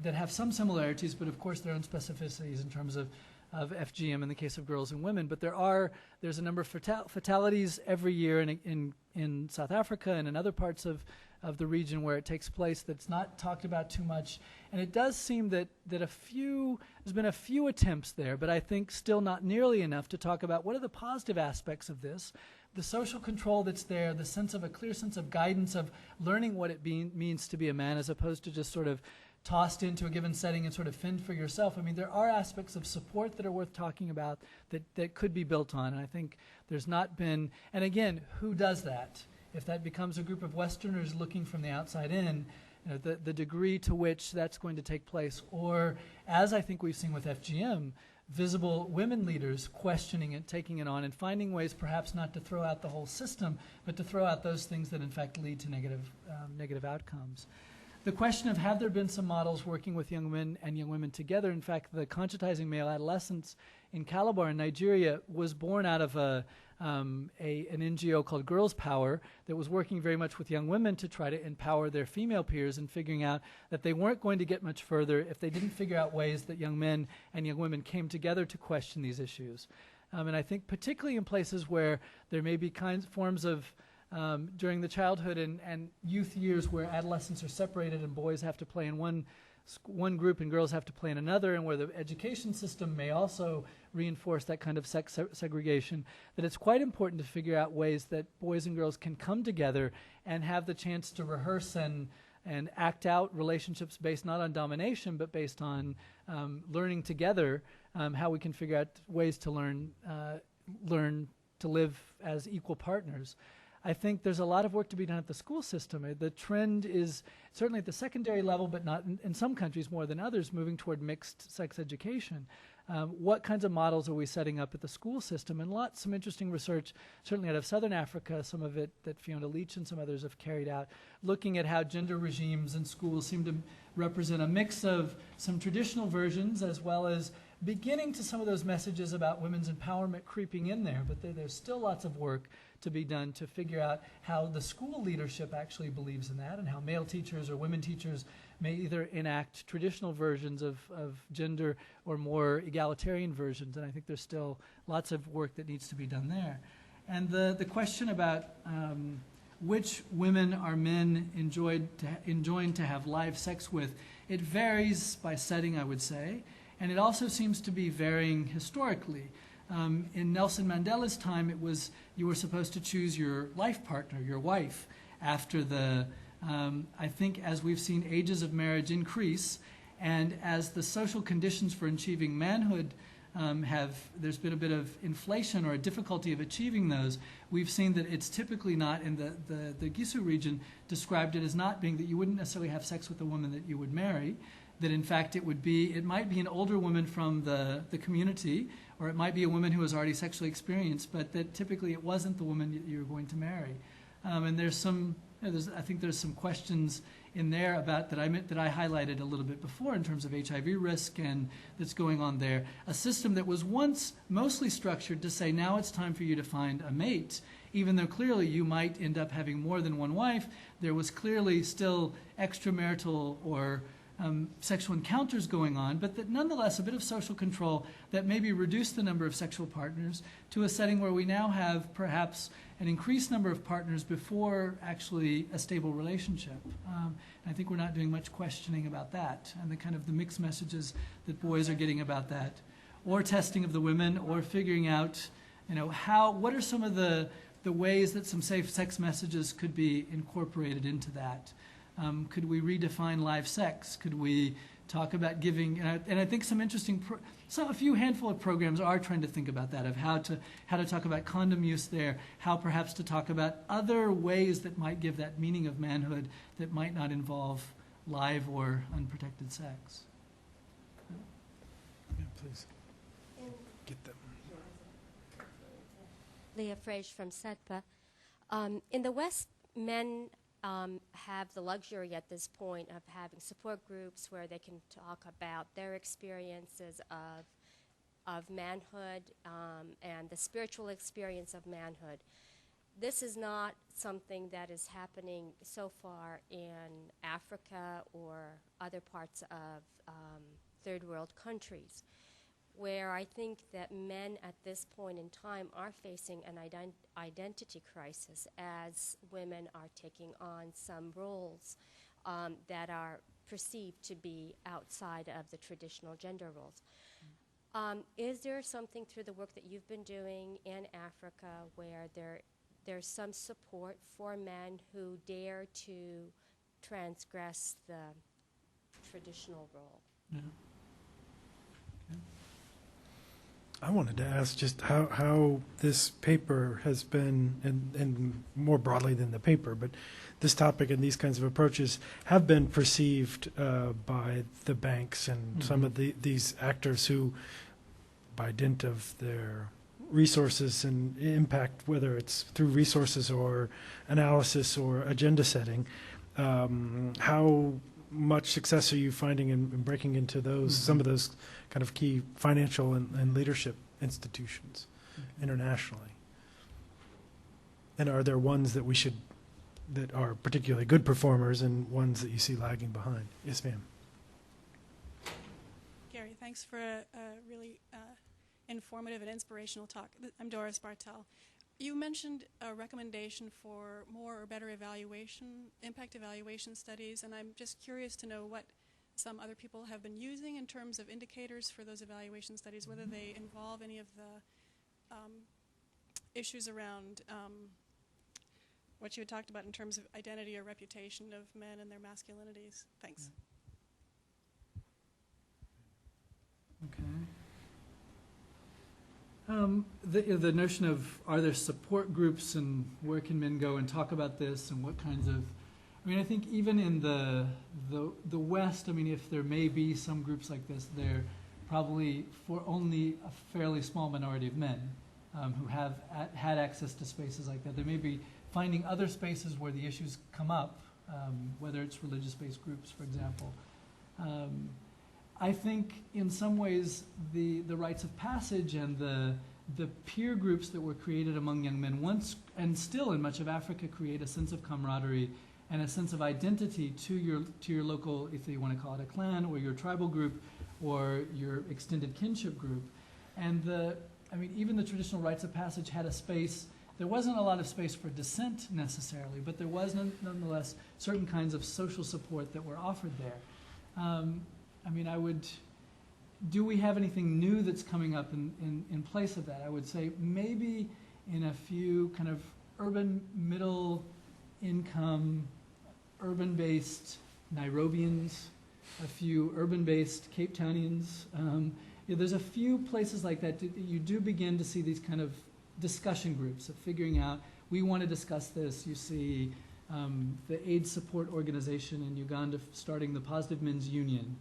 that have some similarities, but of course their own specificities in terms of FGM in the case of girls and women. But there's a number of fatalities every year in South Africa and in other parts of the region where it takes place that's not talked about too much. And it does seem that there's been a few attempts there, but I think still not nearly enough to talk about what are the positive aspects of this, the social control that's there, a clear sense of guidance of learning what it means to be a man, as opposed to just sort of tossed into a given setting and sort of fend for yourself. I mean, there are aspects of support that are worth talking about that could be built on, and I think there's not been, and again, who does that? If that becomes a group of Westerners looking from the outside in, the degree to which that's going to take place, or as I think we've seen with FGM, visible women leaders questioning it, taking it on, and finding ways perhaps not to throw out the whole system, but to throw out those things that in fact lead to negative outcomes. The question of have there been some models working with young men and young women together. In fact, the conscientizing male adolescents in Calabar in Nigeria was born out of an NGO called Girls Power that was working very much with young women to try to empower their female peers, and figuring out that they weren't going to get much further if they didn't figure out ways that young men and young women came together to question these issues. And I think particularly in places where there may be forms of during the childhood and youth years where adolescents are separated and boys have to play in one group and girls have to play in another, and where the education system may also reinforce that kind of sex segregation, that it's quite important to figure out ways that boys and girls can come together and have the chance to rehearse and act out relationships based not on domination but based on learning together, how we can figure out ways to learn to live as equal partners. I think there's a lot of work to be done at the school system. The trend is certainly at the secondary level, but not in some countries more than others, moving toward mixed sex education. What kinds of models are we setting up at the school system? And some interesting research, certainly out of Southern Africa, some of it that Fiona Leach and some others have carried out, looking at how gender regimes in schools seem to represent a mix of some traditional versions as well as beginning to some of those messages about women's empowerment creeping in there. But there's still lots of work to be done to figure out how the school leadership actually believes in that, and how male teachers or women teachers may either enact traditional versions of gender or more egalitarian versions. And I think there's still lots of work that needs to be done there. And the question about which women are men enjoying to have live sex with, it varies by setting, I would say, and it also seems to be varying historically. In Nelson Mandela's time, it was you were supposed to choose your life partner, your wife, after the, I think as we've seen ages of marriage increase, and as the social conditions for achieving manhood there's been a bit of inflation or a difficulty of achieving those, we've seen that it's typically not, in the Gisu region, described it as not being that you wouldn't necessarily have sex with a woman that you would marry, that in fact it might be an older woman from the community, or it might be a woman who was already sexually experienced, but that typically it wasn't the woman that you were going to marry. And I think there's some questions in there about that I highlighted a little bit before in terms of HIV risk and that's going on there. A system that was once mostly structured to say now it's time for you to find a mate, even though clearly you might end up having more than one wife. There was clearly still extramarital or sexual encounters going on, but that nonetheless a bit of social control that maybe reduced the number of sexual partners to a setting where we now have perhaps an increased number of partners before actually a stable relationship. I think we're not doing much questioning about that and the kind of the mixed messages that boys are getting about that, or testing of the women, or figuring out, what are some of the ways that some safe sex messages could be incorporated into that. Could we redefine live sex? Could we talk about giving? And I think some interesting, a few handful of programs are trying to think about that, of how to talk about condom use there, how perhaps to talk about other ways that might give that meaning of manhood that might not involve live or unprotected sex.
Yeah, please. Get them.
Leah Frage from SETPA. In the West, men have the luxury at this point of having support groups where they can talk about their experiences of manhood and the spiritual experience of manhood. This is not something that is happening so far in Africa or other parts of third world countries, where I think that men at this point in time are facing an identity crisis as women are taking on some roles that are perceived to be outside of the traditional gender roles. Is there something through the work that you've been doing in Africa where there's some support for men who dare to transgress the traditional role?
Yeah.
I wanted to ask just how this paper has been, and more broadly than the paper, but this topic and these kinds of approaches have been perceived by the banks and some of these actors who, by dint of their resources and impact, whether it's through resources or analysis or agenda setting, how much success are you finding in breaking into those some of those kind of key financial and leadership institutions internationally? And are there ones that that are particularly good performers and ones that you see lagging behind? Yes, ma'am.
Gary, thanks for a really informative and inspirational talk. I'm Doris Bartel. You mentioned a recommendation for more or better evaluation, impact evaluation studies, and I'm just curious to know what some other people have been using in terms of indicators for those evaluation studies, whether they involve any of the issues around what you had talked about in terms of identity or reputation of men and their masculinities. Thanks.
Okay. The notion of, are there support groups and where can men go and talk about this and what kinds of, I mean, I think even in the West, I mean, if there may be some groups like this, they're probably for only a fairly small minority of men who have had access to spaces like that. They may be finding other spaces where the issues come up, whether it's religious-based groups, for example. I think in some ways the rites of passage and the peer groups that were created among young men once and still in much of Africa create a sense of camaraderie and a sense of identity to your local, if you want to call it a clan or your tribal group or your extended kinship group. And I mean, even the traditional rites of passage had a space. There wasn't a lot of space for dissent necessarily, but there was nonetheless certain kinds of social support that were offered there. I mean, do we have anything new that's coming up in place of that? I would say maybe in a few kind of urban, middle income, urban-based Nairobians, a few urban-based Cape Townians. There's a few places like that you do begin to see these kind of discussion groups of figuring out, we want to discuss this. You see the AIDS support organization in Uganda starting the Positive Men's Union.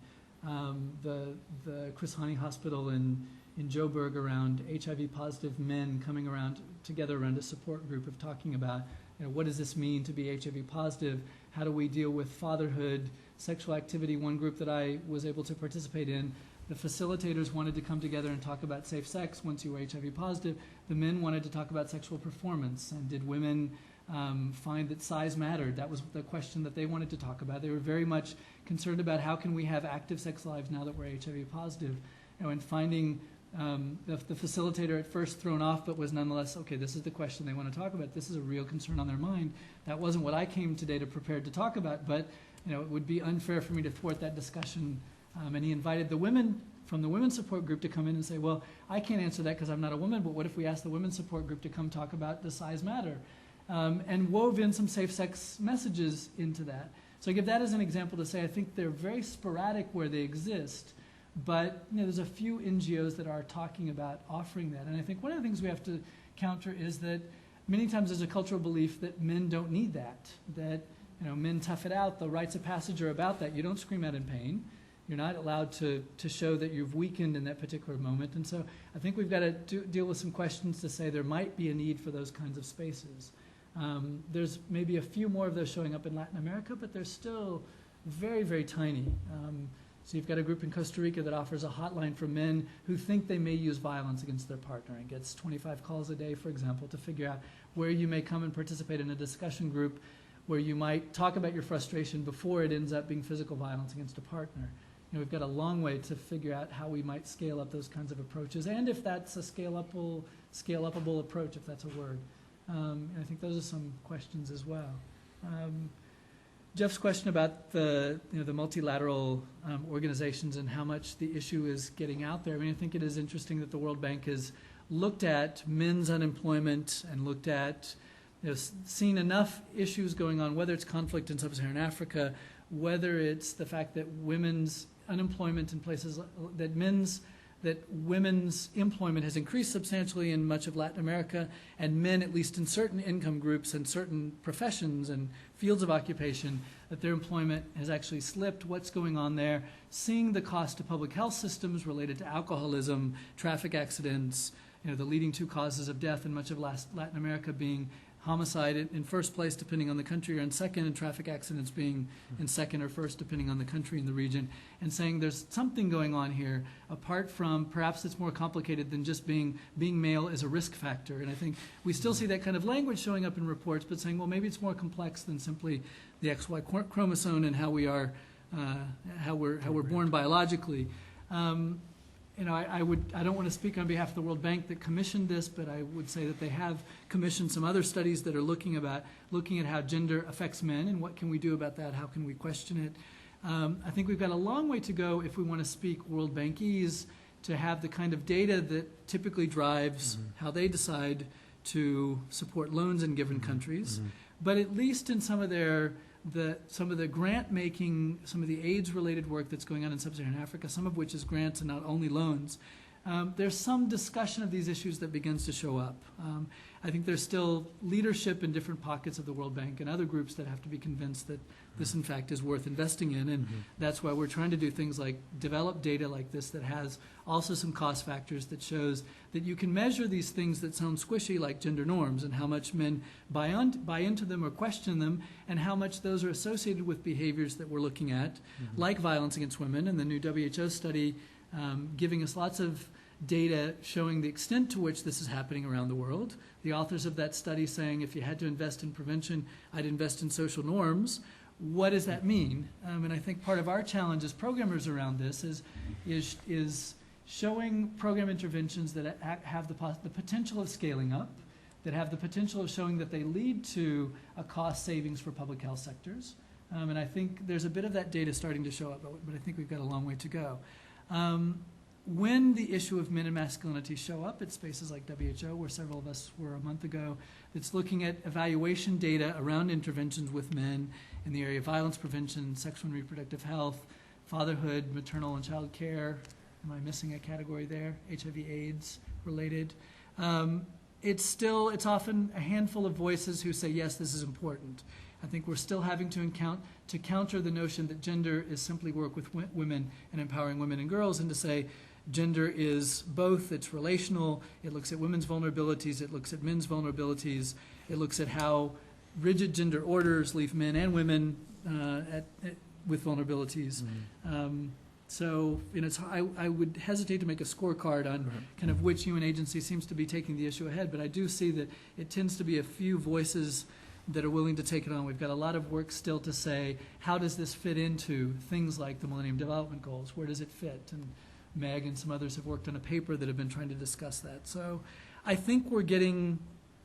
The Chris Hani Hospital in Joburg around HIV positive men coming around together around a support group of talking about, what does this mean to be HIV positive? How do we deal with fatherhood, sexual activity? One group that I was able to participate in, the facilitators wanted to come together and talk about safe sex once you were HIV positive. The men wanted to talk about sexual performance, and did women find that size mattered? That was the question that they wanted to talk about. They were very much concerned about how can we have active sex lives now that we're HIV positive. And finding the facilitator at first thrown off, but was nonetheless, okay, this is the question they want to talk about. This is a real concern on their mind. That wasn't what I came today to prepared to talk about, but it would be unfair for me to thwart that discussion. And he invited the women from the women's support group to come in and say, well, I can't answer that because I'm not a woman, but what if we ask the women's support group to come talk about does size matter? And wove in some safe sex messages into that. So I give that as an example to say I think they're very sporadic where they exist, but there's a few NGOs that are talking about offering that. And I think one of the things we have to counter is that many times there's a cultural belief that men don't need that men tough it out. The rites of passage are about that. You don't scream out in pain. You're not allowed to show that you've weakened in that particular moment. And so I think we've got to deal with some questions to say there might be a need for those kinds of spaces. There's maybe a few more of those showing up in Latin America, but they're still very, very tiny. So you've got a group in Costa Rica that offers a hotline for men who think they may use violence against their partner and gets 25 calls a day, for example, to figure out where you may come and participate in a discussion group where you might talk about your frustration before it ends up being physical violence against a partner. We've got a long way to figure out how we might scale up those kinds of approaches, and if that's a scale-upable approach, if that's a word. And I think those are some questions as well. Jeff's question about the multilateral organizations and how much the issue is getting out there. I mean, I think it is interesting that the World Bank has looked at men's unemployment and looked at, seen enough issues going on, whether it's conflict in Sub-Saharan Africa, whether it's the fact that women's unemployment in places that women's employment has increased substantially in much of Latin America, and men, at least in certain income groups and certain professions and fields of occupation, that their employment has actually slipped. What's going on there? Seeing the cost to public health systems related to alcoholism, traffic accidents, the leading two causes of death in much of Latin America being homicide in first place, depending on the country, or in second, and traffic accidents being in second or first, depending on the country and the region, and saying there's something going on here, apart from perhaps it's more complicated than just being male as a risk factor. And I think we still see that kind of language showing up in reports, but saying, well, maybe it's more complex than simply the XY chromosome and how we are, how we're born biologically. I don't want to speak on behalf of the World Bank that commissioned this, but I would say that they have commissioned some other studies that are looking at how gender affects men and what can we do about that, how can we question it. I think we've got a long way to go if we want to speak World Bankese to have the kind of data that typically drives how they decide to support loans in given countries. But at least in some of the grant making, some of the AIDS related work that's going on in Sub-Saharan Africa, some of which is grants and not only loans, there's some discussion of these issues that begins to show up. I think there's still leadership in different pockets of the World Bank and other groups that have to be convinced that this in fact is worth investing in, and that's why we're trying to do things like develop data like this that has also some cost factors that shows that you can measure these things that sound squishy like gender norms and how much men buy into them or question them, and how much those are associated with behaviors that we're looking at, like violence against women, and the new WHO study giving us lots of data showing the extent to which this is happening around the world. The authors of that study saying if you had to invest in prevention, I'd invest in social norms. What does that mean? And I think part of our challenge as programmers around this is showing program interventions that have the potential of scaling up, that have the potential of showing that they lead to a cost savings for public health sectors. And I think there's a bit of that data starting to show up, but I think we've got a long way to go. When the issue of men and masculinity show up at spaces like WHO, where several of us were a month ago, it's looking at evaluation data around interventions with men in the area of violence prevention, sexual and reproductive health, fatherhood, maternal and child care. Am I missing a category there? HIV/AIDS related. It's often a handful of voices who say, yes, this is important. I think we're still having to counter the notion that gender is simply work with women and empowering women and girls, and to say gender is both, it's relational, it looks at women's vulnerabilities, it looks at men's vulnerabilities, it looks at how rigid gender orders leave men and women with vulnerabilities. So I would hesitate to make a scorecard on kind of which UN agency seems to be taking the issue ahead, but I do see that it tends to be a few voices that are willing to take it on. We've got a lot of work still to say, how does this fit into things like the Millennium Development Goals? Where does it fit? And Meg and some others have worked on a paper that have been trying to discuss that. So I think we're getting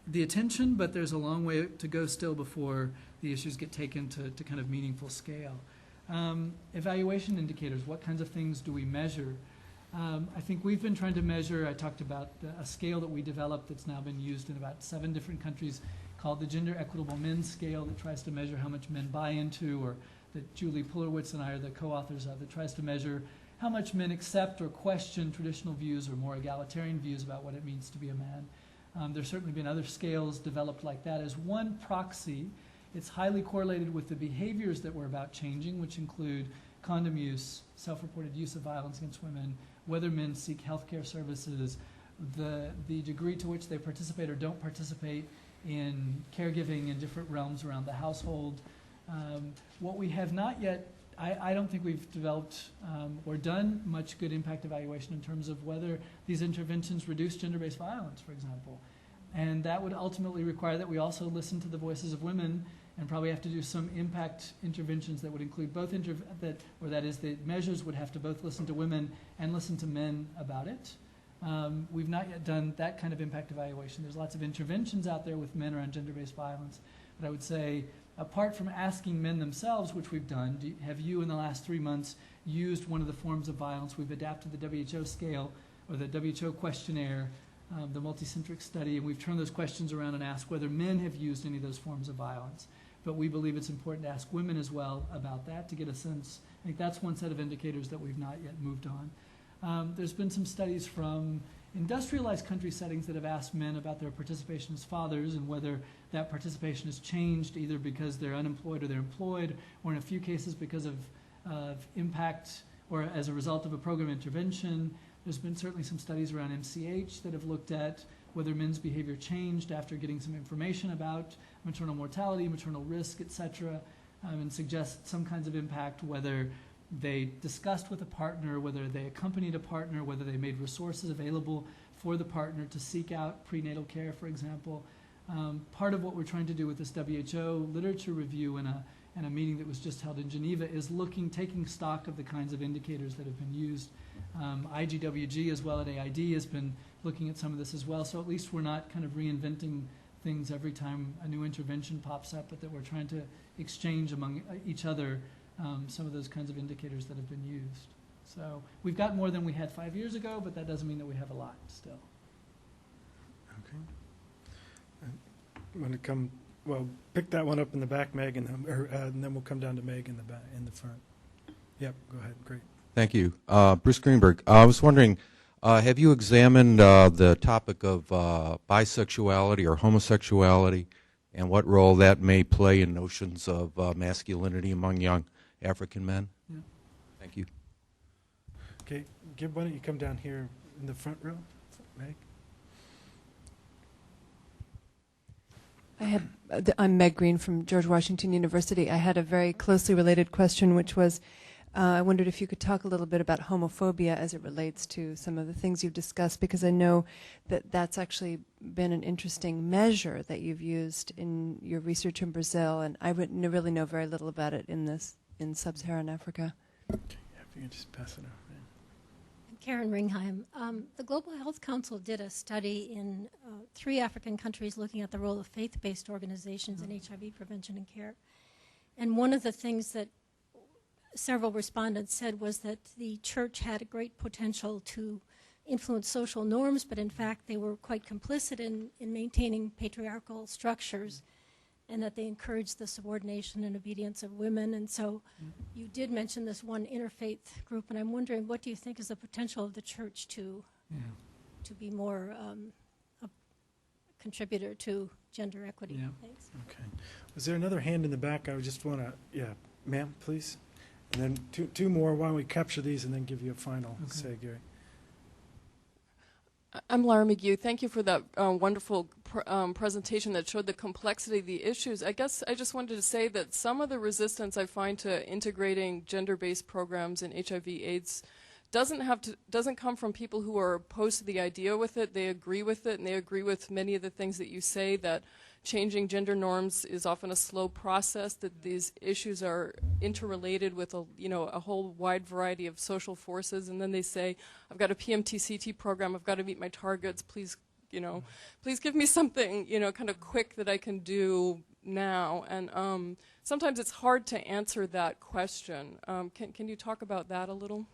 the attention, but there's a long way to go still before the issues get taken to kind of meaningful scale. Evaluation indicators, what kinds of things do we measure? I think we've been trying to measure, I talked about a scale that we developed that's now been used in about 7 different countries called the Gender Equitable Men Scale, that tries to measure how much men buy into, or that Julie Pullerwitz and I are the co-authors of, that tries to measure how much men accept or question traditional views or more egalitarian views about what it means to be a man. There's certainly been other scales developed like that as one proxy. It's highly correlated with the behaviors that we're about changing, which include condom use, self-reported use of violence against women, whether men seek health care services, the degree to which they participate or don't participate in caregiving in different realms around the household. What we have not yet, I don't think we've developed or done much good impact evaluation in terms of whether these interventions reduce gender-based violence, for example. And that would ultimately require that we also listen to the voices of women, and probably have to do some impact interventions that would include both, that is, the measures would have to both listen to women and listen to men about it. We've not yet done that kind of impact evaluation. There's lots of interventions out there with men around gender-based violence, but I would say, apart from asking men themselves, which we've done, have you in the last 3 months used one of the forms of violence? We've adapted the WHO scale, or the WHO questionnaire, the multicentric study, and we've turned those questions around and asked whether men have used any of those forms of violence. But we believe it's important to ask women as well about that to get a sense. I think that's one set of indicators that we've not yet moved on. There's been some studies from industrialized country settings that have asked men about their participation as fathers and whether that participation has changed either because they're unemployed or they're employed, or in a few cases because of impact or as a result of a program intervention. There's been certainly some studies around MCH that have looked at whether men's behavior changed after getting some information about maternal mortality, maternal risk, etc., and suggest some kinds of impact, whether they discussed with a partner, whether they accompanied a partner, whether they made resources available for the partner to seek out prenatal care, for example. Part of what we're trying to do with this WHO literature review and a meeting that was just held in Geneva is taking stock of the kinds of indicators that have been used IGWG as well at AID has been looking at some of this as well. So at least we're not kind of reinventing things every time a new intervention pops up, but that we're trying to exchange among each other some of those kinds of indicators that have been used. So we've got more than we had 5 years ago, but that doesn't mean that we have a lot still.
Okay. I'm going to come, well, pick that one up in the back, Meg, and then we'll come down to Meg in the back, in the front. Yep, go ahead. Great.
Thank you. Bruce Greenberg, I was wondering, have you examined the topic of bisexuality or homosexuality and what role that may play in notions of masculinity among young African men?
Yeah.
Thank you.
Okay, why don't you come down here in the front row, Meg?
I'm Meg Green from George Washington University. I had a very closely related question, which was, I wondered if you could talk a little bit about homophobia as it relates to some of the things you've discussed, because I know that that's actually been an interesting measure that you've used in your research in Brazil, and I really know very little about it in Sub-Saharan Africa.
Okay, yeah, if you can just pass it over.
Karen Ringheim. The Global Health Council did a study in 3 African countries looking at the role of faith-based organizations in HIV prevention and care. And one of the things that several respondents said was that the church had a great potential to influence social norms, but in fact they were quite complicit in maintaining patriarchal structures, and that they encouraged the subordination and obedience of women. And so you did mention this one interfaith group, and I'm wondering, what do you think is the potential of the church to be more a contributor to gender equity?
Yeah.
Thanks.
Okay. Was there another hand in the back? I would just want to, yeah, ma'am, please. And then two more. Why don't we capture these and then give you a final say, Gary?
I'm Lara McGee. Thank you for that wonderful presentation that showed the complexity of the issues. I guess I just wanted to say that some of the resistance I find to integrating gender-based programs in HIV/AIDS doesn't come from people who are opposed to the idea with it. They agree with it, and they agree with many of the things that you say, that changing gender norms is often a slow process, that these issues are interrelated with a whole wide variety of social forces, and then they say, I've got a PMT-CT program, I've got to meet my targets, please give me something, kind of quick that I can do now. And sometimes it's hard to answer that question. Can you talk about that a little?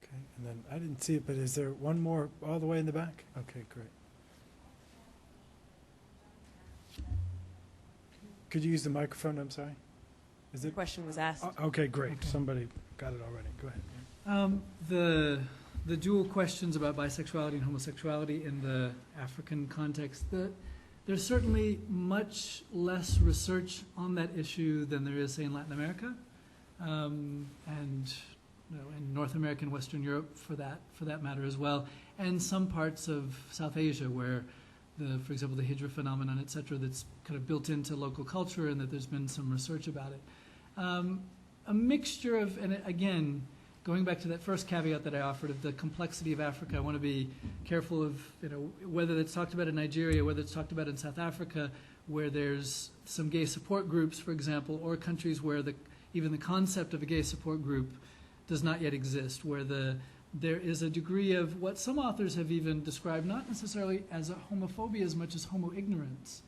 Okay, and then I didn't see it, but is there one more all the way in the back? Okay, great. Could you use the microphone? I'm sorry. Is it?
The question was asked.
Okay, great. Okay. Somebody got it already. Go ahead.
The dual questions about bisexuality and homosexuality in the African context, there's certainly much less research on that issue than there is, say, in Latin America, and in North America and Western Europe for that matter as well, and some parts of South Asia where for example, the Hijra phenomenon, et cetera, that's kind of built into local culture, and that there's been some research about it. A mixture of, and again, going back to that first caveat that I offered of the complexity of Africa, I want to be careful of, whether it's talked about in Nigeria, whether it's talked about in South Africa, where there's some gay support groups, for example, or countries where even the concept of a gay support group does not yet exist, where there is a degree of what some authors have even described, not necessarily as a homophobia as much as homo-ignorance,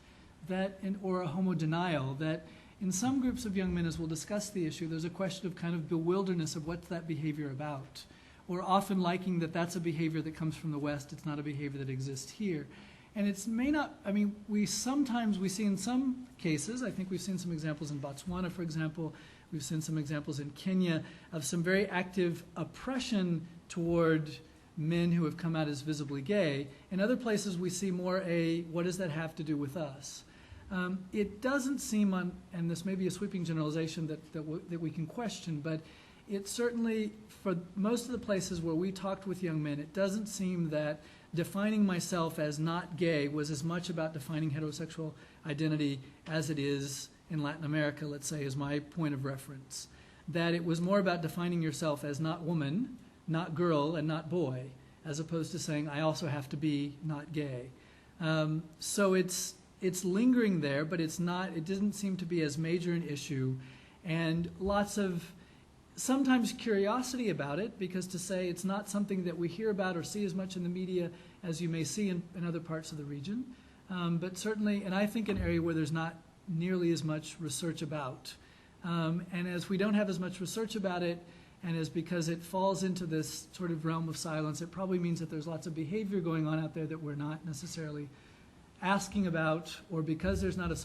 or a homo-denial, that in some groups of young men, as we'll discuss the issue, there's a question of kind of bewilderness of what's that behavior about, or often liking that that's a behavior that comes from the West, it's not a behavior that exists here. And we see in some cases, I think we've seen some examples in Botswana, for example, we've seen some examples in Kenya of some very active oppression toward men who have come out as visibly gay. In other places, we see more what does that have to do with us? It doesn't seem, and this may be a sweeping generalization that we can question, but it certainly, for most of the places where we talked with young men, it doesn't seem that defining myself as not gay was as much about defining heterosexual identity as it is in Latin America, let's say, as my point of reference. That it was more about defining yourself as not woman, not girl, and not boy, as opposed to saying, I also have to be not gay. So it's lingering there, but it didn't seem to be as major an issue. And lots of sometimes curiosity about it, because to say it's not something that we hear about or see as much in the media as you may see in other parts of the region. But certainly, and I think an area where there's not nearly as much research about. And as we don't have as much research about it, and as because it falls into this sort of realm of silence, it probably means that there's lots of behavior going on out there that we're not necessarily asking about, or because there's not a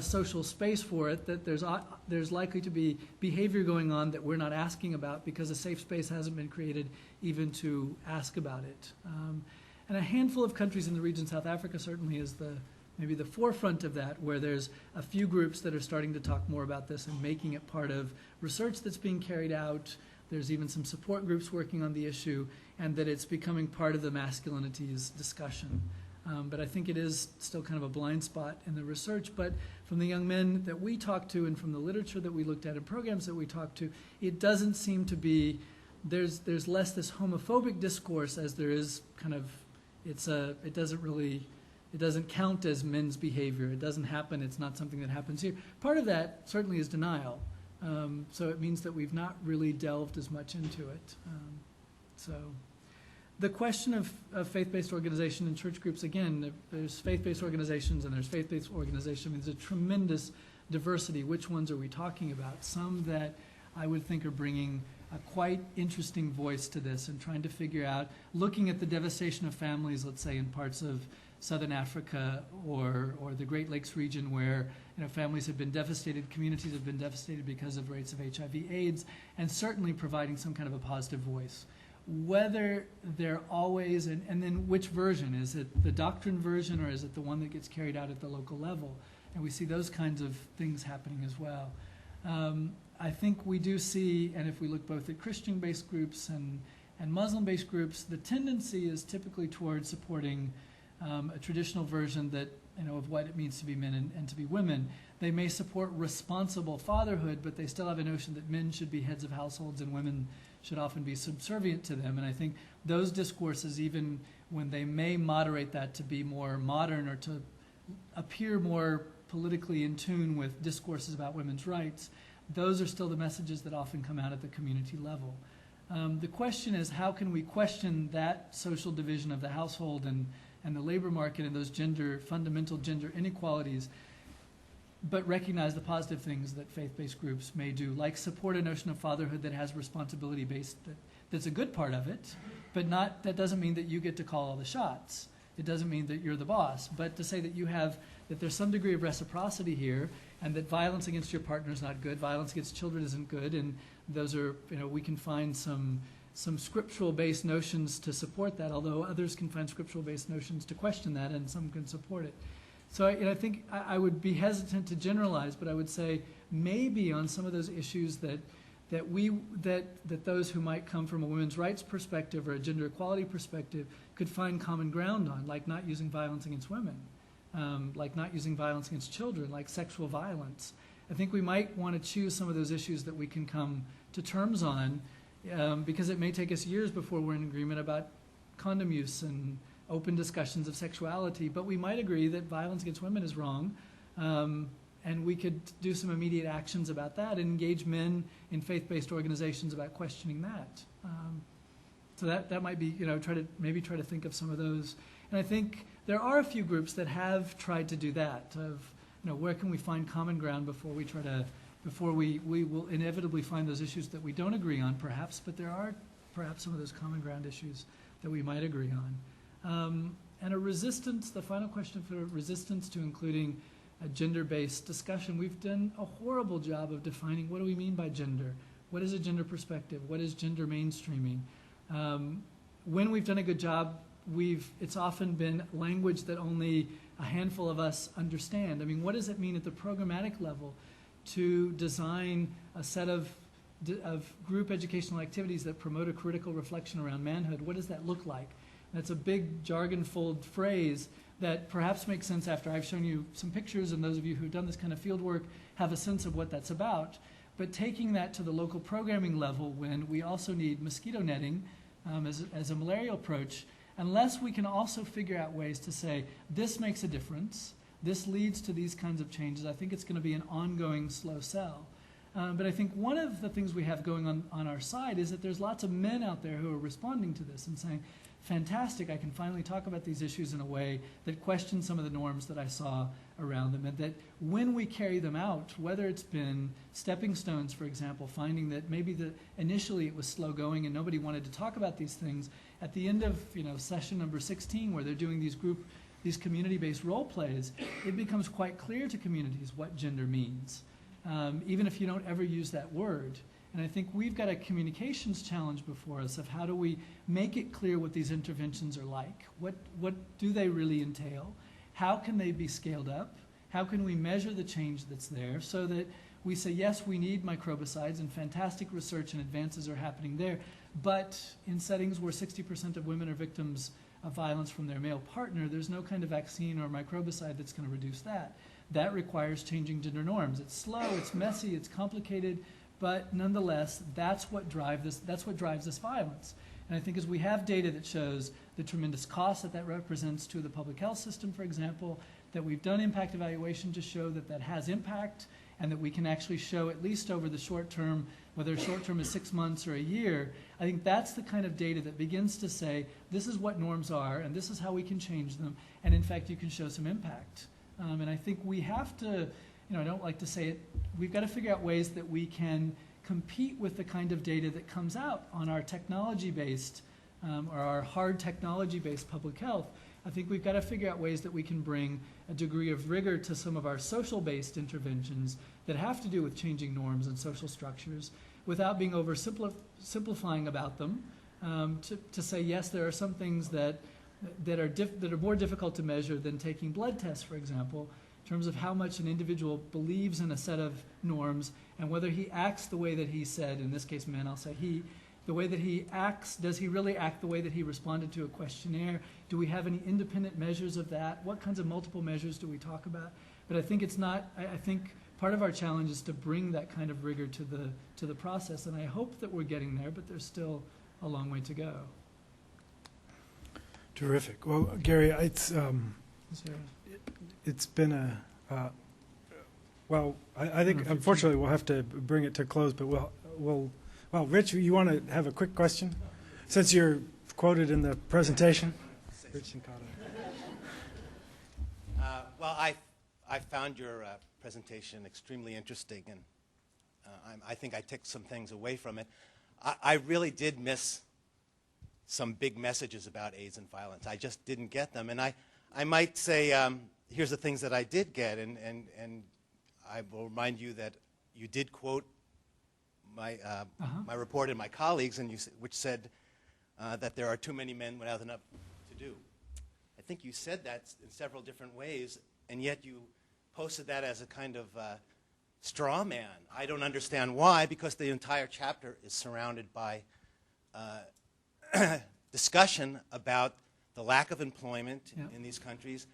social space for it, that there's likely to be behavior going on that we're not asking about because a safe space hasn't been created even to ask about it. And a handful of countries in the region, South Africa certainly is maybe the forefront of that, where there's a few groups that are starting to talk more about this and making it part of research that's being carried out. There's even some support groups working on the issue, and that it's becoming part of the masculinities discussion. But I think it is still kind of a blind spot in the research. But from the young men that we talked to and from the literature that we looked at and programs that we talked to, it doesn't seem to be, there's less this homophobic discourse as there is kind of, it doesn't count as men's behavior. It doesn't happen. It's not something that happens here. Part of that certainly is denial. So it means that we've not really delved as much into it. So the question of faith-based organization and church groups, again, there's faith-based organizations and there's faith-based organizations. I mean, there's a tremendous diversity. Which ones are we talking about? Some that I would think are bringing a quite interesting voice to this and trying to figure out, looking at the devastation of families, let's say, in parts of Southern Africa or the Great Lakes region, where families have been devastated, communities have been devastated because of rates of HIV/AIDS, and certainly providing some kind of a positive voice. Whether they're always, and then which version? Is it the doctrine version, or is it the one that gets carried out at the local level? And we see those kinds of things happening as well. I think we do see, and if we look both at Christian-based groups and Muslim-based groups, the tendency is typically towards supporting a traditional version that, of what it means to be men and to be women. They may support responsible fatherhood, but they still have a notion that men should be heads of households and women should often be subservient to them. And I think those discourses, even when they may moderate that to be more modern or to appear more politically in tune with discourses about women's rights, those are still the messages that often come out at the community level. The question is, how can we question that social division of the household and the labor market and those fundamental gender inequalities, but recognize the positive things that faith-based groups may do, like support a notion of fatherhood that has responsibility-based, that's a good part of it, but that doesn't mean that you get to call all the shots. It doesn't mean that you're the boss, but to say that that there's some degree of reciprocity here, and that violence against your partner is not good, violence against children isn't good, and those are, we can find some scriptural-based notions to support that, although others can find scriptural-based notions to question that, and some can support it. So I think I would be hesitant to generalize, but I would say maybe on some of those issues that those who might come from a women's rights perspective or a gender equality perspective could find common ground on, like not using violence against women, like not using violence against children, like sexual violence. I think we might want to choose some of those issues that we can come to terms on, because it may take us years before we're in agreement about condom use and open discussions of sexuality, but we might agree that violence against women is wrong, and we could do some immediate actions about that and engage men in faith-based organizations about questioning that. So that might be, try to think of some of those. And I think there are a few groups that have tried to do that, of, where can we find common ground before we will inevitably find those issues that we don't agree on, perhaps, but there are perhaps some of those common ground issues that we might agree on. And a resistance, the final question for resistance to including a gender-based discussion. We've done a horrible job of defining what do we mean by gender? What is a gender perspective? What is gender mainstreaming? When we've done a good job, it's often been language that only a handful of us understand. I mean, what does it mean at the programmatic level to design a set of group educational activities that promote a critical reflection around manhood? What does that look like? That's a big jargon-filled phrase that perhaps makes sense after I've shown you some pictures, and those of you who've done this kind of field work have a sense of what that's about. But taking that to the local programming level, when we also need mosquito netting as a malarial approach, unless we can also figure out ways to say, this makes a difference, this leads to these kinds of changes, I think it's going to be an ongoing slow sell. But I think one of the things we have going on our side is that there's lots of men out there who are responding to this and saying, fantastic, I can finally talk about these issues in a way that questions some of the norms that I saw around them, and that when we carry them out, whether it's been stepping stones, for example, finding that maybe initially it was slow going and nobody wanted to talk about these things, at the end of session number 16, where they're doing these community-based role plays, it becomes quite clear to communities what gender means, even if you don't ever use that word. And I think we've got a communications challenge before us of how do we make it clear what these interventions are like? What do they really entail? How can they be scaled up? How can we measure the change that's there so that we say, yes, we need microbicides and fantastic research and advances are happening there, but in settings where 60% of women are victims of violence from their male partner, there's no kind of vaccine or microbicide that's going to reduce that. That requires changing gender norms. It's slow, it's messy, it's complicated, but nonetheless, that's what drives this violence. And I think as we have data that shows the tremendous cost that represents to the public health system, for example, that we've done impact evaluation to show that that has impact, and that we can actually show at least over the short term, whether short term is 6 months or a year, I think that's the kind of data that begins to say, this is what norms are, and this is how we can change them, and in fact, you can show some impact. And I think we have to, I don't like to say it, we've got to figure out ways that we can compete with the kind of data that comes out on our technology-based or our hard technology-based public health. I think we've got to figure out ways that we can bring a degree of rigor to some of our social-based interventions that have to do with changing norms and social structures without being oversimplifying about them, to say, yes, there are some things that are more difficult to measure than taking blood tests, for example, in terms of how much an individual believes in a set of norms and whether he acts the way that he said, in this case men, I'll say he, the way that he acts, does he really act the way that he responded to a questionnaire? Do we have any independent measures of that? What kinds of multiple measures do we talk about? But I think it's not, I think part of our challenge is to bring that kind of rigor to the process, and I hope that we're getting there, but there's still a long way to go.
Terrific. Well, Gary, it's been I think unfortunately we'll have to bring it to close, but well, Rich, you want to have a quick question? Since you're quoted in the presentation. Rich Sincata.
Well, I found your presentation extremely interesting, and I think I took some things away from it. I really did miss some big messages about AIDS and violence. I just didn't get them, and I might say, here's the things that I did get, and I will remind you that you did quote my my report and my colleagues, and which said that there are too many men without enough to do. I think you said that in several different ways, and yet you posted that as a kind of straw man. I don't understand why, because the entire chapter is surrounded by discussion about the lack of employment in these countries,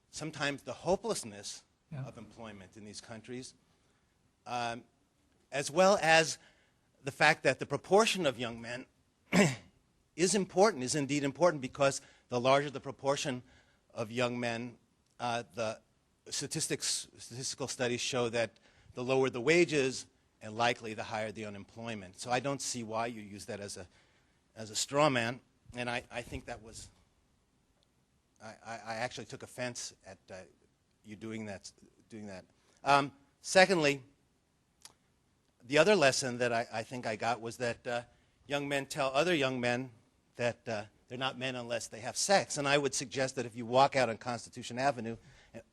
sometimes the hopelessness of employment in these countries, as well as the fact that the proportion of young men is indeed important, because the larger the proportion of young men, the statistical studies show that the lower the wages and likely the higher the unemployment. So I don't see why you use that as a straw man, and I think that was, I actually took offense at you doing that. Secondly, the other lesson that I think I got was that young men tell other young men that they're not men unless they have sex. And I would suggest that if you walk out on Constitution Avenue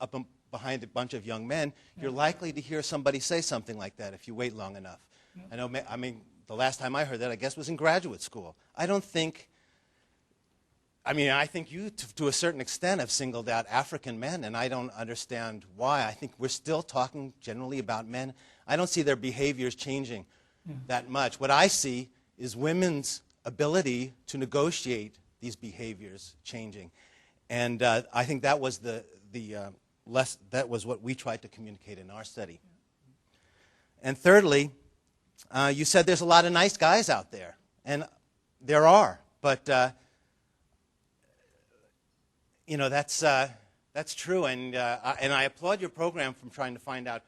up behind a bunch of young men, you're likely to hear somebody say something like that if you wait long enough. I mean, the last time I heard that, I guess, was in graduate school. I think you, to a certain extent, have singled out African men, and I don't understand why. I think we're still talking generally about men. I don't see their behaviors changing that much. What I see is women's ability to negotiate these behaviors changing, and I think that was that was what we tried to communicate in our study. And thirdly, you said there's a lot of nice guys out there, and there are, but that's true, and I applaud your program from trying to find out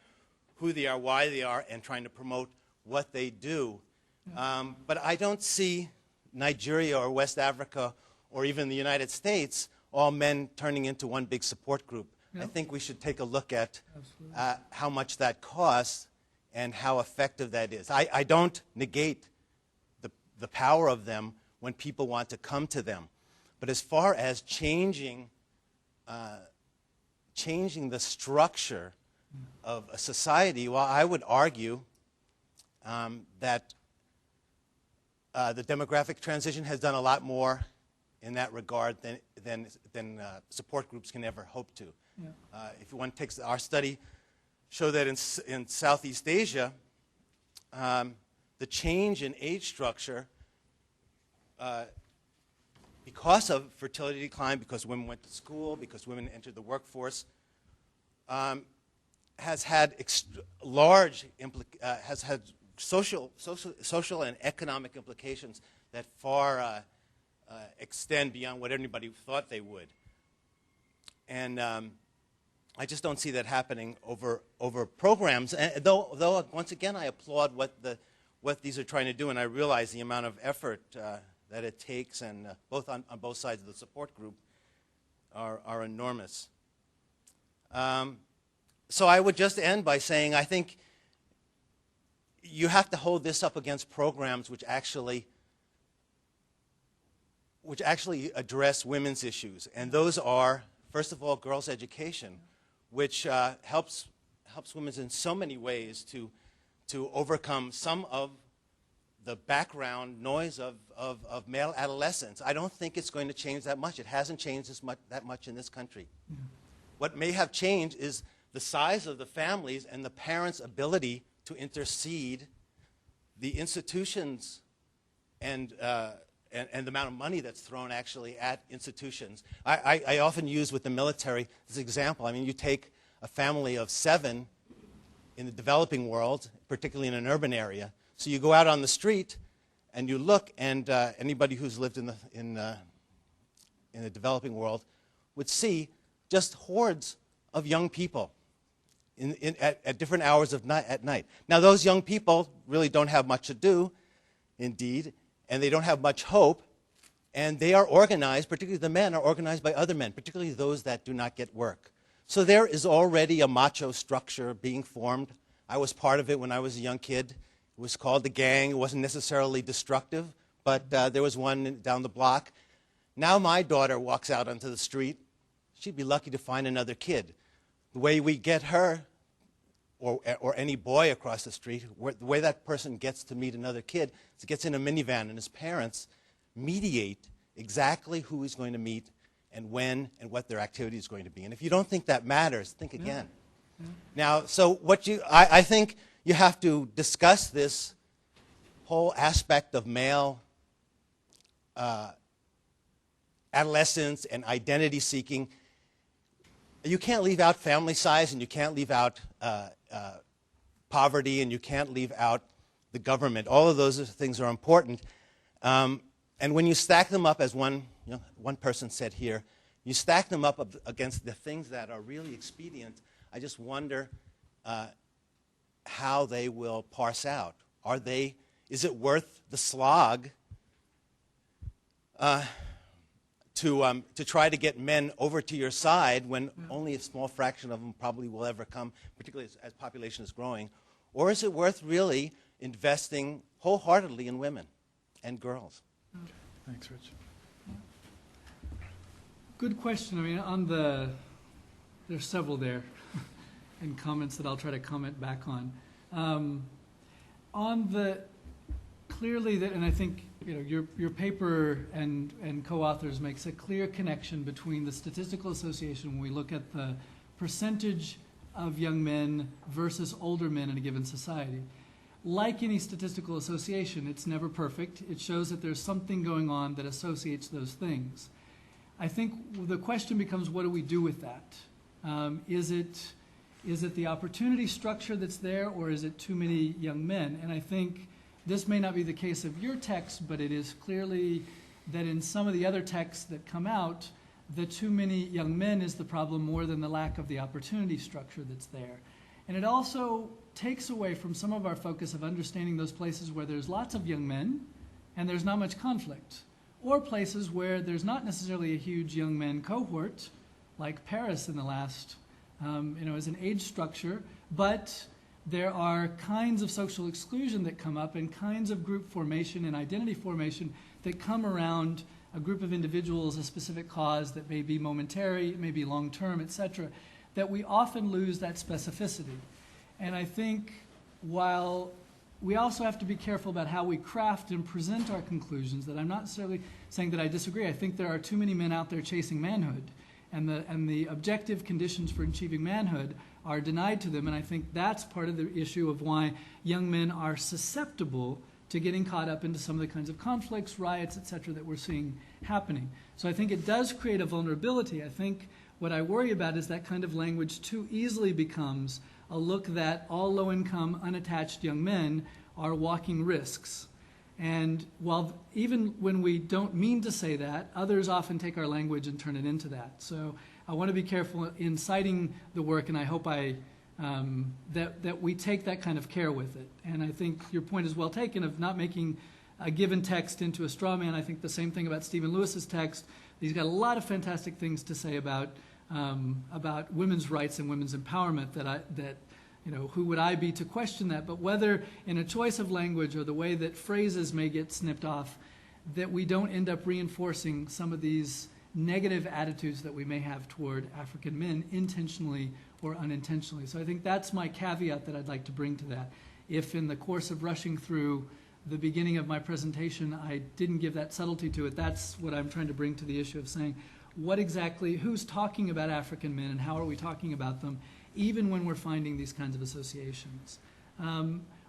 who they are, why they are, and trying to promote what they do. But I don't see Nigeria or West Africa or even the United States, all men turning into one big support group. I think we should take a look at how much that costs and how effective that is. I don't negate the power of them when people want to come to them. But as far as changing the structure of a society, well, I would argue that the demographic transition has done a lot more in that regard than support groups can ever hope to.
Yeah.
If one takes our study, show that in Southeast Asia, the change in age structure, because of fertility decline, because women went to school, because women entered the workforce, has had social and economic implications that far extend beyond what anybody thought they would. And I just don't see that happening over programs. And though once again, I applaud what these are trying to do, and I realize the amount of effort that it takes, and on both sides of the support group are enormous. So I would just end by saying I think you have to hold this up against programs which actually address women's issues, and those are, first of all, girls' education, which helps women in so many ways to overcome some of the background noise of male adolescence. I don't think it's going to change that much. It hasn't changed that much in this country.
Yeah.
What may have changed is the size of the families and the parents' ability to intercede, the institutions and the amount of money that's thrown actually at institutions. I often use with the military this example. I mean, you take a family of 7 in the developing world, particularly in an urban area. So you go out on the street and you look, and anybody who's lived in the developing world would see just hordes of young people at different hours at night. Now, those young people really don't have much to do, indeed, and they don't have much hope, and they are organized, particularly the men are organized by other men, particularly those that do not get work. So there is already a macho structure being formed. I was part of it when I was a young kid. It was called the gang. It wasn't necessarily destructive, but there was one down the block. Now my daughter walks out onto the street. She'd be lucky to find another kid. The way we get her, or any boy across the street, the way that person gets to meet another kid is he gets in a minivan, and his parents mediate exactly who he's going to meet and when and what their activity is going to be. And if you don't think that matters, think again.
Yeah.
Now, so I think you have to discuss this whole aspect of male adolescence and identity seeking. You can't leave out family size, and you can't leave out poverty, and you can't leave out the government. All of those things are important. And when you stack them up, as one person said here, you stack them up against the things that are really expedient, I just wonder how they will parse out. Is it worth the slog to try to get men over to your side when only a small fraction of them probably will ever come, particularly as population is growing? Or is it worth really investing wholeheartedly in women and girls?
Okay. Thanks, Rich. Good question. I mean, there's several there and comments that I'll try to comment back on. Clearly that, and I think your paper and co-authors makes a clear connection between the Statistical Association when we look at the percentage of young men versus older men in a given society. Like any statistical association, it's never perfect. It shows that there's something going on that associates those things. I think the question becomes, what do we do with that? Is it the opportunity structure that's there, or is it too many young men? And I think this may not be the case of your text, but it is clearly that in some of the other texts that come out, the too many young men is the problem more than the lack of the opportunity structure that's there. And it also takes away from some of our focus of understanding those places where there's lots of young men and there's not much conflict, or places where there's not necessarily a huge young men cohort, like Paris in the last, as an age structure, but there are kinds of social exclusion that come up and kinds of group formation and identity formation that come around a group of individuals, a specific cause that may be momentary, it may be long-term, etc., that we often lose that specificity. And I think while we also have to be careful about how we craft and present our conclusions, that I'm not necessarily saying that I disagree. I think there are too many men out there chasing manhood, and the objective conditions for achieving manhood are denied to them, and I think that's part of the issue of why young men are susceptible to getting caught up into some of the kinds of conflicts, riots, etc., that we're seeing happening. So I think it does create a vulnerability. I think what I worry about is that kind of language too easily becomes a look that all low-income, unattached young men are walking risks. And while even when we don't mean to say that, others often take our language and turn it into that. So I want to be careful in citing the work, and I hope that we take that kind of care with it. And I think your point is well taken of not making a given text into a straw man. I think the same thing about Stephen Lewis's text. He's got a lot of fantastic things to say about women's rights and women's empowerment that who would I be to question that? But whether in a choice of language or the way that phrases may get snipped off, that we don't end up reinforcing some of these negative attitudes that we may have toward African men intentionally or unintentionally. So I think that's my caveat that I'd like to bring to that. If in the course of rushing through the beginning of my presentation I didn't give that subtlety to it, that's what I'm trying to bring to the issue of saying what exactly, who's talking about African men and how are we talking about them, even when we're finding these kinds of associations.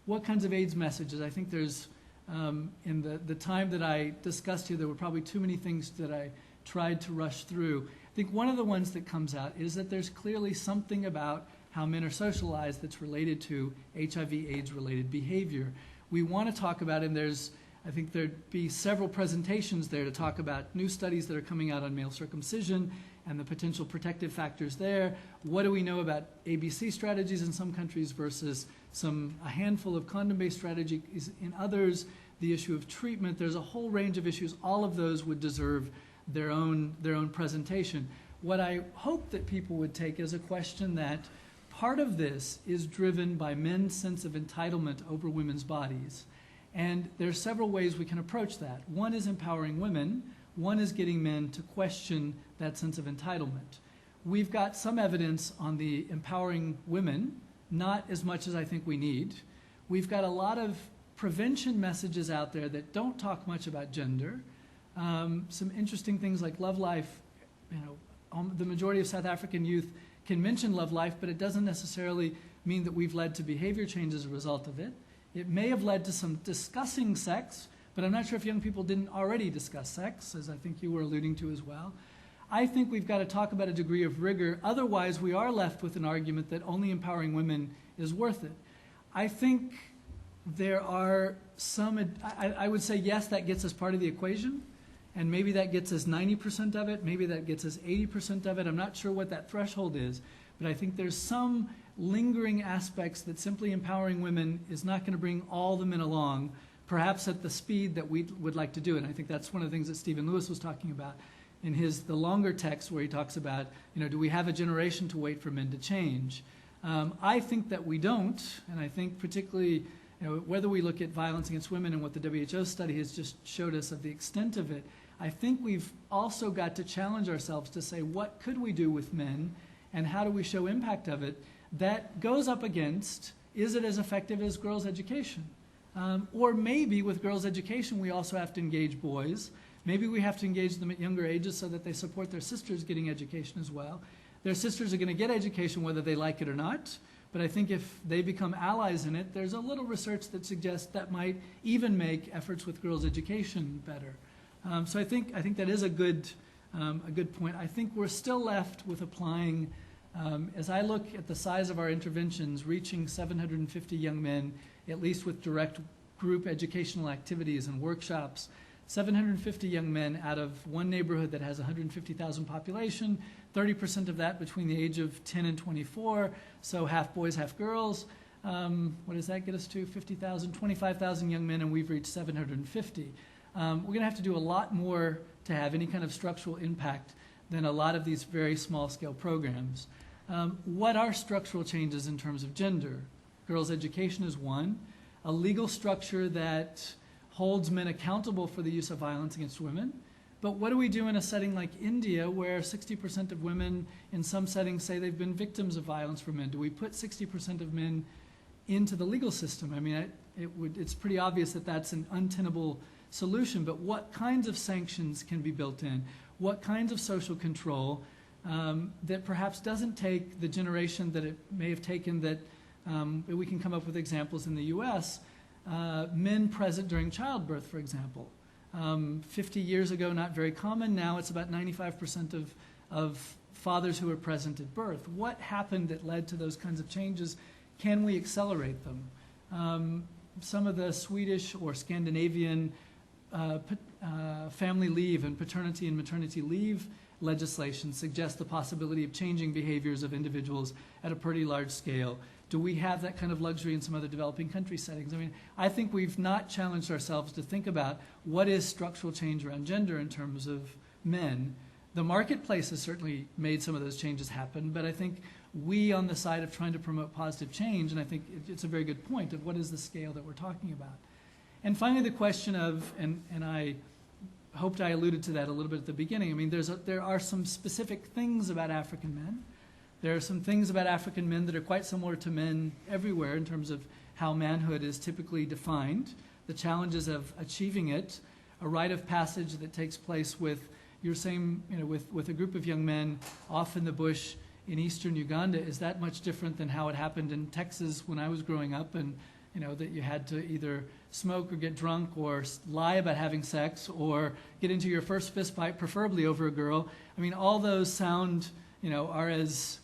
What kinds of AIDS messages? I think there's, in the time that I discussed here, there were probably too many things that I tried to rush through. I think one of the ones that comes out is that there's clearly something about how men are socialized that's related to HIV/AIDS related behavior. We want to talk about, and I think there'd be several presentations there to talk about new studies that are coming out on male circumcision and the potential protective factors there. What do we know about ABC strategies in some countries versus a handful of condom-based strategies in others, the issue of treatment. There's a whole range of issues. All of those would deserve their own presentation. What I hope that people would take is a question that part of this is driven by men's sense of entitlement over women's bodies. And there's several ways we can approach that. One is empowering women. One is getting men to question that sense of entitlement. We've got some evidence on the empowering women, not as much as I think we need. We've got a lot of prevention messages out there that don't talk much about gender. Some interesting things like Love Life. The majority of South African youth can mention Love Life, but it doesn't necessarily mean that we've led to behavior change as a result of it. It may have led to some discussing sex, but I'm not sure if young people didn't already discuss sex, as I think you were alluding to as well. I think we've got to talk about a degree of rigor. Otherwise, we are left with an argument that only empowering women is worth it. I think there are some, I would say, yes, that gets us part of the equation, and maybe that gets us 90% of it, maybe that gets us 80% of it. I'm not sure what that threshold is, but I think there's some lingering aspects that simply empowering women is not going to bring all the men along, perhaps at the speed that we would like to do. And I think that's one of the things that Stephen Lewis was talking about in the longer text where he talks about, do we have a generation to wait for men to change? I think that we don't, and I think particularly whether we look at violence against women and what the WHO study has just showed us of the extent of it, I think we've also got to challenge ourselves to say, what could we do with men and how do we show impact of it? That goes up against, is it as effective as girls' education? Or maybe with girls' education we also have to engage boys. Maybe we have to engage them at younger ages so that they support their sisters getting education as well. Their sisters are going to get education whether they like it or not, but I think if they become allies in it, there's a little research that suggests that might even make efforts with girls' education better. So I think that is a good point. I think we're still left with applying, as I look at the size of our interventions, reaching 750 young men, at least with direct group educational activities and workshops, 750 young men out of one neighborhood that has 150,000 population, 30% of that between the age of 10 and 24, so half boys, half girls. what does that get us to? 50,000, 25,000 young men, and we've reached 750. We're going to have to do a lot more to have any kind of structural impact than a lot of these very small-scale programs. What are structural changes in terms of gender? Girls' education is one. A legal structure that holds men accountable for the use of violence against women. But what do we do in a setting like India, where 60% of women in some settings say they've been victims of violence from men? Do we put 60% of men into the legal system? I mean, it's pretty obvious that that's an untenable solution, but what kinds of sanctions can be built in? What kinds of social control that perhaps doesn't take the generation that it may have taken, that we can come up with examples in the US, men present during childbirth, for example. 50 years ago, not very common. Now it's about 95% of fathers who are present at birth. What happened that led to those kinds of changes? Can we accelerate them? Some of the Swedish or Scandinavian family leave and paternity and maternity leave legislation suggests the possibility of changing behaviors of individuals at a pretty large scale. Do we have that kind of luxury in some other developing country settings? I mean, I think we've not challenged ourselves to think about what is structural change around gender in terms of men. The marketplace has certainly made some of those changes happen, but I think we on the side of trying to promote positive change, and I think it's a very good point of what is the scale that we're talking about. And finally, the question of, and I hoped I alluded to that a little bit at the beginning, I mean, there are some specific things about African men. There are some things about African men that are quite similar to men everywhere in terms of how manhood is typically defined, the challenges of achieving it, a rite of passage that takes place with your same, with a group of young men off in the bush in eastern Uganda is that much different than how it happened in Texas when I was growing up, and that you had to either smoke or get drunk or lie about having sex or get into your first fist fight, preferably over a girl. I mean, all those sound, are as,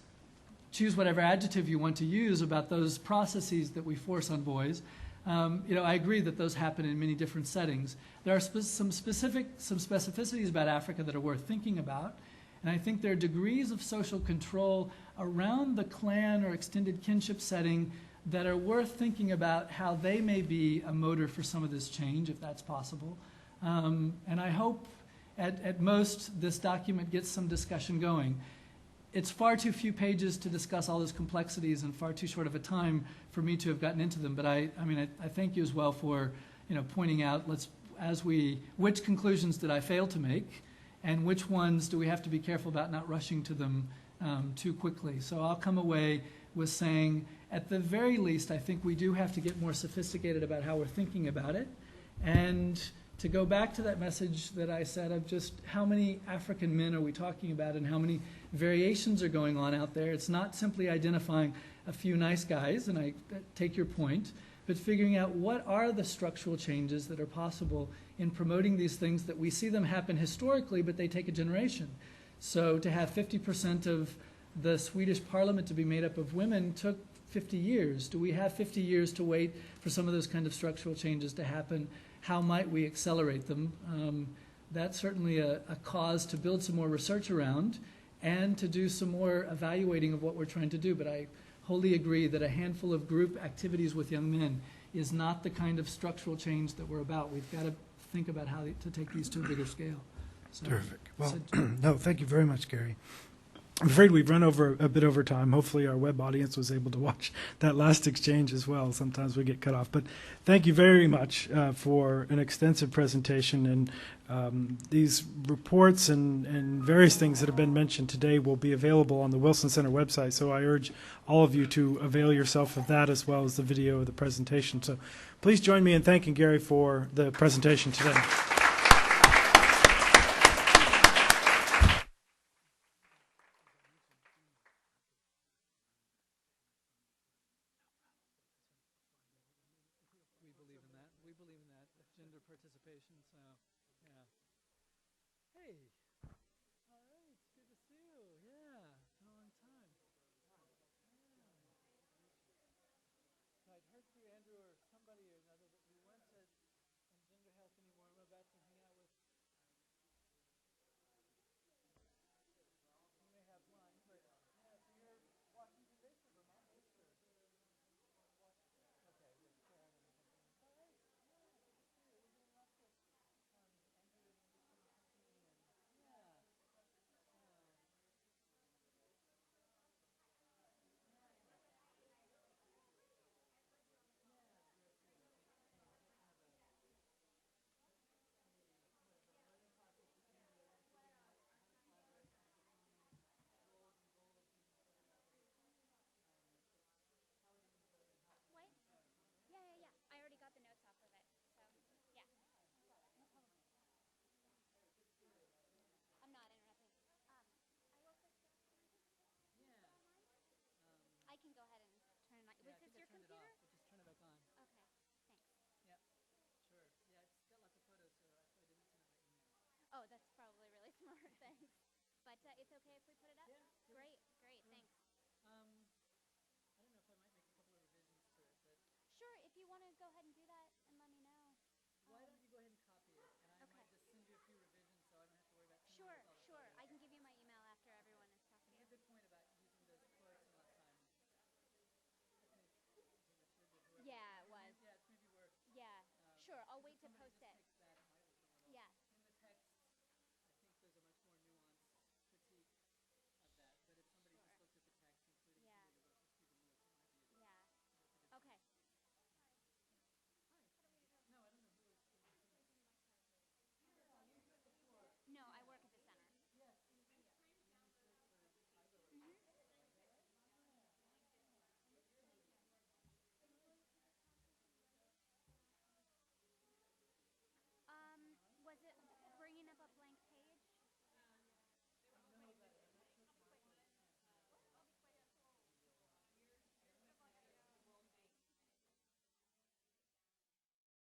choose whatever adjective you want to use about those processes that we force on boys. I agree that those happen in many different settings. There are some specificities about Africa that are worth thinking about, and I think there are degrees of social control around the clan or extended kinship setting that are worth thinking about how they may be a motor for some of this change, if that's possible. And I hope at most this document gets some discussion going. It's far too few pages to discuss all those complexities and far too short of a time for me to have gotten into them. But I thank you as well for pointing out which conclusions did I fail to make, and which ones do we have to be careful about not rushing to them too quickly. So I'll come away with saying, at the very least, I think we do have to get more sophisticated about how we're thinking about it, and to go back to that message that I said of just how many African men are we talking about and how many variations are going on out there. It's not simply identifying a few nice guys, and I take your point, but figuring out what are the structural changes that are possible in promoting these things that we see them happen historically, but they take a generation. So to have 50% of the Swedish parliament to be made up of women took 50 years. Do we have 50 years to wait for some of those kind of structural changes to happen? How might we accelerate them? That's certainly a cause to build some more research around and to do some more evaluating of what we're trying to do. But I wholly agree that a handful of group activities with young men is not the kind of structural change that we're about. We've got to think about how to take these to a bigger scale. So,
terrific. Well, no, thank you very much, Gary. I'm afraid we've run a bit over time. Hopefully our web audience was able to watch that last exchange as well. Sometimes we get cut off. But thank you very much for an extensive presentation. And these reports and various things that have been mentioned today will be available on the Wilson Center website. So I urge all of you to avail yourself of that as well as the video of the presentation. So please join me in thanking Gary for the presentation today.
it's okay if we put it up?
Yeah.
Great, great, thanks.
I don't know if I might make a couple of revisions to it, but
Sure, if you want to go ahead and do that and let me know.
why don't you go ahead and copy it, and I
Okay.
might just send you a few revisions so I don't have to worry about sending
Sure,
you all the
sure.
photos.
I can give you my email after everyone has talked to
It's
you.
a good point about using those quotes and last time.
Yeah, it was.
Yeah, it's maybe worth.
Yeah, sure. I'll wait to
somebody
post
just
it.
takes